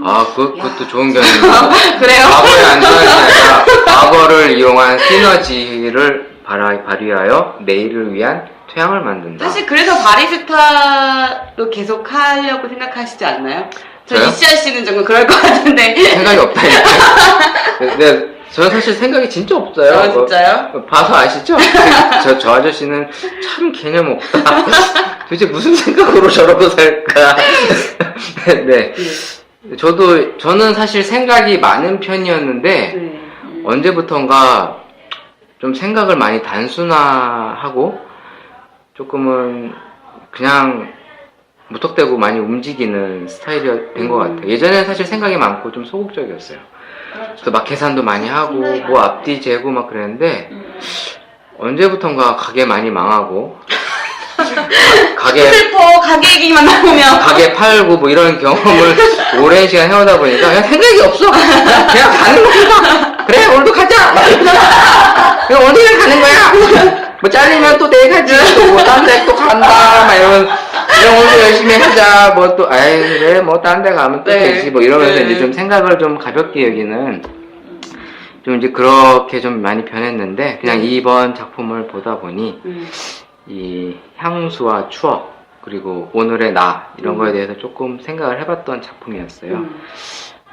아, 그것도 좋은 견해입니다. 그래요? 과거에 안전하지 아니라 과거를 이용한 시너지를 발휘하여 내일을 위한 토양을 만든다. 사실 그래서 바리스타도 계속 하려고 생각하시지 않나요? 저 저요? 이시아 씨는 정말 그럴 것 같은데. 생각이 없다니까요. 네, 저는 사실 생각이 진짜 없어요. 아, 진짜요? 봐서 아시죠? 저 아저씨는 참 개념 없다. 도대체 무슨 생각으로 저러고 살까? 네. 저는 사실 생각이 많은 편이었는데, 네. 언제부턴가 좀 생각을 많이 단순화하고, 조금은 그냥 무턱대고 많이 움직이는 스타일이 된 것 같아요. 예전에는 사실 생각이 많고 좀 소극적이었어요. 그렇죠. 그래서 막 계산도 많이 하고, 생각이 뭐 많아요. 앞뒤 재고 막 그랬는데, 언제부턴가 가게 많이 망하고, 슬퍼, 가게 얘기만 나오면. 가게 팔고 뭐 이런 경험을 오랜 시간 해오다 보니까 그냥 생각이 없어. 그냥 가는 거야. 그래, 오늘도 가자. 그냥 오늘은 가는 거야. 뭐 잘리면 또 내일 하지, 또 뭐 딴 데 또 간다, 막 이런 오늘도 열심히 하자, 뭐 또, 아이, 그래, 뭐 딴 데 가면 또 네. 되지, 뭐 이러면서 네. 이제 좀 생각을 좀 가볍게 여기는 좀 이제 그렇게 좀 많이 변했는데, 그냥 이번 작품을 보다 보니, 이 향수와 추억, 그리고 오늘의 나, 이런 거에 대해서 조금 생각을 해봤던 작품이었어요.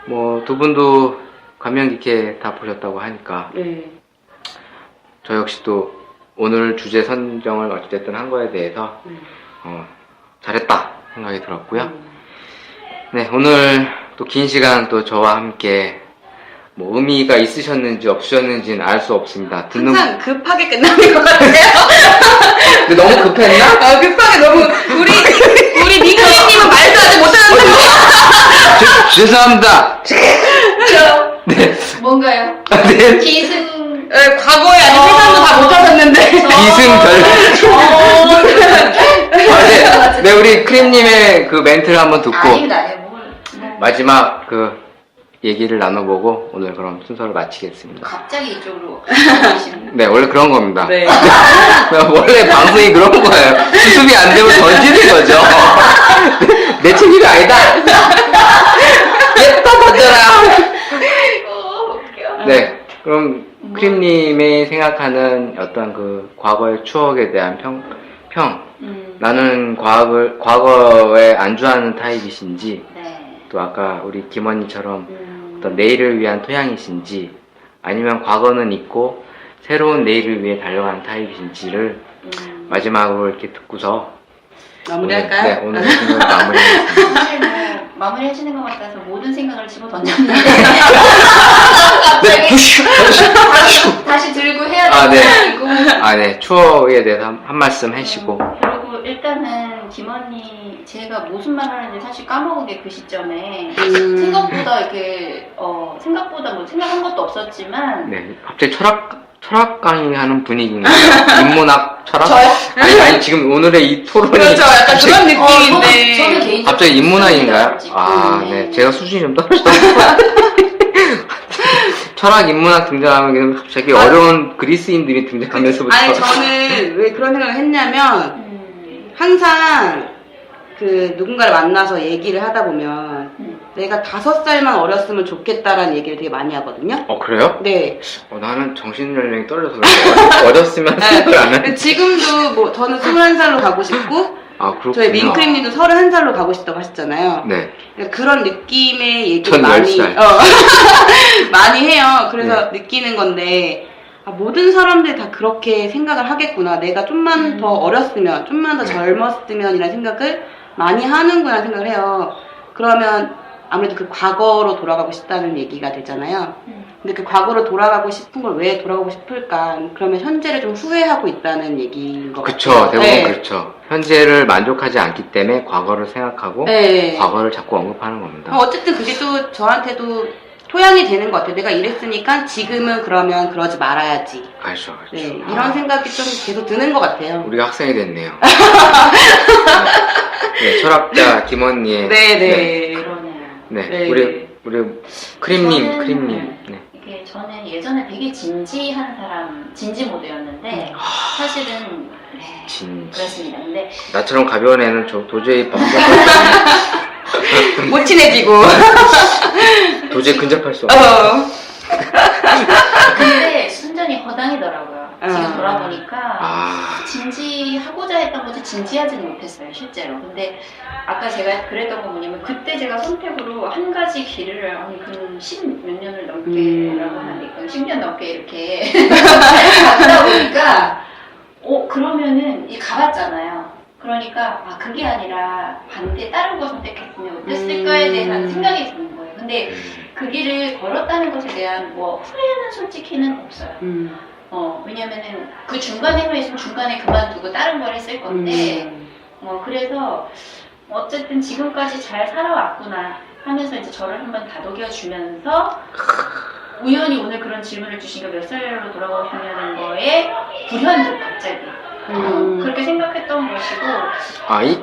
뭐, 두 분도 감명 깊게 다 보셨다고 하니까, 네. 저 역시 또 오늘 주제 선정을 어찌됐든 한 거에 대해서, 잘했다 생각이 들었고요. 네, 오늘 또 긴 시간 또 저와 함께 뭐 의미가 있으셨는지 없으셨는지는 알 수 없습니다. 항상 급하게 끝나는 것 같아요. 근데 너무 급했나? 급하게 너무 우리 민규님은 말도 아직 못하는데. 죄송합니다. 네. 뭔가요? 네. 기승 과거에 아직 세상도 다 못하셨는데. 기승별. 네, 우리 크림님의 그 멘트를 한번 듣고 아닙니다. 뭘. 마지막 그 얘기를 나눠보고 오늘 그럼 순서를 마치겠습니다. 갑자기 이쪽으로 가시는 네, 원래 그런 겁니다. 네. 원래 방송이 그런 거예요. 수습이 안 되면 던지는 거죠. 내 책임이 아니다. 얘또 던져라. 네, 그럼 크림님의 생각하는 어떤 그 과거의 추억에 대한 평. 나는 과거에 안주하는 타입이신지, 네. 또 아까 우리 김언니처럼 어떤 내일을 위한 토양이신지, 아니면 과거는 있고 새로운 내일을 위해 달려가는 타입이신지를 마지막으로 이렇게 듣고서 마무리할까요? 네, 오늘 생각을 마무리하겠습니다. 사실 뭐 마무리하시는 것 같아서 모든 생각을 집어 던졌는데 네, 다시 들고 해야 아, 네. 되고 네, 추억에 대해서 한 말씀 하시고. 그리고 일단은 김언니 제가 무슨 말 하는지 사실 까먹은 게 그 시점에 생각보다 이렇게 생각보다 뭐 생각한 것도 없었지만 네, 갑자기 철학 강의하는 분위기인가요? 인문학 철학? 저요? 아니, 지금 오늘의 이 토론이. 그렇죠. 약간 그런 느낌인데. 저는 개인적으로 갑자기 인문학인가요? 솔직히. 아, 네. 제가 수준이 좀 떨어졌어요. 철학, 인문학 등장하면 갑자기 어려운 그리스인들이 등장하면서부터. 아니, 저는 왜 그런 생각을 했냐면, 항상 그 누군가를 만나서 얘기를 하다 보면, 내가 5살만 어렸으면 좋겠다라는 얘기를 되게 많이 하거든요. 그래요? 네. 나는 정신연령이 떨어져서 그래요. 어렸으면 생각을 안 해. 지금도 뭐, 저는 21살로 가고 싶고, 아, 그렇구나. 저희 민크림님도 31살로 가고 싶다고 하셨잖아요. 네. 그런 느낌의 얘기를 전 많이 10살. 많이 해요. 그래서 느끼는 건데 모든 사람들이 다 그렇게 생각을 하겠구나. 내가 좀만 더 어렸으면, 좀만 더 젊었으면 이라는 생각을 많이 하는구나 생각을 해요. 그러면 아무래도 그 과거로 돌아가고 싶다는 얘기가 되잖아요. 근데 그 과거로 돌아가고 싶은 걸 왜 돌아가고 싶을까? 그러면 현재를 좀 후회하고 있다는 얘기인 것 그쵸, 같아요. 대부분 네. 그렇죠. 현재를 만족하지 않기 때문에 과거를 생각하고 네. 과거를 자꾸 언급하는 겁니다. 어쨌든 그게 또 저한테도 토양이 되는 것 같아요. 내가 이랬으니까 지금은 그러면 그러지 말아야지. 그렇죠. 네, 이런 생각이 좀 계속 드는 것 같아요. 우리가 학생이 됐네요. 네, 철학자 김언니의 네네. 그러네요. 네, 네. 우리 크림님, 저는- 크림님. 네. 이게 저는 예전에 되게 진지한 사람, 진지 모드였는데 사실은 네, 진지. 그렇습니다. 근데 나처럼 가벼운 애는 저 도저히 못 친해지고. 도저히 근접할 수 없어. 근데 순전히 허당이더라고요. 지금 아. 돌아보니까 진지하고자 했던 거지 진지하지는 못했어요, 실제로. 근데 아까 제가 그랬던 건 뭐냐면 그때 제가 선택으로 한 가지 길을 그 10몇 년을 넘게라고 하니까 10년 넘게 이렇게 가다 보니까 그러면은 가봤잖아요. 그러니까 그게 아니라 반대 다른 거 선택했으면 어땠을까에 대한 생각이 드는 거예요. 근데 그 길을 걸었다는 것에 대한 뭐 후회는 솔직히는 없어요. 왜냐면은 그 중간에 있으면 중간에 그만두고 다른 걸 했을 건데 그래서 어쨌든 지금까지 잘 살아왔구나 하면서 이제 저를 한번 다독여 주면서 우연히 오늘 그런 질문을 주신 게 몇 살로 돌아가시냐는 거에 불현듯 갑자기 그렇게 생각했던 것이고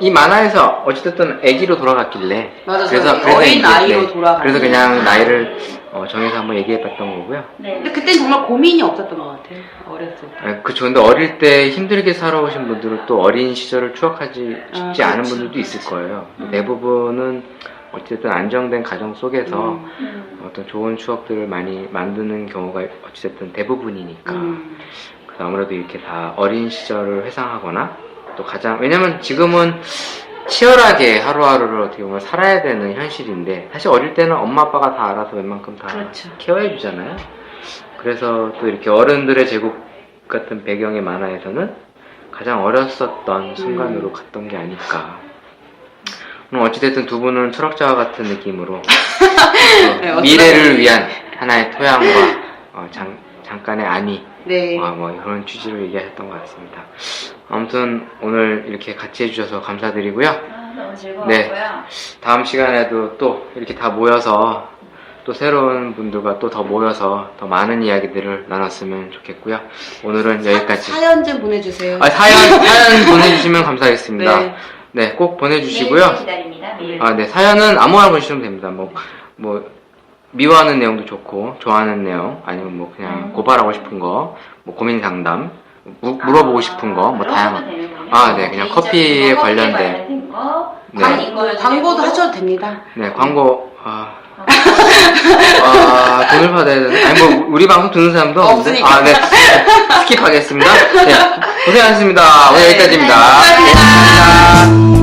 이 만화에서 어찌됐든 아기로 돌아갔길래 맞아, 그래서 어린 이제, 나이로 돌아가. 그래서 그냥 나이를 정해서 한번 얘기해봤던 거고요. 네. 근데 그땐 정말 고민이 없었던 것 같아요. 어렸을 때. 그쵸. 근데 어릴 때 힘들게 살아오신 분들은 또 어린 시절을 추억하지 싶지 않은 그렇죠, 분들도 있을 그렇죠. 거예요. 대부분은 어쨌든 안정된 가정 속에서 음. 어떤 좋은 추억들을 많이 만드는 경우가 어쨌든 대부분이니까. 그래서 아무래도 이렇게 다 어린 시절을 회상하거나 또 왜냐면 지금은 치열하게 하루하루를 어떻게 보면 살아야 되는 현실인데 사실 어릴 때는 엄마 아빠가 다 알아서 웬만큼 다 그렇죠. 케어해 주잖아요. 그래서 또 이렇게 어른들의 제국 같은 배경의 만화에서는 가장 어렸었던 순간으로 갔던 게 아닐까. 어찌됐든 두 분은 철학자와 같은 느낌으로 네, 미래를 위한 하나의 토양과 잠깐의 안위 네. 뭐 이런 취지로 얘기하셨던 것 같습니다. 아무튼 오늘 이렇게 같이 해주셔서 감사드리고요. 너무 즐거웠고요. 네. 다음 시간에도 또 이렇게 다 모여서 또 새로운 분들과 또 더 모여서 더 많은 이야기들을 나눴으면 좋겠고요. 오늘은 여기까지. 사연 좀 보내주세요. 사연 보내주시면 감사하겠습니다. 네. 네, 꼭 보내주시고요. 메일 기다립니다. 메일. 네, 사연은 아무거나 보내주시면 됩니다. 뭐 미워하는 내용도 좋고, 좋아하는 내용, 아니면 뭐 그냥 고발하고 싶은 거, 뭐 고민 상담, 물어보고 싶은 거, 뭐 그런 다양한. 것도 되는군요. 네, 그냥 개인적인 커피에 거, 관련된. 거, 네. 광고도 하셔도 됩니다. 네, 광고, 돈을 받아야 되는, 뭐, 우리 방송 듣는 사람도 없으니까. 네. 스킵하겠습니다. 네, 고생하셨습니다. 오늘 여기까지입니다. 감사합니다. 네, 감사합니다.